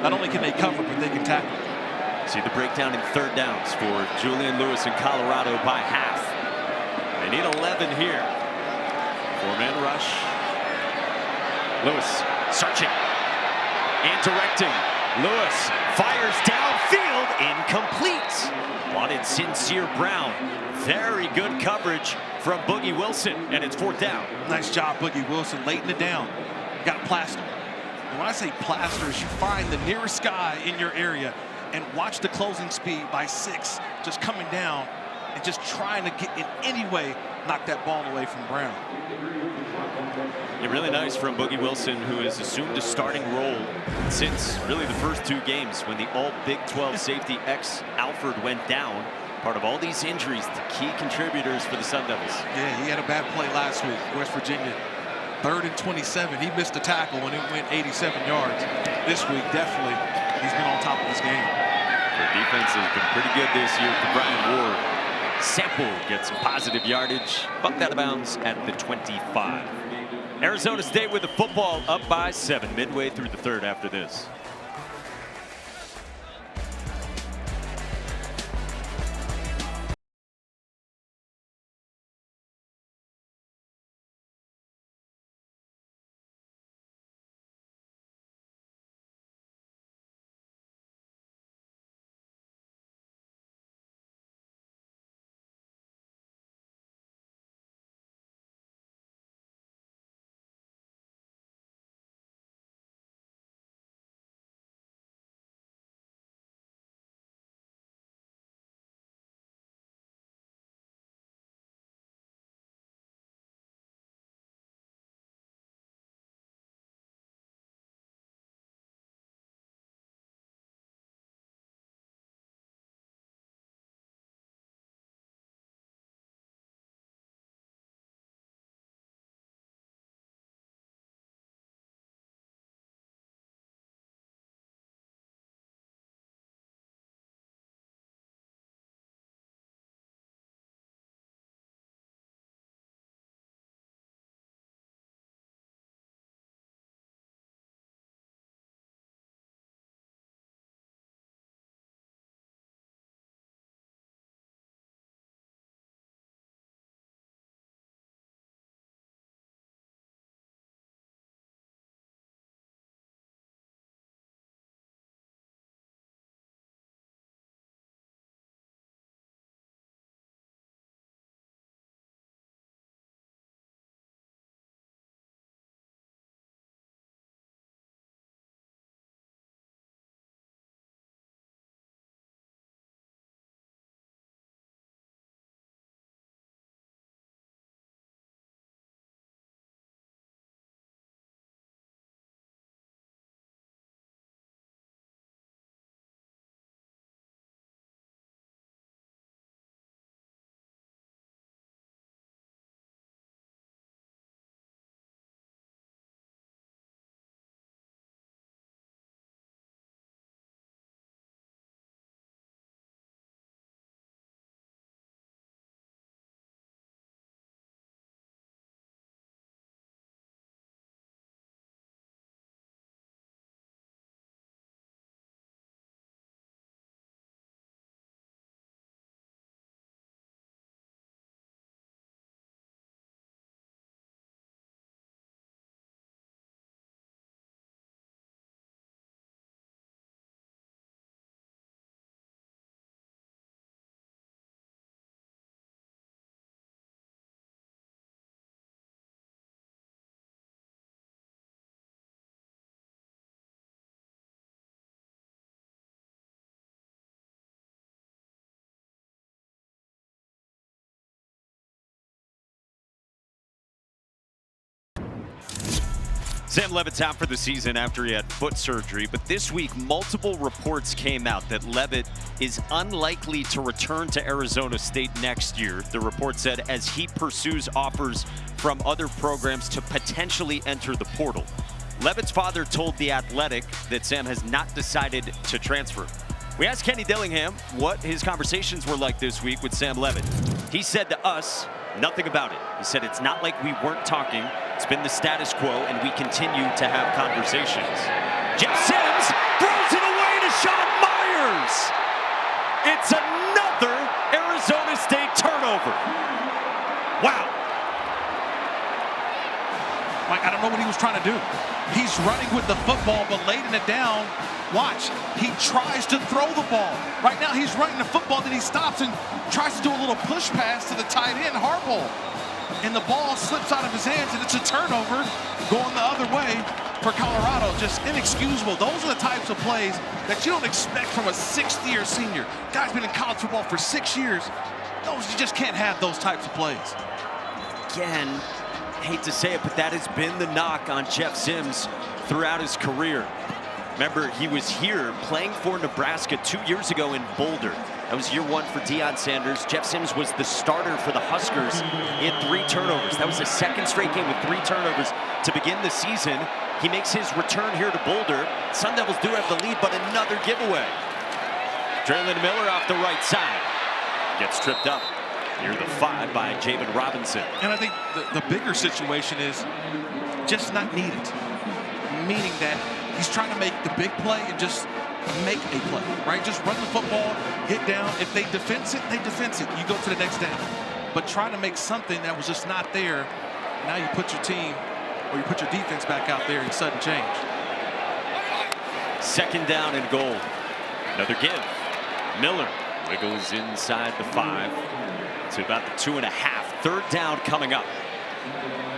not only can they cover, but they can tackle. See the breakdown in third downs for Julian Lewis in Colorado by half. They need 11 here. 4-man rush. Lewis searching and directing. Lewis fires downfield, incomplete. Wanted Sincere Brown. Very good coverage from Boogie Wilson, and it's 4th down. Nice job, Boogie Wilson, late in the down. Got plaster. And when I say plaster, is you find the nearest guy in your area and watch the closing speed by 6, just coming down and just trying to get in any way, knock that ball away from Brown. Yeah, really nice from Boogie Wilson, who has assumed a starting role since really the first 2 games when the all Big 12 safety X Alford went down. Part of all these injuries to key contributors for the Sun Devils. Yeah, he had a bad play last week, West Virginia. 3rd and 27. He missed a tackle when it went 87 yards. This week, definitely, he's been on top of his game. The defense has been pretty good this year for Brian Ward. Sample gets some positive yardage, bumped out of bounds at the 25. Arizona State with the football up by 7 midway through the 3rd after this. Sam Levitt's out for the season after he had foot surgery, but this week multiple reports came out that Levitt is unlikely to return to Arizona State next year. The report said as he pursues offers from other programs to potentially enter the portal. Levitt's father told The Athletic that Sam has not decided to transfer. We asked Kenny Dillingham what his conversations were like this week with Sam Levitt. He said to us, nothing about it. He said it's not like we weren't talking. It's been the status quo, and we continue to have conversations. Jeff Sims throws it away to Sean Myers. It's another Arizona State turnover. Wow. Mike, I don't know what he was trying to do. He's running with the football, but laying it down. Watch, he tries to throw the ball. Right now, he's running the football, then he stops and tries to do a little push pass to the tight end, Harbaugh. And the ball slips out of his hands, and it's a turnover going the other way for Colorado. Just inexcusable. Those are the types of plays that you don't expect from a sixth-year senior. Guy's been in college football for 6 years. Those, you just can't have those types of plays. Again, hate to say it, but that has been the knock on Jeff Sims throughout his career. Remember, he was here playing for Nebraska 2 years ago in Boulder. That was year one for Deion Sanders. Jeff Sims was the starter for the Huskers. He had 3 turnovers. That was the second straight game with 3 turnovers to begin the season. He makes his return here to Boulder. Sun Devils do have the lead, but another giveaway. Draylen Miller off the right side. Gets tripped up near the 5 by Javen Robinson. And I think the bigger situation is just not needed. Meaning that he's trying to make the big play and just make a play, right? Just run the football, get down. If they defense it, they defense it. You go to the next down. But try to make something that was just not there. Now you put your team, or you put your defense back out there in sudden change. Second down and goal. Another give. Miller wiggles inside the 5 to about the 2.5. Third down coming up.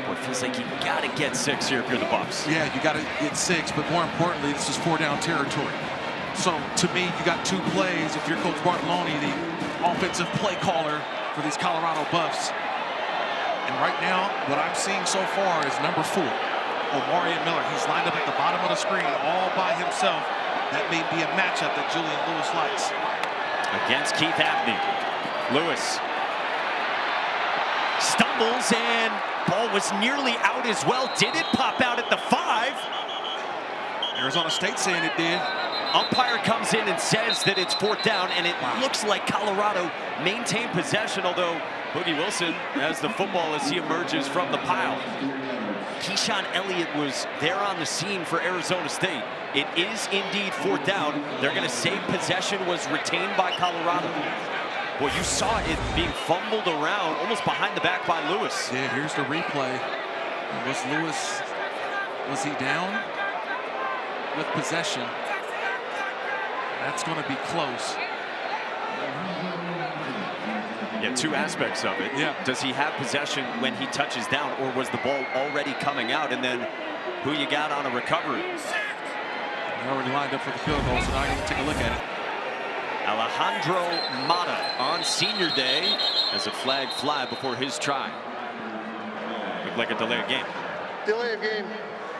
Boy, it feels like you got to get 6 here if you're the Bucs. Yeah, you got to get 6, but more importantly, this is 4-down territory. So to me, you got 2 plays. If you're Coach Bartolone, the offensive play caller for these Colorado Buffs. And right now, what I'm seeing so far is number 4, Omari Miller. He's lined up at the bottom of the screen all by himself. That may be a matchup that Julian Lewis likes. Against Keith Abney. Lewis stumbles, and ball was nearly out as well. Did it pop out at the 5? Arizona State saying it did. Umpire comes in and says that it's 4th down, and it looks like Colorado maintained possession, although Boogie Wilson has the football as he emerges from the pile. Keyshawn Elliott was there on the scene for Arizona State. It is indeed 4th down. They're going to say possession was retained by Colorado. Boy, you saw it being fumbled around almost behind the back by Lewis. Yeah, here's the replay. Was Lewis, was he down with possession? That's going to be close. Yeah, 2 aspects of it. Yeah. Does he have possession when he touches down, or was the ball already coming out? And then who you got on a recovery? He already lined up for the field goal, so now I can take a look at it. Alejandro Mata on senior day as a flag fly before his try. Looked like a delay of game. Delay of game,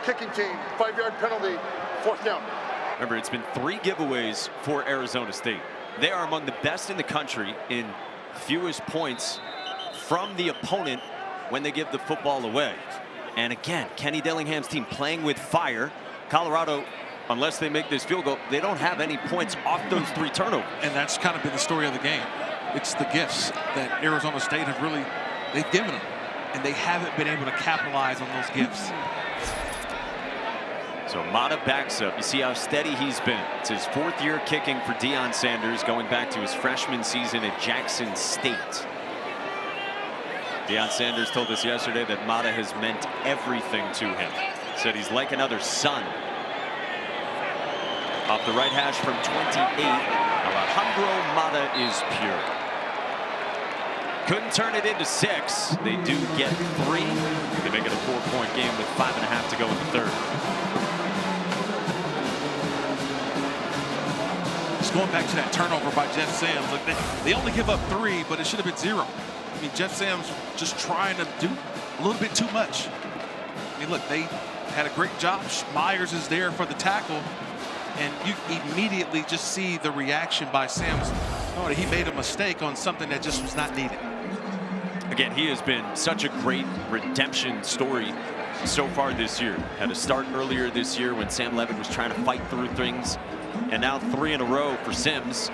kicking team, 5-yard penalty, 4th down. Remember, it's been 3 giveaways for Arizona State. They are among the best in the country in fewest points from the opponent when they give the football away. And again, Kenny Dillingham's team playing with fire. Colorado, unless they make this field goal, they don't have any points off those 3 turnovers. And that's kind of been the story of the game. It's the gifts that Arizona State have really, they've given them. And they haven't been able to capitalize on those gifts. So Mata backs up. You see how steady he's been. It's his 4th year kicking for Deion Sanders, going back to his freshman season at Jackson State. Deion Sanders told us yesterday that Mata has meant everything to him. Said he's like another son. Off the right hash from 28, Alejandro Mata is pure. Couldn't turn it into 6. They do get 3. They make it a 4-point game with 5.5 to go in the 3rd. Just going back to that turnover by Jeff Sims. Like they only give up 3, but it should have been 0. I mean, Jeff Sims just trying to do a little bit too much. I mean, look, they had a great job. Myers is there for the tackle, and you immediately just see the reaction by Sims. Oh, he made a mistake on something that just was not needed. Again, he has been such a great redemption story so far this year. Had a start earlier this year when Sam Levitt was trying to fight through things, and now 3 in a row for Sims.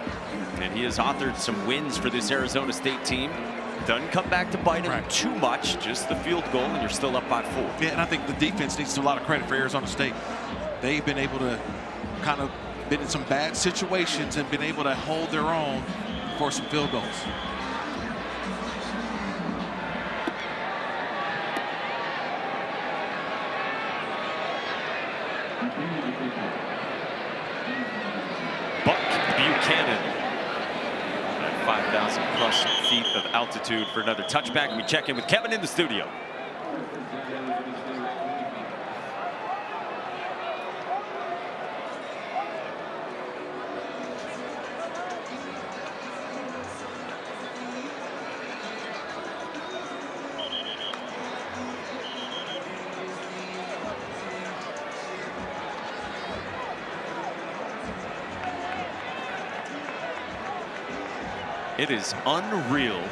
And he has authored some wins for this Arizona State team. Doesn't come back to bite him too much, just the field goal, and you're still up by 4. Yeah, and I think the defense needs a lot of credit for Arizona State. They've been able to kind of been in some bad situations and been able to hold their own for some field goals. Buck Buchanan at 5,000 plus feet of altitude for another touchback. And we check in with Kevin in the studio. It is unreal,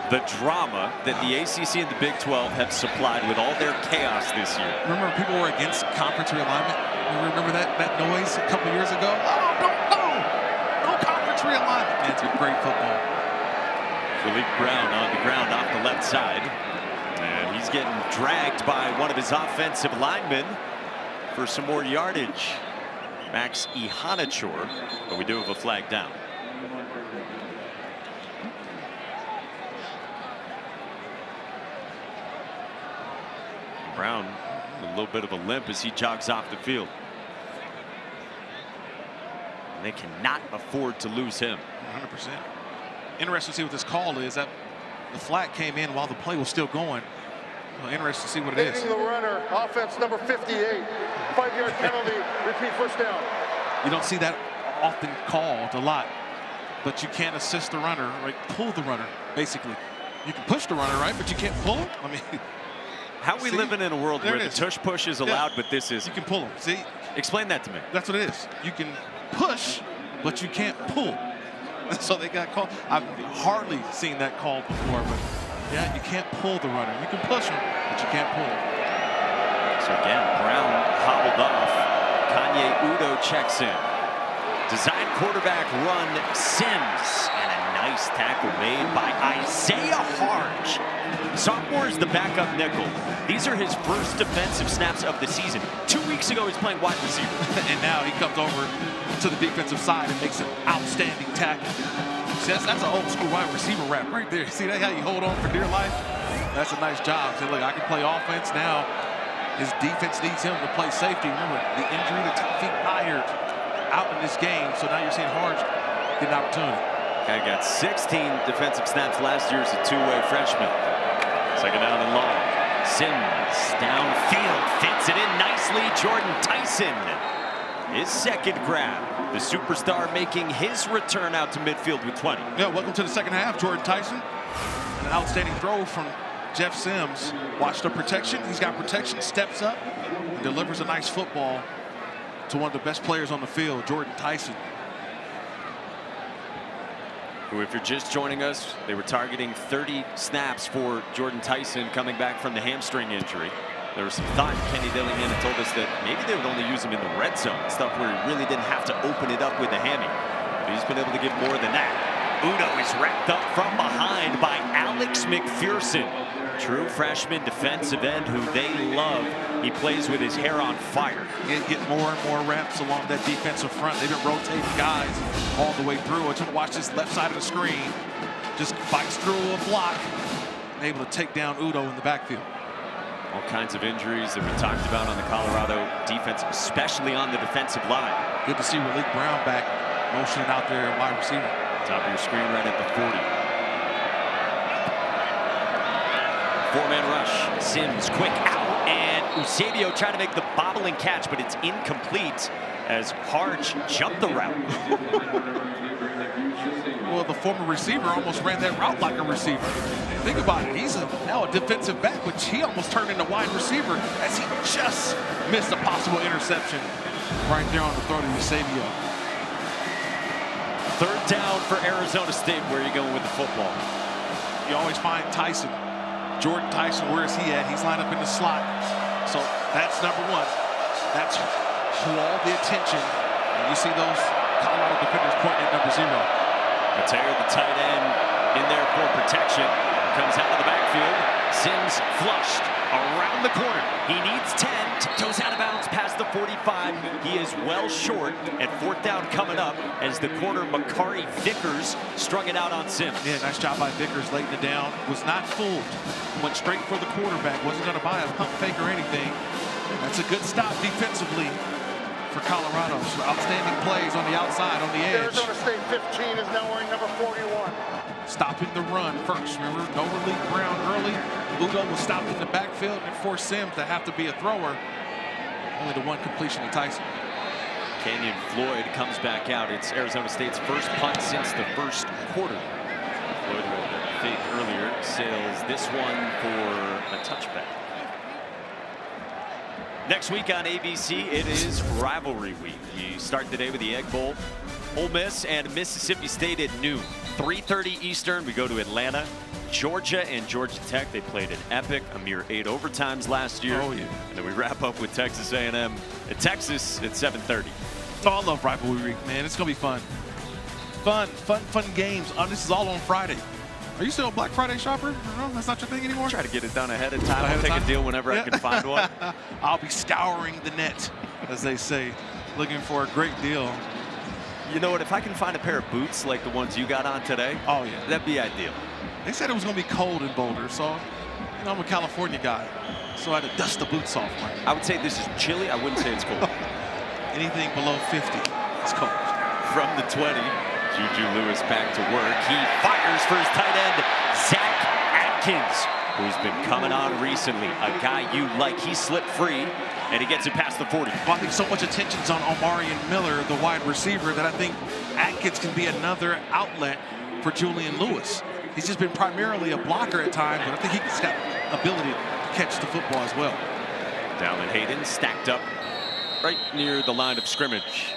the drama that the ACC and the Big 12 have supplied with all their chaos this year. Remember, people were against conference realignment. You remember that noise a couple years ago? Oh, no conference realignment. Man, it's been great football. Malik Brown on the ground off the left side. And he's getting dragged by one of his offensive linemen for some more yardage. Max Ihanachor, but we do have a flag down. Brown, a little bit of a limp as he jogs off the field. And they cannot afford to lose him. 100%. Interesting to see what this call is. That the flag came in while the play was still going. Well, interesting to see what it is. Taking the runner, offense number 58, 5-yard penalty, repeat first down. You don't see that often called a lot, but you can't assist the runner, like pull the runner, basically. You can push the runner, right? But you can't pull him. I mean, how are we living in a world where the tush push is allowed, but this is? You can pull him. See? Explain that to me. That's what it is. You can push, but you can't pull. So they got called. I've hardly seen that called before, but yeah, you can't pull the runner. You can push him, but you can't pull him. So again, Brown hobbled off. Kanye Udo checks in. Design quarterback run, Sims, and a nice tackle made by Isaiah Harge. Sophomore is the backup nickel. These are his first defensive snaps of the season. 2 weeks ago, he's playing wide receiver. And now he comes over to the defensive side and makes an outstanding tackle. See, that's an old school wide receiver rap right there. See that how you hold on for dear life? That's a nice job. See, look, I can play offense now. His defense needs him to play safety. Remember, the injury to Tawfiq Byard out in this game, so now you're seeing Harge get an opportunity. Guy got 16 defensive snaps last year as a two-way freshman. Second down and long. Sims downfield, fits it in nicely. Jordan Tyson, his second grab. The superstar making his return out to midfield with 20. Yeah, welcome to the second half, Jordan Tyson. An outstanding throw from Jeff Sims. Watch the protection. He's got protection, steps up, and delivers a nice football to one of the best players on the field, Jordan Tyson. Who, if you're just joining us, they were targeting 30 snaps for Jordan Tyson coming back from the hamstring injury. There was some thought. Kenny Dillingham had told us that maybe they would only use him in the red zone, stuff where he really didn't have to open it up with the hammy. But he's been able to give more than that. Udo is wrapped up from behind by Alex McPherson. True freshman defensive end who they love. He plays with his hair on fire. Get more and more reps along that defensive front. They've been rotating guys all the way through. I just want to watch this left side of the screen. Just bites through a block and able to take down Udo in the backfield. All kinds of injuries that we talked about on the Colorado defense, especially on the defensive line. Good to see Malik Brown back, motioning out there at wide receiver. Top of your screen right at the 40. Four-man rush. Sims quick out, and Eusebio trying to make the bobbling catch, but it's incomplete as Harge jumped the route. Well, the former receiver almost ran that route like a receiver. Think about it. He's now a defensive back, but he almost turned into wide receiver as he just missed a possible interception right there on the throw to Eusebio. Third down for Arizona State. Where are you going with the football? You always find Tyson. Jordan Tyson, where is he at? He's lined up in the slot. So that's number one. That's who all the attention. And you see those Colorado defenders pointing at number 0. Mateer, the tight end, in there for protection. Comes out of the backfield. Sims flushed around the corner. He needs 10. Tiptoes out of bounds past the 45. He is well short. And fourth down coming up as the corner Makari Vickers strung it out on Sims. Yeah, nice job by Vickers laying it down. Was not fooled. Went straight for the quarterback. Wasn't going to buy a pump fake or anything. That's a good stop defensively for Colorado. So outstanding plays on the outside, on the edge. Arizona State 15 is now wearing number 41. Stopping the run first. Remember, no relief Brown early. Udo was stopped in the backfield and forced Sims to have to be a thrower. Only the one completion to Tyson. Kenyon Floyd comes back out. It's Arizona State's first punt since the first quarter. Floyd with a fake earlier, sails this one for a touchback. Next week on ABC, it is rivalry week. You start the day with the Egg Bowl. Ole Miss and Mississippi State at noon. 3:30 Eastern, we go to Atlanta. Georgia and Georgia Tech, they played an epic, a mere 8 overtimes last year. Oh, yeah. And then we wrap up with Texas A&M at Texas at 7:30. Oh, I love rivalry week, man. It's going to be fun. Fun games. This is all on Friday. Are you still a Black Friday shopper? No, that's not your thing anymore? Try to get it done ahead of time. I'll take a deal whenever I can find one. I'll be scouring the net, as they say, looking for a great deal. You know what? If I can find a pair of boots like the ones you got on today, oh yeah, that'd be ideal. They said it was going to be cold in Boulder, so you know I'm a California guy, so I had to dust the boots off. I would say this is chilly. I wouldn't say it's cold. Anything below 50, it's cold. From the 20, Juju Lewis back to work. He fires for his tight end, Zach Adkins, who's been coming on recently. A guy you like. He slipped free, and he gets it past the 40. Well, I think so much attention's on Omarion Miller, the wide receiver, that I think Atkins can be another outlet for Julian Lewis. He's just been primarily a blocker at times, but I think he's got ability to catch the football as well. Dallin Hayden stacked up right near the line of scrimmage.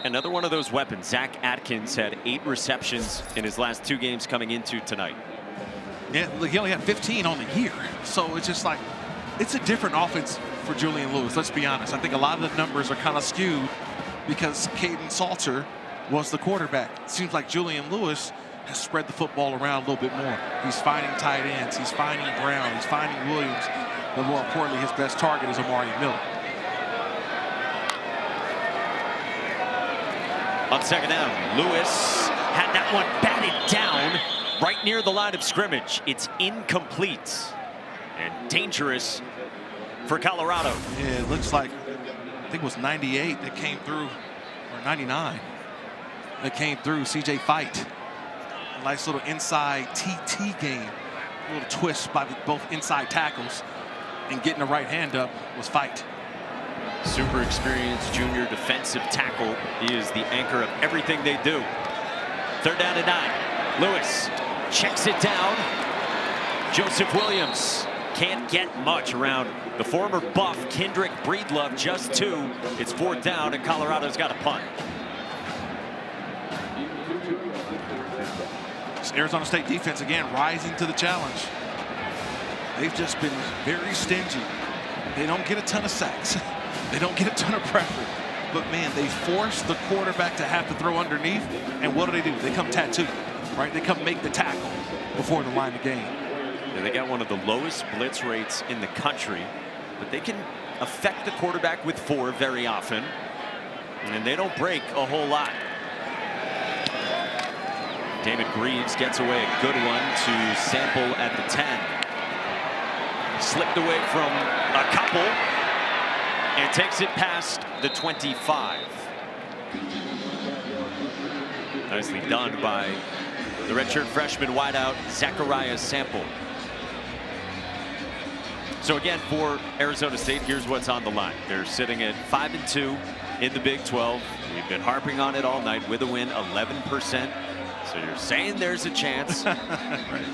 Another one of those weapons. Zach Adkins had 8 receptions in his last 2 games coming into tonight. Yeah, look, he only had 15 on the year. So it's just like, it's a different offense for Julian Lewis, let's be honest. I think a lot of the numbers are kind of skewed because Caden Salter was the quarterback. It seems like Julian Lewis has spread the football around a little bit more. He's finding tight ends, he's finding Brown, he's finding Williams, but more importantly, his best target is Omarion Miller. On second down, Lewis had that one batted down right near the line of scrimmage. It's incomplete and dangerous for Colorado. Yeah, it looks like, I think it was 98 that came through, or 99 that came through. CJ Fight. A nice little inside TT game. A little twist by both inside tackles, and getting the right hand up was Fight. Super experienced junior defensive tackle. He is the anchor of everything they do. Third down and 9. Lewis checks it down. Joseph Williams can't get much around the former Buff Kendrick Breedlove. Just 2. It's fourth down, and Colorado's got a punt. It's Arizona State defense again rising to the challenge. They've just been very stingy. They don't get a ton of sacks. They don't get a ton of pressure. But man, they force the quarterback to have to throw underneath. And what do? They come tattoo, right? They come make the tackle before the line of game. Yeah, they got one of the lowest blitz rates in the country, but they can affect the quarterback with 4 very often. And they don't break a whole lot. David Greaves gets away a good one to Sample at the 10. Slipped away from a couple and takes it past the 25. Nicely done by the redshirt freshman wideout Zachariah Sample. So again, for Arizona State, here's what's on the line. They're sitting at 5-2 in the Big 12. We've been harping on it all night with a win, 11% So you're saying there's a chance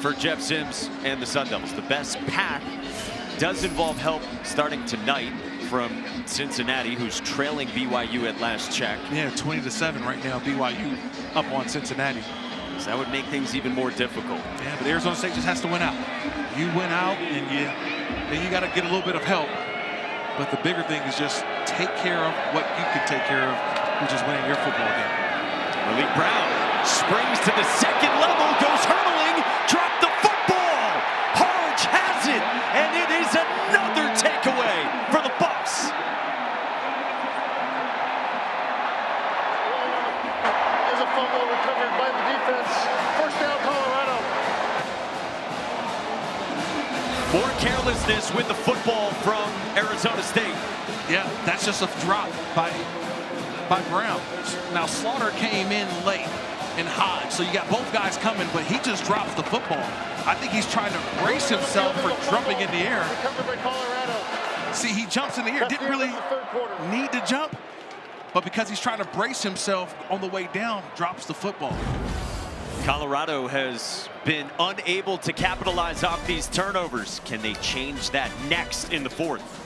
for Jeff Sims and the Sun Devils. The best path does involve help starting tonight from Cincinnati, who's trailing BYU at last check. Yeah, 20-7 right now. BYU up on Cincinnati. So that would make things even more difficult. Yeah, but Arizona State just has to win out. You win out, and then you got to get a little bit of help. But the bigger thing is just take care of what you can take care of, which is winning your football game. Malik Brown springs to the second level, goes hurtling, dropped the football. Harge has it, and it is another takeaway for the Bucks. There's a fumble recovered by the defense. First down, Colorado. More carelessness with the football from Arizona State. Yeah, that's just a drop by Brown. Now Slaughter came in late and hot, so you got both guys coming, but he just drops the football. I think he's trying to brace himself for jumping in the air. Recovered by Colorado. See, he jumps in the air, didn't really need to jump, but because he's trying to brace himself on the way down, drops the football. Colorado has been unable to capitalize off these turnovers. Can they change that next in the fourth?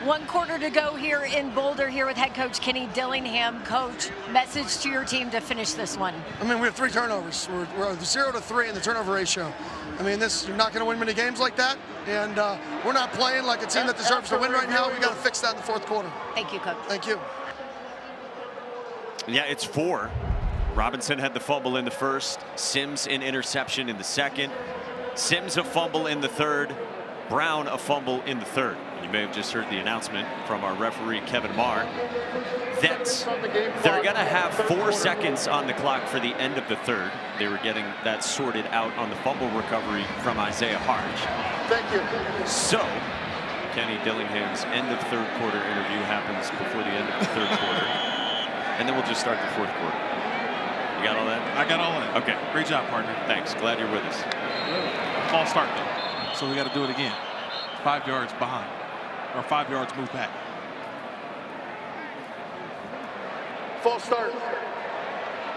1 quarter to go here in Boulder, here with head coach Kenny Dillingham. Coach, message to your team to finish this one. I mean, we have 3 turnovers. We're 0-3 in the turnover ratio. I mean, you're not going to win many games like that, and we're not playing like a team that deserves to win right now. We got to fix that in the 4th quarter. Thank you, Coach. Thank you. Yeah, it's 4. Robinson had the fumble in the first. Sims an interception in the second. Sims a fumble in the third. Brown a fumble in the third. You may have just heard the announcement from our referee, Kevin Marr, that they're going to have 4 seconds on the clock for the end of the third. They were getting that sorted out on the fumble recovery from Isaiah Harge. Thank you. So, Kenny Dillingham's end of third quarter interview happens before the end of the third quarter. And then we'll just start the 4th quarter. You got all that? I got all that. Okay. Great job, partner. Thanks. Glad you're with us. False start, though. So we got to do it again. 5 yards behind. Or 5 yards move back. False start.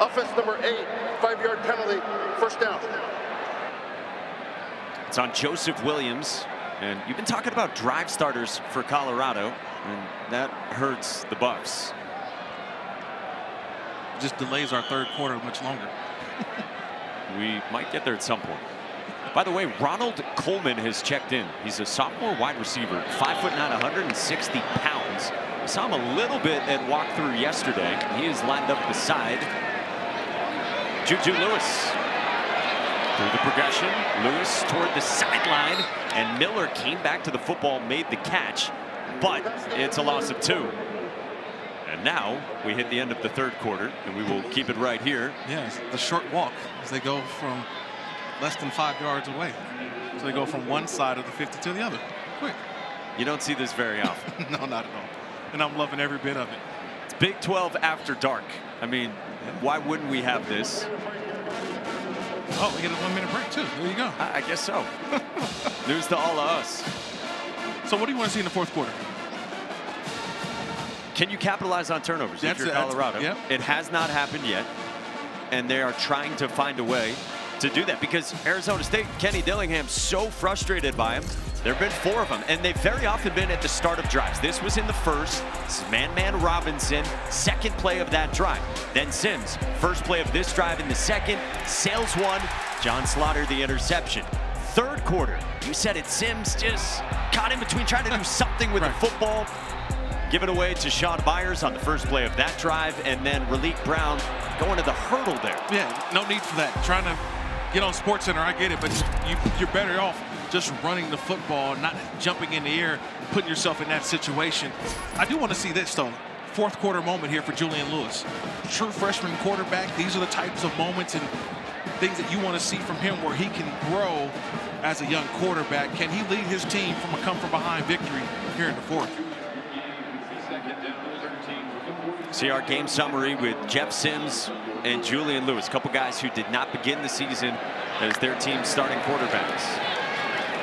Offense number 8, 5-yard penalty, first down. It's on Joseph Williams. And you've been talking about drive starters for Colorado, and that hurts the Buffs. Just delays our 3rd quarter much longer. We might get there at some point. By the way, Ronald Coleman has checked in. He's a sophomore wide receiver, 5'9", 160 pounds. I saw him a little bit at walkthrough yesterday. He is lined up beside Juju Lewis. Through the progression, Lewis toward the sideline, and Miller came back to the football, made the catch, but it's a loss of 2. And now we hit the end of the 3rd quarter, and we will keep it right here. Yeah, it's the short walk as they go from less than 5 yards away. So they go from one side of the 50 to the other. Quick. You don't see this very often. No, not at all. And I'm loving every bit of it. It's Big 12 after dark. I mean, why wouldn't we have this? Oh, we get a 1-minute break, too. There you go. I guess so. News to all of us. So what do you want to see in the 4th quarter? Can you capitalize on turnovers if you're Colorado? Yep. It has not happened yet, and they are trying to find a way to do that because Arizona State, Kenny Dillingham, so frustrated by him. There have been 4 of them, and they've very often been at the start of drives. This was in the first. This is man-man Robinson, 2nd play of that drive. Then Sims, 1st play of this drive in the 2nd. Sales 1, John Slaughter the interception. 3rd quarter, you said it, Sims just caught in between trying to do something with the football. Give it away to Sean Myers on the 1st play of that drive, and then Raleek Brown going to the hurdle there. Yeah, no need for that. Trying to get on SportsCenter, I get it, but you're better off just running the football, not jumping in the air, putting yourself in that situation. I do want to see this, though. 4th quarter moment here for Julian Lewis. True freshman quarterback. These are the types of moments and things that you want to see from him where he can grow as a young quarterback. Can he lead his team from a come-from-behind victory here in the 4th? See our game summary with Jeff Sims and Julian Lewis, a couple guys who did not begin the season as their team's starting quarterbacks.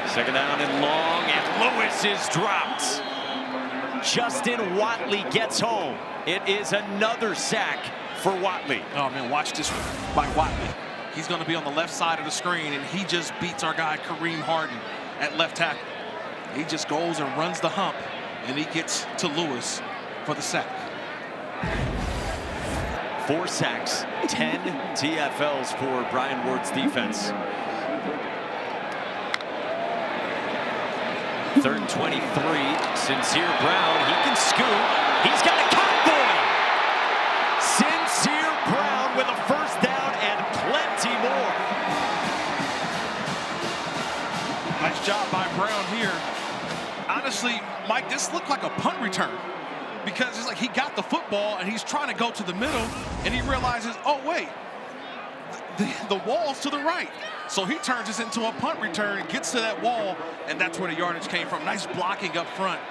2nd down and long, and Lewis is dropped. Justin Watley gets home. It is another sack for Watley. Oh, man, watch this by Watley. He's going to be on the left side of the screen, and he just beats our guy Kareem Harden at left tackle. He just goes and runs the hump, and he gets to Lewis for the sack. 4 sacks, 10 TFLs for Brian Ward's defense. 3rd and 23, Sincere Brown, he can scoot. He's got a cowboy! Sincere Brown with a 1st down and plenty more. Nice job by Brown here. Honestly, Mike, this looked like a punt return because it's like he got the football and he's trying to go to the middle and he realizes, oh, wait, the wall's to the right. So he turns this into a punt return, gets to that wall, and that's where the yardage came from. Nice blocking up front.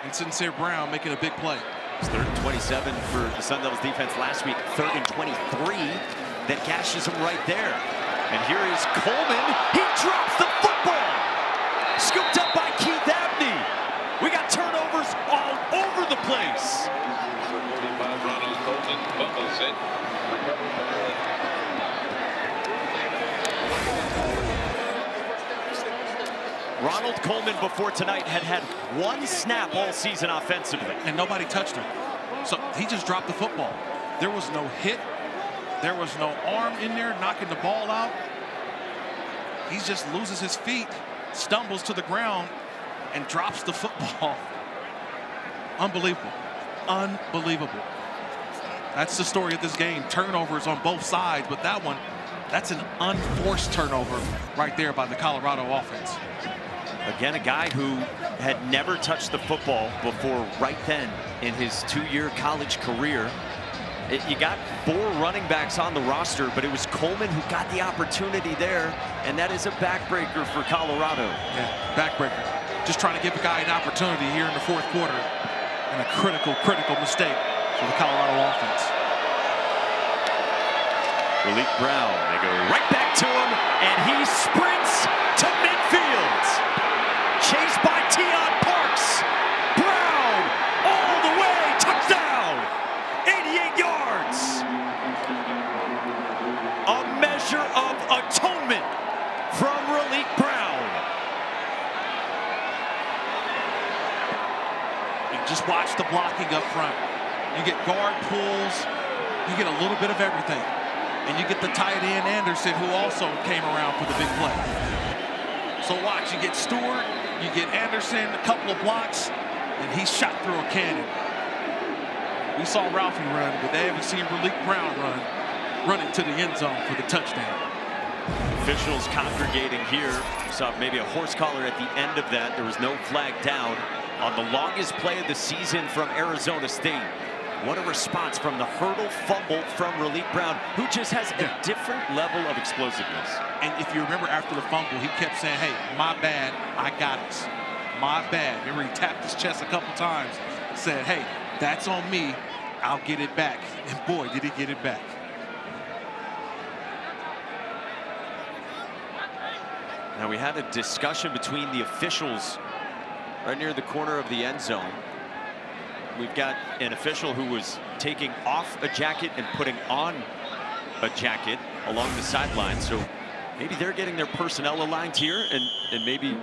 And Sincere Brown making a big play. It's 3rd and 27 for the Sun Devils defense last week. 3rd and 23 that gashes him right there. And here is Coleman. He drops the football. Scooped up by Keith Abney. We got turnovers all over the place. Ronald Coleman fumbles it. Ronald Coleman before tonight had one snap all season offensively. And nobody touched him. So he just dropped the football. There was no hit. There was no arm in there knocking the ball out. He just loses his feet, stumbles to the ground, and drops the football. Unbelievable. Unbelievable. That's the story of this game. Turnovers on both sides, but that one, that's an unforced turnover right there by the Colorado offense. Again, a guy who had never touched the football before right then in his 2-year college career. You got 4 running backs on the roster, but it was Coleman who got the opportunity there, and that is a backbreaker for Colorado. Yeah, backbreaker. Just trying to give a guy an opportunity here in the 4th quarter, and a critical mistake for the Colorado offense. Raleek Brown, they go right back to him, and he sprints to midfield. Chased by Tion Parks. Brown all the way, touchdown, 88 yards. A measure of atonement from Raleek Brown. And just watch the blocking up front. You get guard pulls, you get a little bit of everything. And you get the tight end Anderson, who also came around for the big play. So watch, you get Stewart, you get Anderson, a couple of blocks, and he's shot through a cannon. We saw Ralphie run, but they haven't seen Raleek Brown running to the end zone for the touchdown. Officials congregating here. Saw maybe a horse collar at the end of that. There was no flag down on the longest play of the season from Arizona State. What a response from the hurdle fumble from Raleek Brown, who just has a different level of explosiveness. And if you remember after the fumble, he kept saying, hey, my bad, I got it. My bad. Remember, he tapped his chest a couple times, said, hey, that's on me, I'll get it back. And boy, did he get it back. Now, we had a discussion between the officials right near the corner of the end zone. We've got an official who was taking off a jacket and putting on a jacket along the sideline. So maybe they're getting their personnel aligned here, and maybe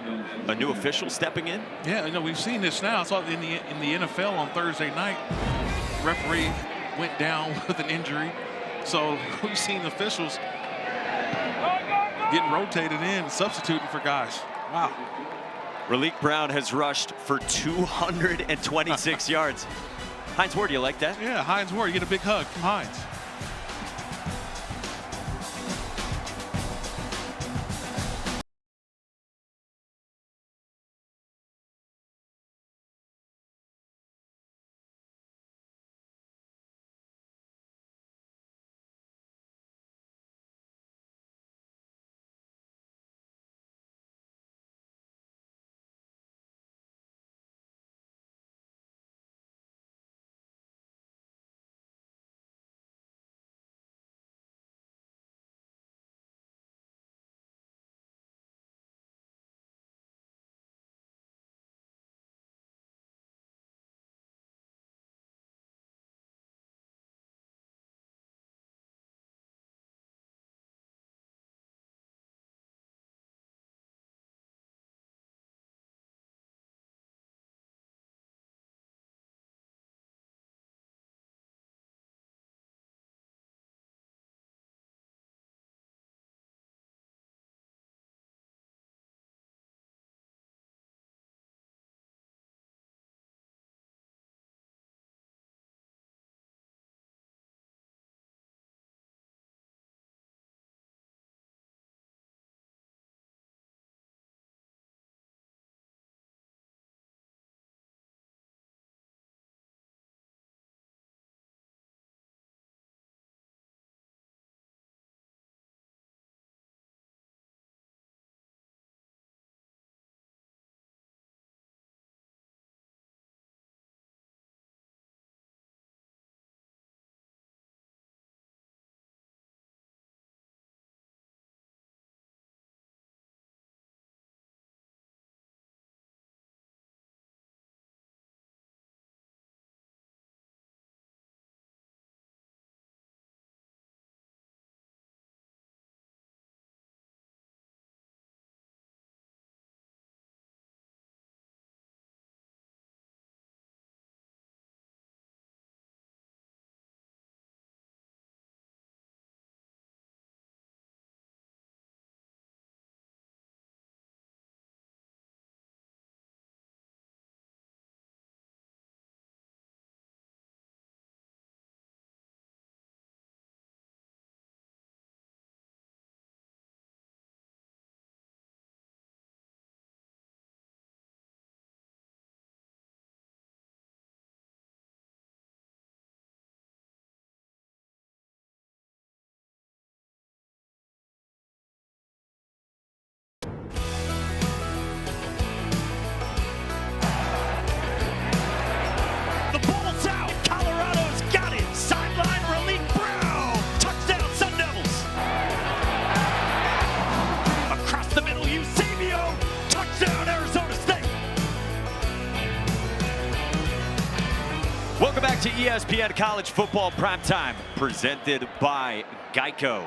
a new official stepping in. Yeah, you know, we've seen this now. I saw it in the NFL on Thursday night. Referee went down with an injury. So we've seen officials getting rotated in, substituting for guys. Wow. Raleek Brown has rushed for 226 yards. Hines Ward, do you like that? Yeah, Hines Ward, you get a big hug from Hines. up the middle, Eusebio. Touchdown, Arizona State. Welcome back to ESPN College Football Primetime, presented by Geico.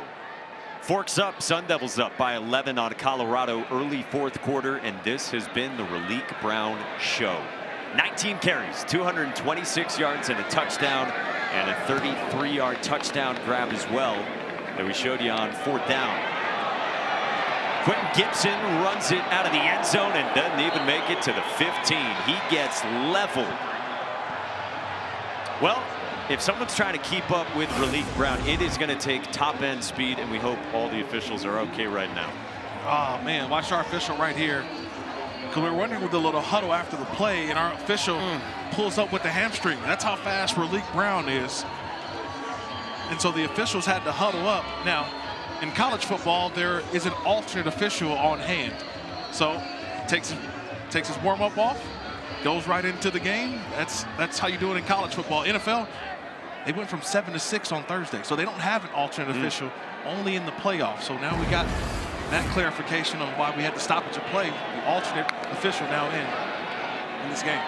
Forks up, Sun Devils up by 11 on Colorado early fourth quarter, and this has been the Raleek Brown Show. 19 carries, 226 yards and a touchdown, and a 33-yard touchdown grab as well that we showed you on fourth down. Quentin Gibson runs it out of the end zone and doesn't even make it to the 15. He gets leveled. Well, if someone's trying to keep up with Raleek Brown, it is going to take top-end speed, and we hope all the officials are okay right now. Oh, man, watch our official right here. Because we were wondering with the little huddle after the play, and our official pulls up with the hamstring. That's how fast Raleek Brown is. And so the officials had to huddle up. Now, in college football, there is an alternate official on hand. So takes his warm-up off, goes right into the game. That's how you do it in college football. NFL, they went from 7 to 6 on Thursday, so they don't have an alternate official, only in the playoffs. So now we got that clarification on why we had to stop at your play. The alternate official now in this game.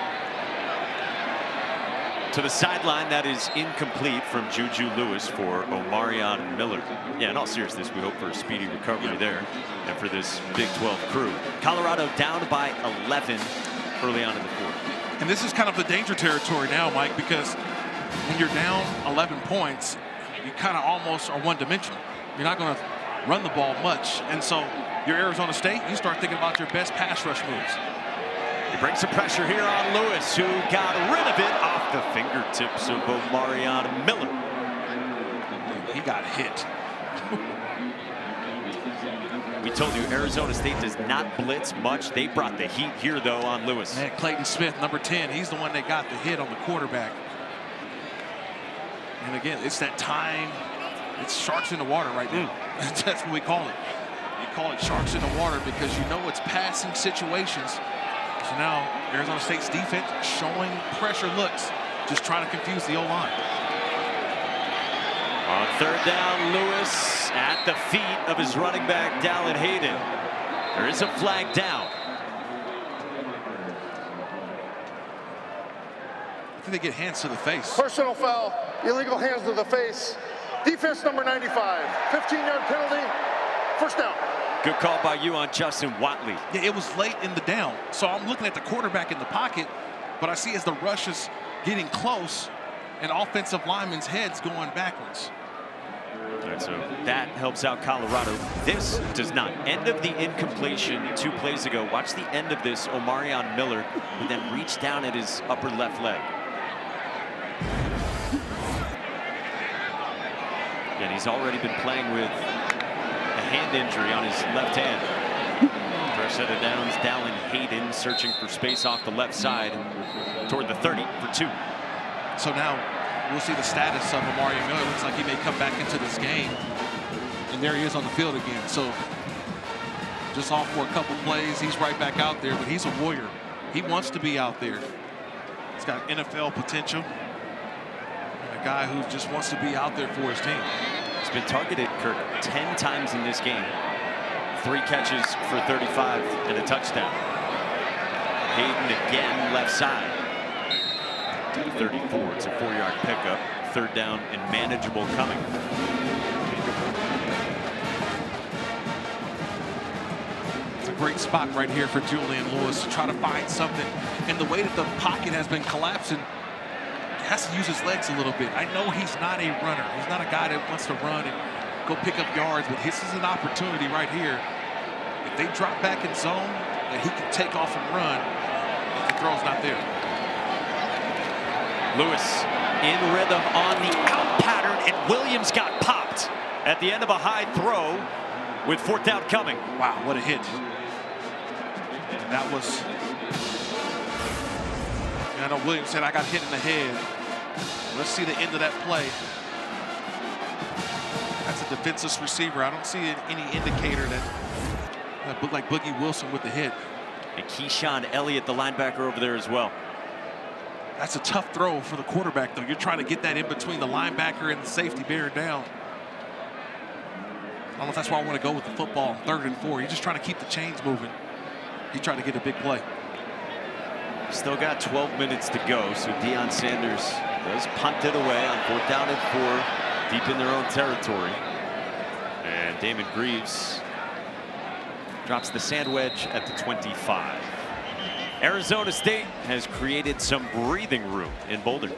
To the sideline, that is incomplete from Juju Lewis for Omarion Miller. Yeah, in all seriousness, we hope for a speedy recovery there and for this Big 12 crew. Colorado down by 11 early on in the fourth. And this is kind of the danger territory now, Mike, because when you're down 11 points, you kind of almost are one-dimensional. You're not going to run the ball much. And so you're Arizona State, you start thinking about your best pass rush moves. He brings some pressure here on Lewis, who got rid of it off the fingertips of Omarion Miller. He got hit. We told you Arizona State does not blitz much. They brought the heat here, though, on Lewis. Man, Clayton Smith, number 10, he's the one that got the hit on the quarterback. And again, it's that time. It's sharks in the water right now. That's what we call it. You call it sharks in the water because you know it's passing situations. So now Arizona State's defense showing pressure looks, just trying to confuse the O-line. On third down, Lewis at the feet of his running back, Dallin Hayden. There is a flag down. I think they get hands to the face. Personal foul, illegal hands to the face. Defense number 95, 15-yard penalty, first down. Good call by you on Justin Watley. Yeah, it was late in the down. So I'm looking at the quarterback in the pocket, but I see as the rush is getting close, and offensive linemen's heads going backwards. All right, so that helps out Colorado. This does not. End of the incompletion 2 plays ago. Watch the end of this. Omarion Miller would then reach down at his upper left leg. And he's already been playing with a hand injury on his left hand. First set of downs, Dallin Hayden searching for space off the left side toward the 30 for 2. So now we'll see the status of Omarion Miller. Looks like he may come back into this game. And there he is on the field again. So just off for a couple plays, he's right back out there, but he's a warrior. He wants to be out there. He's got NFL potential. And a guy who just wants to be out there for his team. He's been targeted, Kirk, 10 times in this game. 3 catches for 35 and a touchdown. Hayden again left side. 34, it's a 4-yard pickup. Third down and manageable coming. It's a great spot right here for Julian Lewis to try to find something. And the way that the pocket has been collapsing, he has to use his legs a little bit. I know he's not a runner. He's not a guy that wants to run and go pick up yards, but this is an opportunity right here. If they drop back in zone, that he can take off and run if the throw's not there. Lewis in rhythm on the out pattern, and Williams got popped at the end of a high throw with fourth down coming. Wow, what a hit. That was, I know Williams said I got hit in the head. Let's see the end of that play. That's a defenseless receiver. I don't see any indicator that looked like Boogie Wilson with the hit. And Keyshawn Elliott, the linebacker over there as well. That's a tough throw for the quarterback, though. You're trying to get that in between the linebacker and the safety, bear down. I don't know if that's why I want to go with the football on 3rd and 4. He's just trying to keep the chains moving. He tried to get a big play. Still got 12 minutes to go, so Deion Sanders does punt it away on 4th down and 4, deep in their own territory. And Damon Greaves drops the sand wedge at the 25. Arizona State has created some breathing room in Boulder.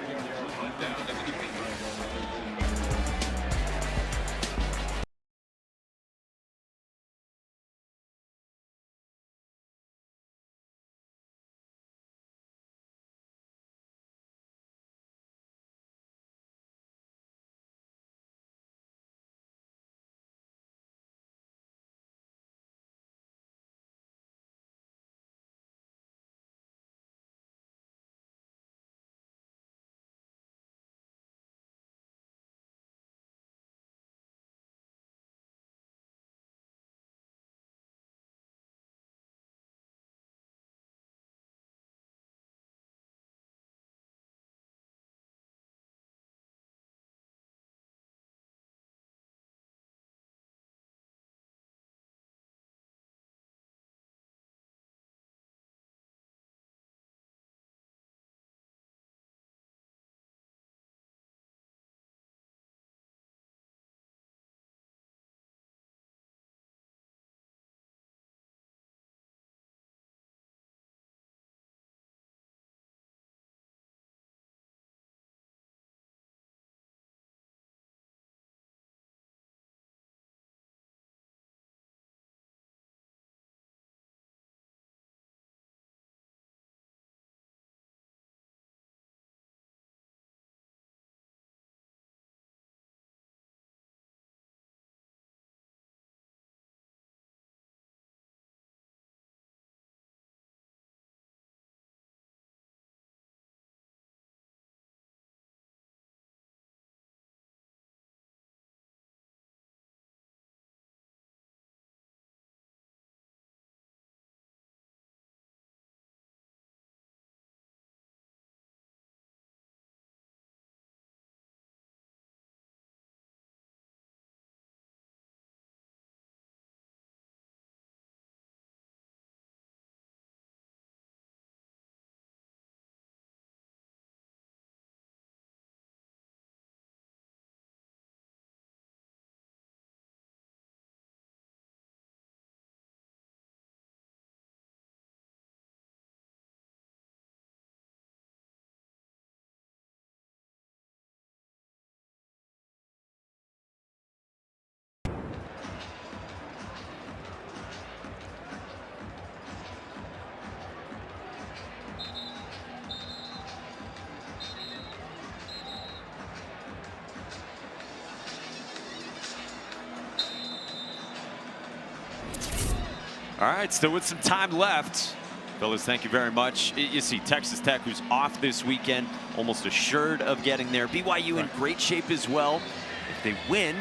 All right, still with some time left. Fellas, thank you very much. You see Texas Tech, who's off this weekend, almost assured of getting there. BYU in great shape as well. If they win,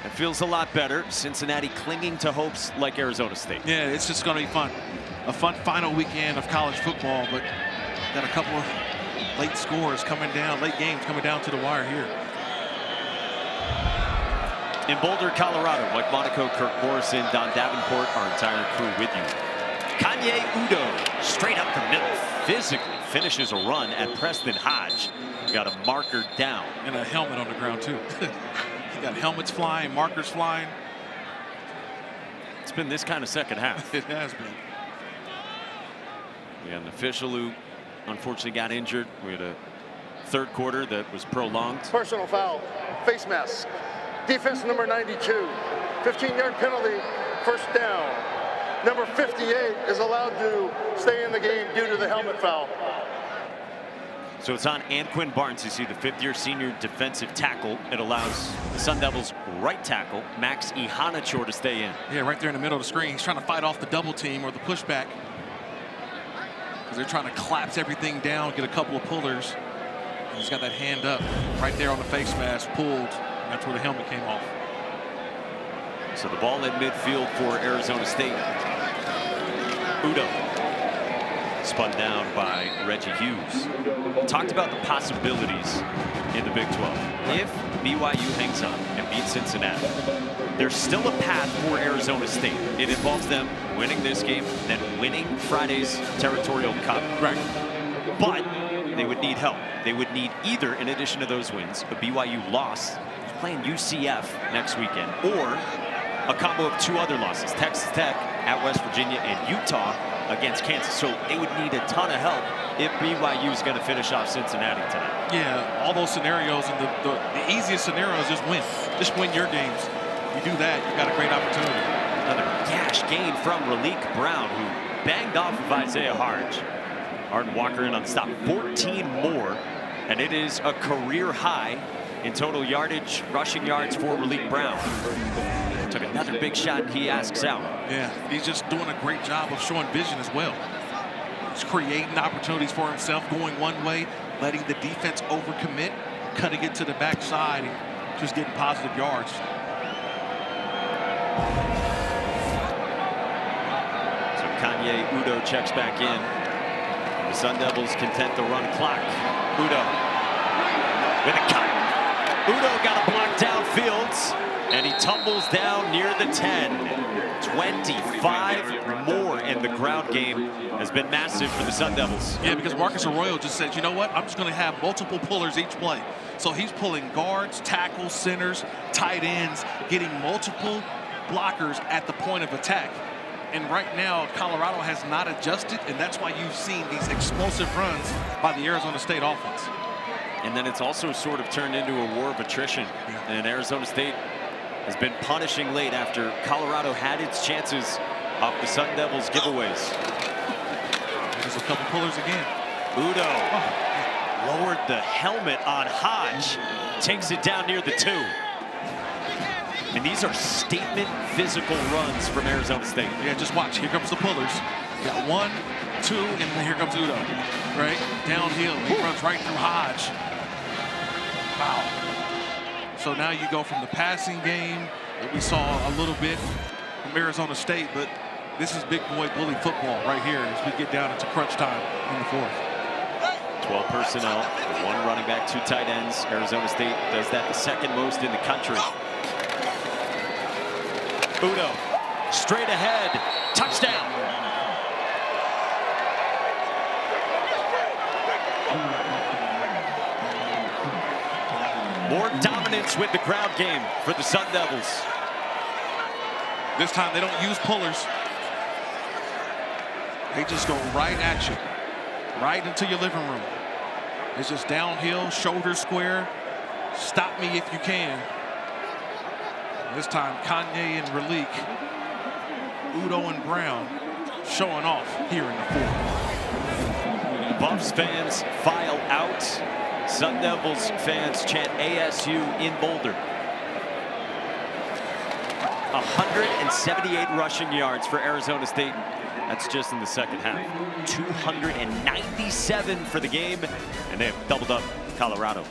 it feels a lot better. Cincinnati clinging to hopes like Arizona State. Yeah, it's just going to be fun. A fun final weekend of college football, but got a couple of late scores coming down, late games coming down to the wire here. In Boulder, Colorado, Mike Monaco, Kirk Morrison, Don Davenport, our entire crew with you. Kanye Udo, straight up the middle, physically finishes a run at Preston Hodge. Got a marker down. And a helmet on the ground, too. You got helmets flying, markers flying. It's been this kind of second half. It has been. We had an official who unfortunately got injured. We had a third quarter that was prolonged. Personal foul, face mask. Defense number 92, 15-yard penalty, first down. Number 58 is allowed to stay in the game due to the helmet foul. So it's on Anquin Barnes. You see the 5th-year senior defensive tackle. It allows the Sun Devils' right tackle, Max Ihanacho, to stay in. Yeah, right there in the middle of the screen. He's trying to fight off the double team or the pushback, because they're trying to collapse everything down, get a couple of pullers. And he's got that hand up right there on the face mask, pulled. That's where the helmet came off. So the ball in midfield for Arizona State. Udo spun down by Reggie Hughes. Talked about the possibilities in the Big 12. If BYU hangs on and beats Cincinnati, there's still a path for Arizona State. It involves them winning this game, then winning Friday's Territorial Cup. Right. But they would need help. They would need either, in addition to those wins, a BYU loss, playing UCF next weekend, or a combo of 2 other losses, Texas Tech at West Virginia and Utah against Kansas. So they would need a ton of help if BYU is going to finish off Cincinnati tonight. Yeah, all those scenarios, and the easiest scenario is just win. Just win your games. You do that, you got a great opportunity. Another gash gain from Raleek Brown, who banged off of Isaiah Harge. Arden Walker in on the stop, 14 more, and it is a career high in total yardage, rushing yards for Raleek Brown. Took another big shot, and he asks out. Yeah, he's just doing a great job of showing vision as well. He's creating opportunities for himself, going one way, letting the defense overcommit, cutting it to the backside, and just getting positive yards. So Kanye Udo checks back in. The Sun Devils content the run clock. Udo with a cut. Udo got a block downfield, and he tumbles down near the 10. 25 more, and the ground game has been massive for the Sun Devils. Yeah, because Marcus Arroyo just said, you know what, I'm just going to have multiple pullers each play. So he's pulling guards, tackles, centers, tight ends, getting multiple blockers at the point of attack. And right now, Colorado has not adjusted, and that's why you've seen these explosive runs by the Arizona State offense. And then it's also sort of turned into a war of attrition. Yeah. And Arizona State has been punishing late after Colorado had its chances off the Sun Devils giveaways. There's a couple pullers again. Udo lowered the helmet on Hodge, takes it down near the 2. And these are statement physical runs from Arizona State. Yeah, just watch. Here comes the pullers. You got 1, 2, and then here comes Udo. Right? Downhill. He runs right through Hodge. Wow. So now you go from the passing game that we saw a little bit from Arizona State, but this is big boy bully football right here as we get down into crunch time in the 4th. 12 personnel, 1 running back, 2 tight ends. Arizona State does that the second most in the country. Udo, straight ahead, touchdown. More dominance with the ground game for the Sun Devils. This time they don't use pullers. They just go right at you, right into your living room. It's just downhill, shoulder square. Stop me if you can. This time, Kanye and Raleek, Udo and Brown showing off here in the 4th. Buffs fans file out. Sun Devils fans chant ASU in Boulder. 178 rushing yards for Arizona State. That's just in the second half. 297 for the game, and they have doubled up Colorado.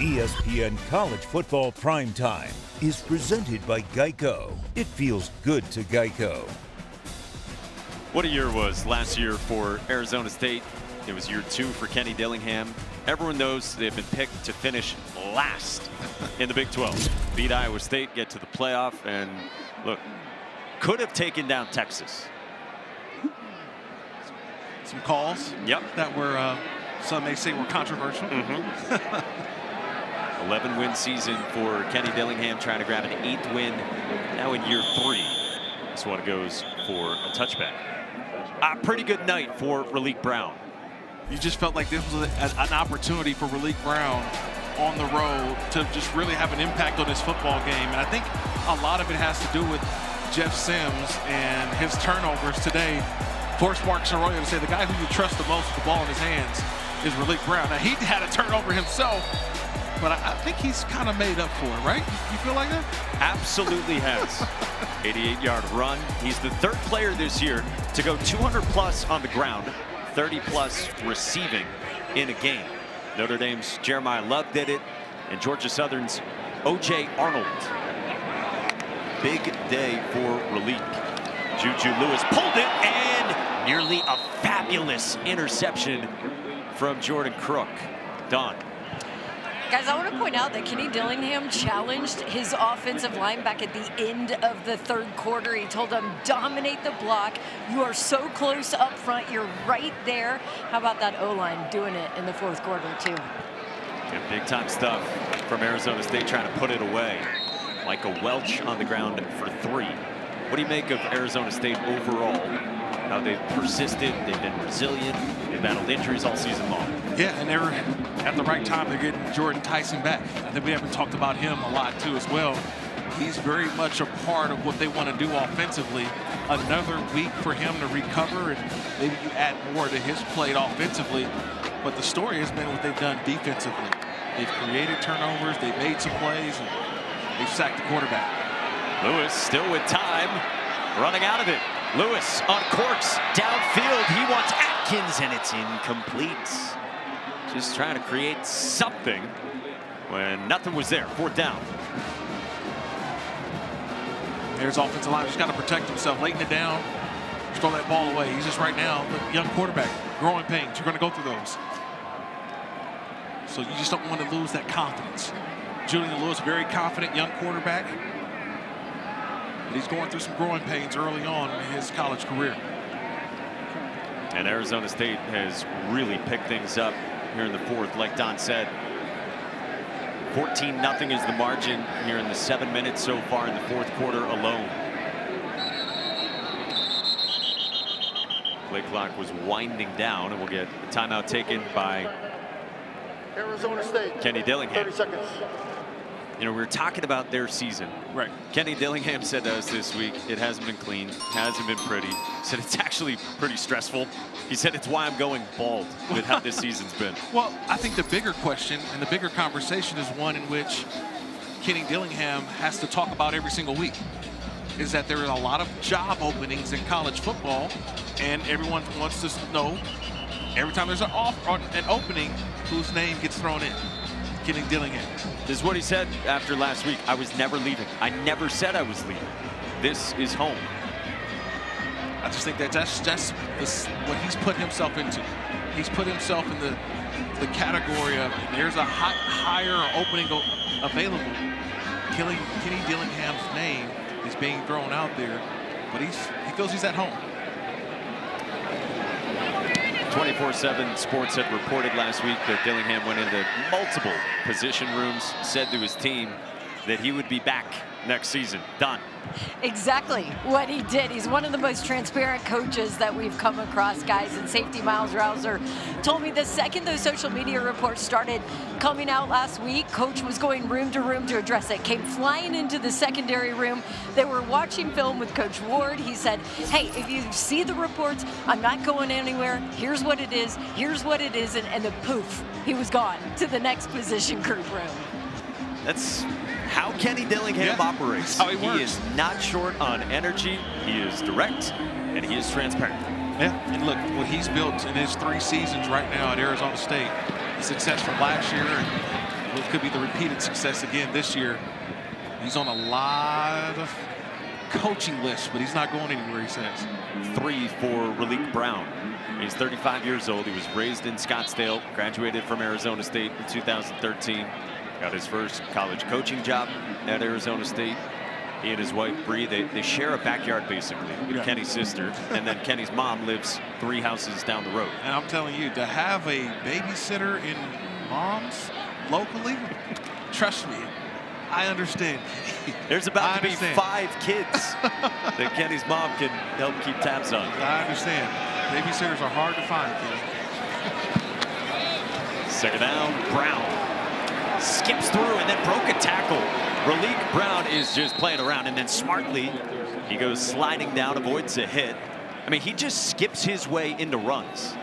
ESPN College Football Primetime is presented by Geico. It feels good to Geico. What a year was last year for Arizona State. It was year 2 for Kenny Dillingham. Everyone knows they've been picked to finish last in the Big 12. Beat Iowa State, get to the playoff, and look, could have taken down Texas. Some calls that were, some may say were controversial. 11-win season for Kenny Dillingham, trying to grab an 8th win. Now in year 3, this one goes for a touchback. A pretty good night for Raleek Brown. You just felt like this was an opportunity for Raleek Brown on the road to just really have an impact on his football game. And I think a lot of it has to do with Jeff Sims and his turnovers today. Forced Mark Soroya to say the guy who you trust the most with the ball in his hands is Raleek Brown. Now, he had a turnover himself, but I think he's kind of made up for it, right? You feel like that? Absolutely has. 88-yard run. He's the 3rd player this year to go 200-plus on the ground, 30-plus receiving in a game. Notre Dame's Jeremiah Love did it, and Georgia Southern's O.J. Arnold. Big day for Raleek. Juju Lewis pulled it, and nearly a fabulous interception from Jordan Crook. Don. Guys, I want to point out that Kenny Dillingham challenged his offensive line back at the end of the 3rd quarter. He told them, dominate the block. You are so close up front. You're right there. How about that O-line doing it in the 4th quarter, too? Yeah, big-time stuff from Arizona State, trying to put it away. Like a Welch on the ground for 3. What do you make of Arizona State overall? How they've persisted, they've been resilient, they've battled injuries all season long. Yeah, and they were at the right time. They're getting Jordan Tyson back. I think we haven't talked about him a lot too as well. He's very much a part of what they want to do offensively. Another week for him to recover, and maybe you add more to his plate offensively. But the story has been what they've done defensively. They've created turnovers, they've made some plays, and they've sacked the quarterback. Lewis still with time, running out of it. Lewis on course, downfield. He wants Atkins, and it's incomplete. Just trying to create something when nothing was there. 4th down. There's offensive line. Just got to protect himself, laying it down. Just throw that ball away. He's just right now, the young quarterback, growing pains. You're going to go through those. So you just don't want to lose that confidence. Julian Lewis, very confident young quarterback. But he's going through some growing pains early on in his college career. And Arizona State has really picked things up here in the 4th, like Don said. 14-0 is the margin here in the 7 minutes so far in the 4th quarter alone. Play clock was winding down, and we'll get a timeout taken by Arizona State. Kenny Dillingham. 30 seconds. You know, we were talking about their season. Right. Kenny Dillingham said to us this week, it hasn't been clean, hasn't been pretty. He said it's actually pretty stressful. He said it's why I'm going bald with how this season's been. Well, I think the bigger question and the bigger conversation is one in which Kenny Dillingham has to talk about every single week. Is that there are a lot of job openings in college football, and everyone wants to know every time there's an opening, whose name gets thrown in. Kenny Dillingham. This is what he said after last week. I was never leaving. I never said I was leaving. This is home. I just think that's what he's put himself into. He's put himself in the category of there's a higher opening available. Kenny Dillingham's name is being thrown out there, but he feels he's at home. 24/7 Sports had reported last week that Dillingham went into multiple position rooms, said to his team that he would be back next season. Don. Exactly what he did. He's one of the most transparent coaches that we've come across, guys. And safety Miles Rouser told me the second those social media reports started coming out last week, Coach was going room to room to address it. Came flying into the secondary room. They were watching film with Coach Ward. He said, hey, if you see the reports, I'm not going anywhere. Here's what it is. Here's what it isn't. And then poof, he was gone to the next position group room. That's how Kenny Dillingham operates. How he works. He is not short on energy. He is direct, and he is transparent. Yeah, and look, what he's built in his 3 seasons right now at Arizona State, the success from last year, and what could be the repeated success again this year. He's on a lot of coaching lists, but he's not going anywhere, he says. 3 for Raleek Brown. He's 35 years old. He was raised in Scottsdale, graduated from Arizona State in 2013. Got his first college coaching job at Arizona State. He and his wife, Bree, they share a backyard basically with Kenny's sister. And then Kenny's mom lives 3 houses down the road. And I'm telling you, to have a babysitter in moms locally, trust me, I understand. There's about to be 5 kids that Kenny's mom can help keep tabs on. I understand. Babysitters are hard to find, Kenny. Second down, Brown skips through and then broke a tackle. Raleek Brown is just playing around, and then smartly he goes sliding down, avoids a hit. I mean, he just skips his way into runs.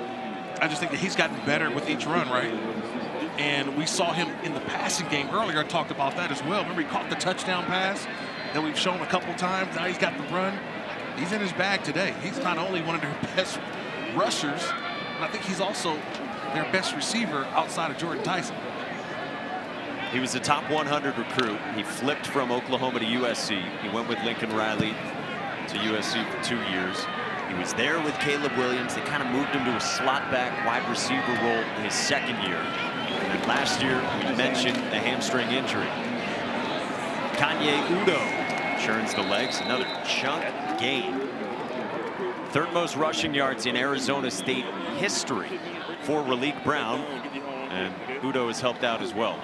I just think that he's gotten better with each run, right? And we saw him in the passing game earlier. I talked about that as well. Remember, he caught the touchdown pass that we've shown a couple times. Now he's got the run. He's in his bag today. He's not only one of their best rushers, but I think he's also their best receiver outside of Jordan Tyson. He was a top 100 recruit. He flipped from Oklahoma to USC. He went with Lincoln Riley to USC for 2 years. He was there with Caleb Williams. They kind of moved him to a slot back wide receiver role in his second year. And then last year, we mentioned the hamstring injury. Kanye Udo churns the legs, another chunk gain. 3rd most rushing yards in Arizona State history for Raleek Brown. And Udo has helped out as well.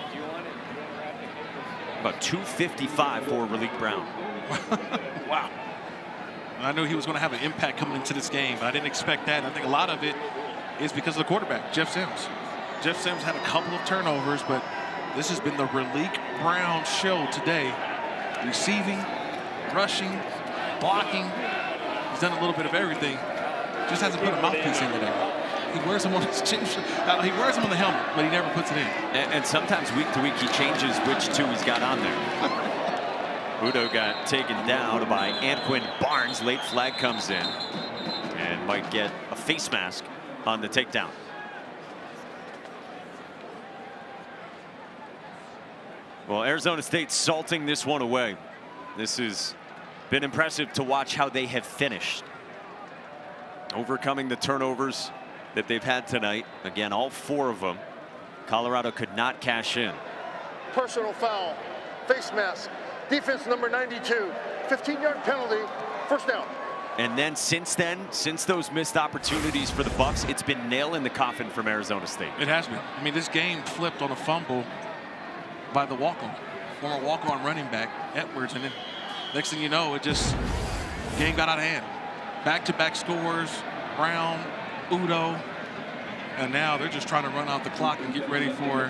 About 255 for Raleek Brown. Wow. I knew he was going to have an impact coming into this game, but I didn't expect that. I think a lot of it is because of the quarterback, Jeff Sims. Jeff Sims had a couple of turnovers, but this has been the Raleek Brown show today. Receiving, rushing, blocking. He's done a little bit of everything. Just hasn't put a mouthpiece in today. He wears them on his chin. He wears them on the helmet, but he never puts it in. And sometimes week to week he changes which 2 he's got on there. Udo got taken down by Anquin Barnes. Late flag comes in and might get a face mask on the takedown. Well, Arizona State salting this one away. This has been impressive to watch how they have finished. Overcoming the turnovers that they've had tonight. Again, all 4 of them. Colorado could not cash in. Personal foul, face mask, defense number 92, 15-yard penalty, first down. And then since those missed opportunities for the Bucks, it's been nail in the coffin from Arizona State. It has been. I mean, this game flipped on a fumble by the walk-on, former walk-on running back, Edwards, and then next thing you know, game got out of hand. Back-to-back scores, Brown, Udo, and now they're just trying to run out the clock and get ready for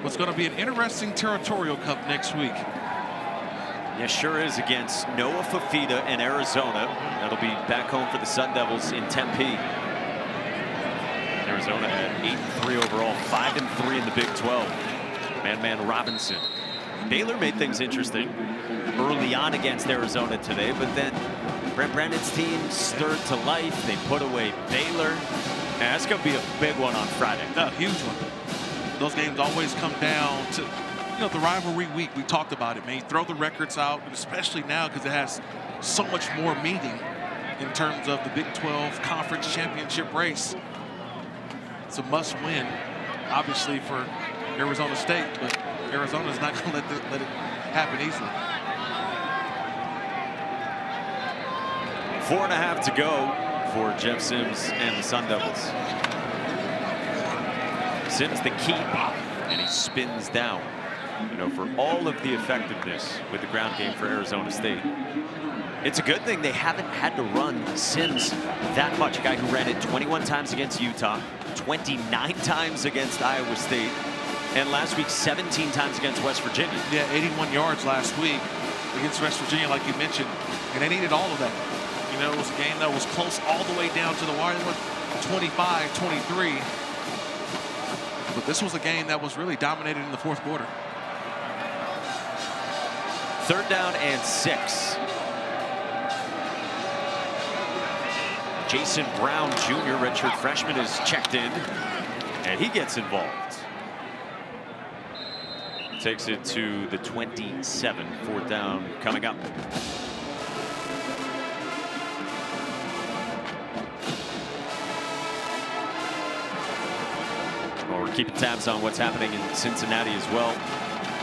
what's going to be an interesting Territorial Cup next week. Yeah, sure is, against Noah Fafita and Arizona. That'll be back home for the Sun Devils in Tempe. Arizona at 8-3 overall, 5-3 in the Big 12. Man Robinson. Baylor made things interesting early on against Arizona today, but then Brent Brennan's team stirred to life. They put away Baylor. And that's going to be a big one on Friday. A huge one. Those games always come down to, the rivalry week. We talked about it, man. You throw the records out, and especially now because it has so much more meaning in terms of the Big 12 Conference Championship race. It's a must-win, obviously, for Arizona State, but Arizona's not going to let it happen easily. 4.5 to go for Jeff Sims and the Sun Devils. Sims the keep, and he spins down. For all of the effectiveness with the ground game for Arizona State, it's a good thing they haven't had to run Sims that much. A guy who ran it 21 times against Utah, 29 times against Iowa State, and last week 17 times against West Virginia. Yeah, 81 yards last week against West Virginia, like you mentioned, and they needed all of that. It was a game that was close all the way down to the wire. It was 25-23. But this was a game that was really dominated in the 4th quarter. 3rd down and 6. Jason Brown Jr., redshirt freshman, is checked in, and he gets involved. takes it to the 27. 4th down coming up. Well, we're keeping tabs on what's happening in Cincinnati as well.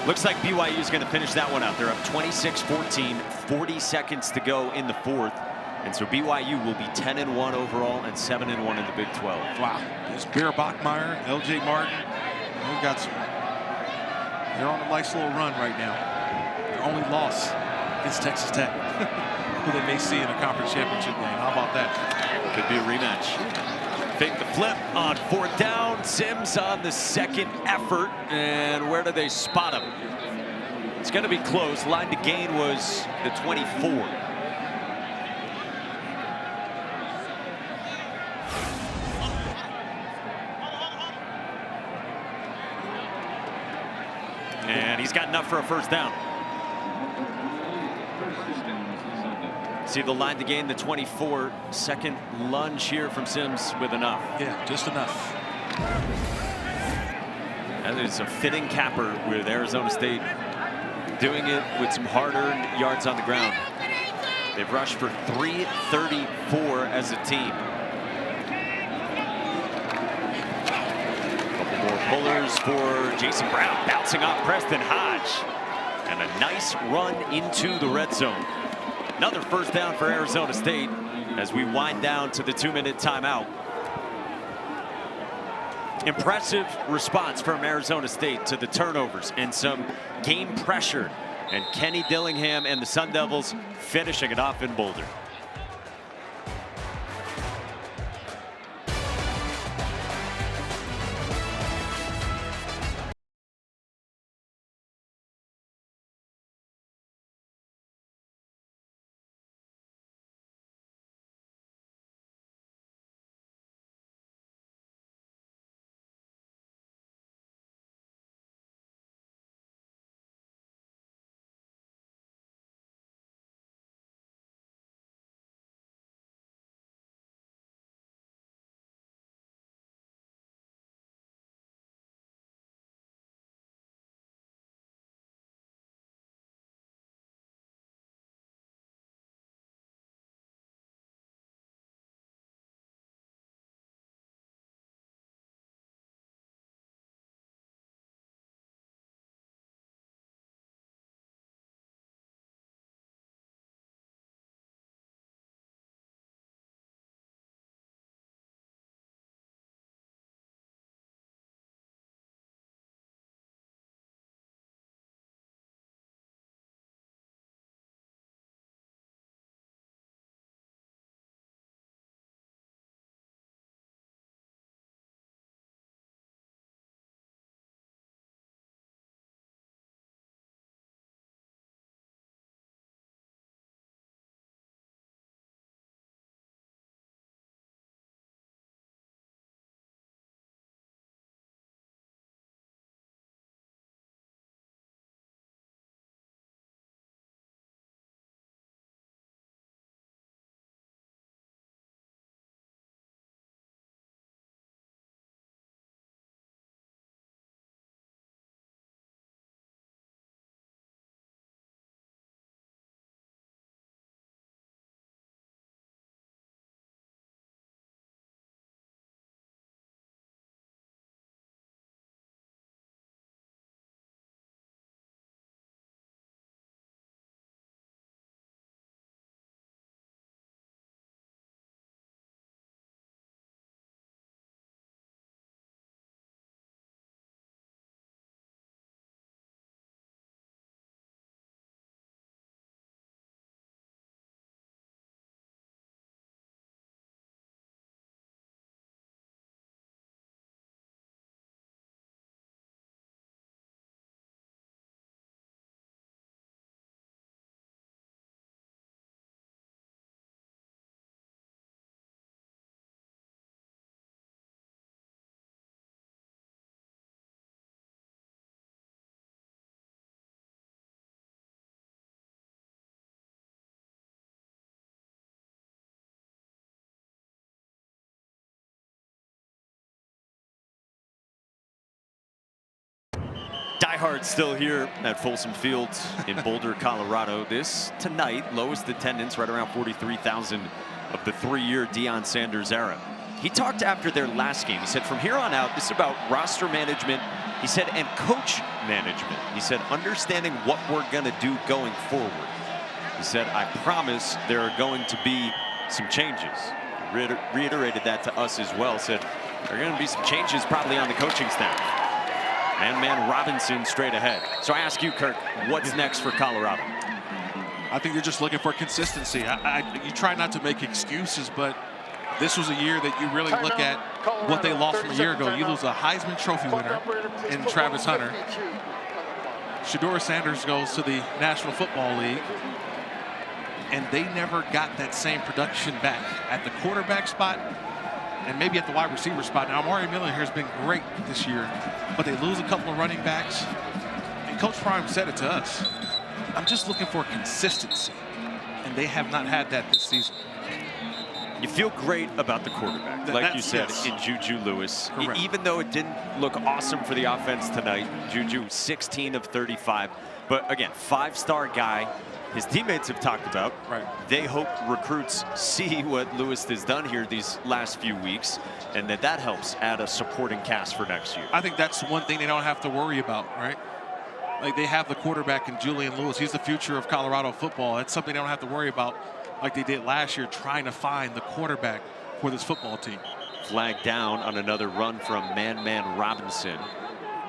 Looks like BYU is going to finish that one out. They're up 26-14, 40 seconds to go in the 4th. And so BYU will be 10-1 overall and 7-1 in the Big 12. Wow. There's Bear Bachmeyer, LJ Martin. They've got some. They're on a nice little run right now. Their only loss against Texas Tech, who they may see in a conference championship game. How about that? Could be a rematch. Fake the flip on 4th down. Sims on the second effort. And where do they spot him? It's going to be close. Line to gain was the 24. And he's got enough for a 1st down. See the line to gain the 24. Second lunge here from Sims with enough. Yeah, just enough. That is a fitting capper with Arizona State doing it with some hard-earned yards on the ground. They've rushed for 334 as a team. Couple more pullers for Jason Brown, bouncing off Preston Hodge. And a nice run into the red zone. Another 1st down for Arizona State as we wind down to the 2-minute timeout. Impressive response from Arizona State to the turnovers and some game pressure. And Kenny Dillingham and the Sun Devils finishing it off in Boulder. diehards still here at Folsom Field in Boulder, Colorado. This tonight, lowest attendance, right around 43,000 of the 3-year Deion Sanders era. He talked after their last game. He said, from here on out, this is about roster management. He said, and coach management. He said, understanding what we're going to do going forward. He said, I promise there are going to be some changes. He reiterated that to us as well. Said, there are going to be some changes probably on the coaching staff. Man Robinson straight ahead. So I ask you, Kirk, what's next for Colorado? I think they're just looking for consistency. You try not to make excuses, but this was a year that you really look at what they lost from a year ago. You lose a Heisman Trophy winner in Travis Hunter. Shedeur Sanders goes to the National Football League, and they never got that same production back at the quarterback spot and maybe at the wide receiver spot. Now, Amari Miller has been great this year, but they lose a couple of running backs. And Coach Prime said it to us. I'm just looking for consistency, and they have not had that this season. You feel great about the quarterback, like you said, in Juju Lewis. Even though it didn't look awesome for the offense tonight, Juju 16 of 35. But again, 5-star guy. His teammates have talked about. They hope recruits see what Lewis has done here these last few weeks, and that helps add a supporting cast for next year. I think that's one thing they don't have to worry about, right? Like, they have the quarterback in Julian Lewis. He's the future of Colorado football. That's something they don't have to worry about like they did last year, trying to find the quarterback for this football team. Flag down on another run from Man Robinson.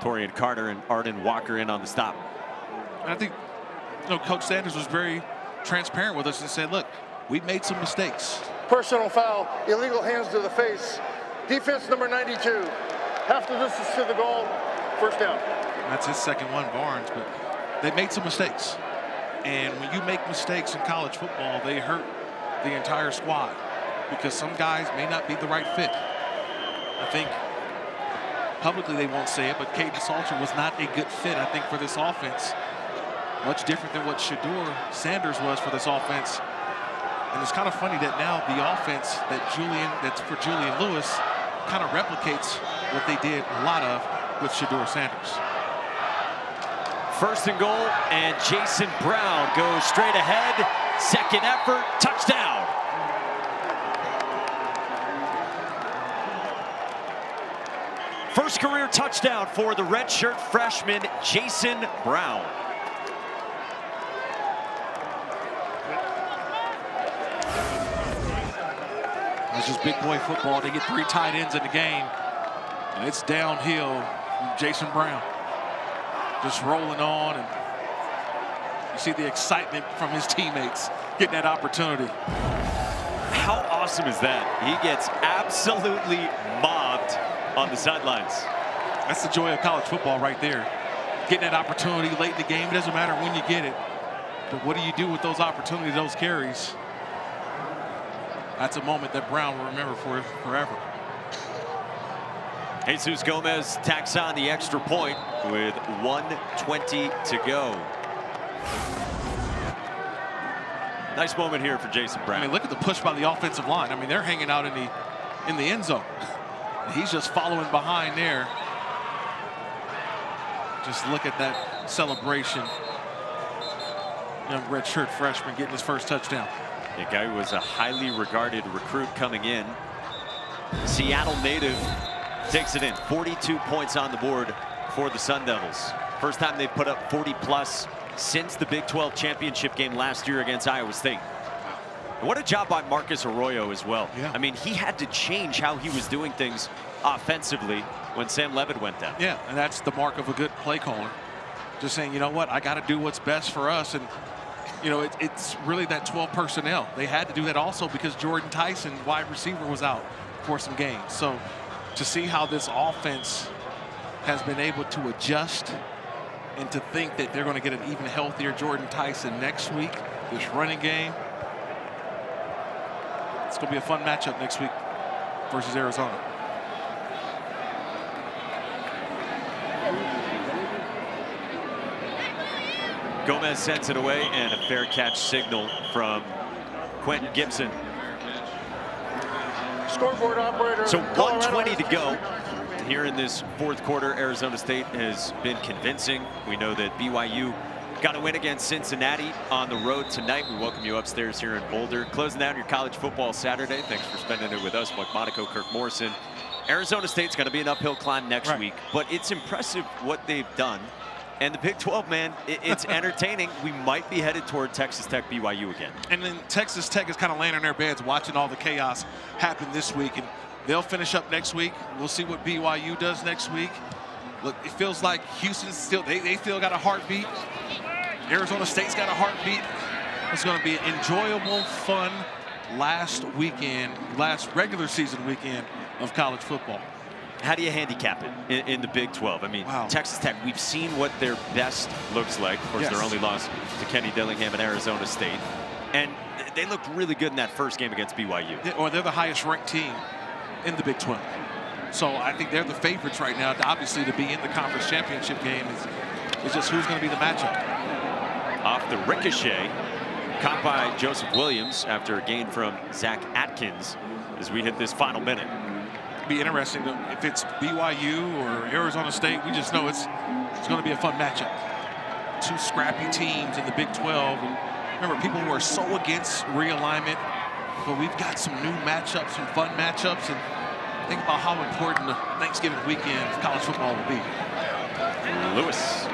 Torian Carter and Arden Walker in on the stop. And I think, Coach Sanders was very transparent with us and said, look, we've made some mistakes. Personal foul, illegal hands to the face. Defense number 92. Half the distance to the goal, first down. That's his second one, Barnes, but they made some mistakes. And when you make mistakes in college football, they hurt the entire squad because some guys may not be the right fit. I think publicly they won't say it, but Caden Salter was not a good fit, I think, for this offense. Much different than what Shedeur Sanders was for this offense. And it's kind of funny that now the offense that's for Julian Lewis kind of replicates what they did a lot of with Shedeur Sanders. First and goal, and Jason Brown goes straight ahead. Second effort, touchdown. First career touchdown for the redshirt freshman, Jason Brown. It's just big boy football. They get 3 tight ends in the game, and it's downhill from Jason Brown. Just rolling on, and you see the excitement from his teammates getting that opportunity. How awesome is that? He gets absolutely mobbed on the sidelines. That's the joy of college football right there. Getting that opportunity late in the game. It doesn't matter when you get it, but what do you do with those opportunities, those carries? That's a moment that Brown will remember for forever. Jesus Gomez tacks on the extra point with 1:20 to go. Nice moment here for Jason Brown. I mean, look at the push by the offensive line. I mean, they're hanging out in the end zone. He's just following behind there. Just look at that celebration. Young redshirt freshman getting his first touchdown. The guy who was a highly regarded recruit coming in. Seattle native takes it in. 42 points on the board for the Sun Devils. First time they've put up 40+ since the Big 12 championship game last year against Iowa State. And what a job by Marcus Arroyo as well. Yeah. I mean, he had to change how he was doing things offensively when Sam Levitt went down. Yeah, and that's the mark of a good play caller. Just saying, you know what, I got to do what's best for us. And it's really that 12 personnel. They had to do that also because Jordan Tyson, wide receiver, was out for some games. So to see how this offense has been able to adjust and to think that they're going to get an even healthier Jordan Tyson next week, this running game, it's going to be a fun matchup next week versus Arizona. Gomez sends it away, and a fair catch signal from Quentin Gibson. Scoreboard operator. So 1:20 to go. Here in this fourth quarter, Arizona State has been convincing. We know that BYU got a win against Cincinnati on the road tonight. We welcome you upstairs here in Boulder. Closing out your college football Saturday. Thanks for spending it with us. Mike Monaco, Kirk Morrison. Arizona State's going to be an uphill climb next week, but it's impressive what they've done. And the Big 12, man, it's entertaining. We might be headed toward Texas Tech BYU again. And then Texas Tech is kind of laying on their beds watching all the chaos happen this week. And they'll finish up next week. We'll see what BYU does next week. Look, it feels like Houston's still, they still got a heartbeat. Arizona State's got a heartbeat. It's going to be an enjoyable, fun last regular season weekend of college football. How do you handicap it in the Big 12? I mean, Texas Tech, we've seen what their best looks like. Of course, their only loss to Kenny Dillingham and Arizona State. And they looked really good in that first game against BYU. Or they're the highest ranked team in the Big 12. So I think they're the favorites right now, obviously, to be in the conference championship game. It's just who's going to be the matchup. Off the ricochet, caught by Joseph Williams after a gain from Zach Atkins as we hit this final minute. Be interesting if it's BYU or Arizona State. We just know it's going to be a fun matchup. Two scrappy teams in the Big 12. And remember, people who are so against realignment, but we've got some new matchups, some fun matchups, and think about how important the Thanksgiving weekend of college football will be. Lewis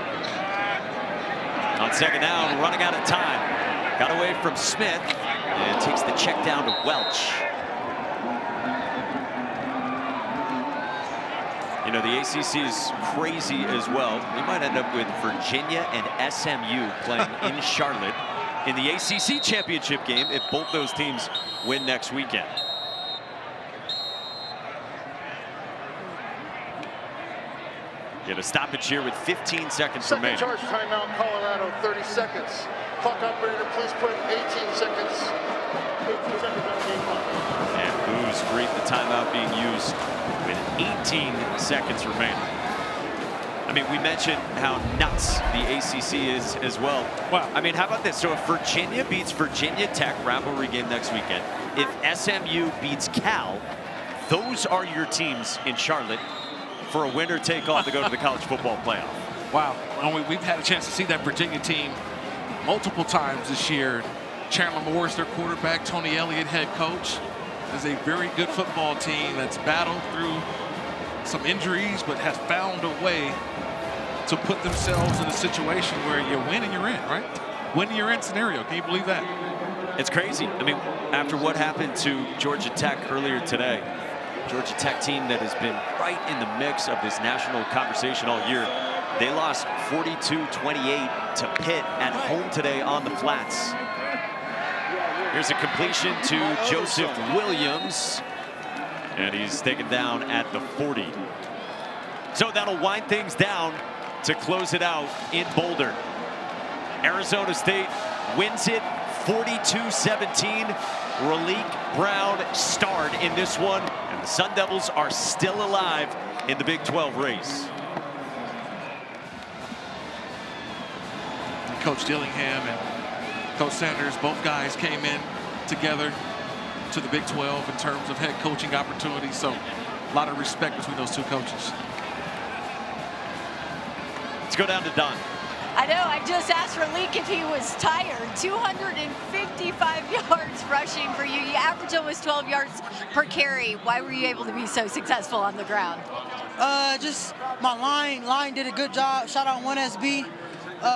on second down, running out of time. Got away from Smith and takes the check down to Welch. You know, the ACC is crazy as well. We might end up with Virginia and SMU playing in Charlotte in the ACC championship game if both those teams win next weekend. Get a stoppage here with 15 seconds remaining. Second charge timeout, Colorado, 30 seconds. Clock operator, please put 18 seconds. 18 seconds on game clock. And Booze greet the timeout being used with 18 seconds remaining. I mean, we mentioned how nuts the ACC is as well. Wow. I mean, how about this? So if Virginia beats Virginia Tech, rivalry game next weekend, if SMU beats Cal, those are your teams in Charlotte for a winner-take-all to go to the college football playoff. Wow. We've had a chance to see that Virginia team multiple times this year. Chandler Morris, their quarterback, Tony Elliott, head coach, is a very good football team that's battled through some injuries but has found a way to put themselves in a situation where you win and you're in, right? Win and you're in scenario. Can you believe that? It's crazy. I mean, after what happened to Georgia Tech earlier today, Georgia Tech team that has been right in the mix of this national conversation all year, they lost 42-28 to Pitt at home today on the flats. Here's a completion to Joseph Williams, and he's taken down at the 40. So that'll wind things down to close it out in Boulder. Arizona State wins it 42-17. Raleek Brown starred in this one, and the Sun Devils are still alive in the Big 12 race. Coach Dillingham and Coach Sanders, both guys came in together to the Big 12 in terms of head coaching opportunities, so a lot of respect between those two coaches. Let's go down to Don. I know, I just asked Raleek if he was tired. 255 yards rushing for you. You average almost 12 yards per carry. Why were you able to be so successful on the ground? Just my line did a good job. Shout out 1SB.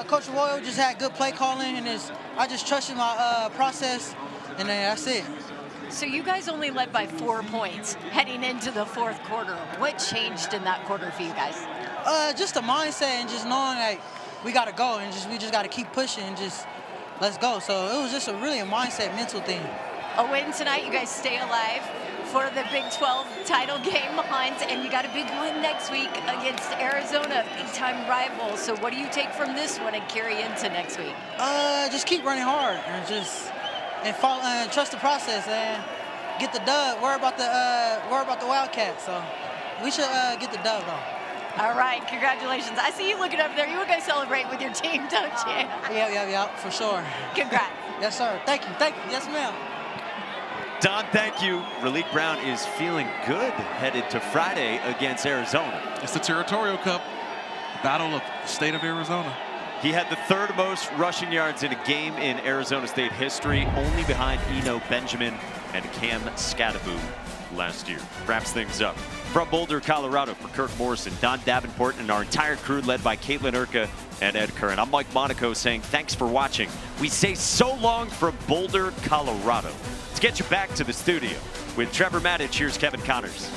Coach Royal just had good play calling, and I just trusted my process, and that's it. So you guys only led by 4 points heading into the fourth quarter. What changed in that quarter for you guys? Just the mindset and just knowing like we got to go and we just got to keep pushing and just let's go. So it was just really a mindset, mental thing. A win tonight, you guys stay alive for the Big 12 title game hunt, and you got a big win next week against Arizona, big-time rival. So what do you take from this one and carry into next week? Just keep running hard and follow and trust the process and get the dub. Worry about the Wildcats. So we should get the dub though. All right, congratulations. I see you looking over there. You want to go celebrate with your team, don't you? Yeah, for sure. Congrats. Yes, sir. Thank you. Yes, ma'am. Don, thank you. Raleek Brown is feeling good headed to Friday against Arizona. It's the Territorial Cup, battle of the state of Arizona. He had the third most rushing yards in a game in Arizona State history, only behind Eno Benjamin and Cam Scadaboo last year. Wraps things up. From Boulder, Colorado, for Kirk Morrison, Don Davenport, and our entire crew led by Caitlin Urka and Ed Curran. I'm Mike Monaco saying thanks for watching. We say so long from Boulder, Colorado. Let's get you back to the studio. With Trevor Maddich, here's Kevin Connors.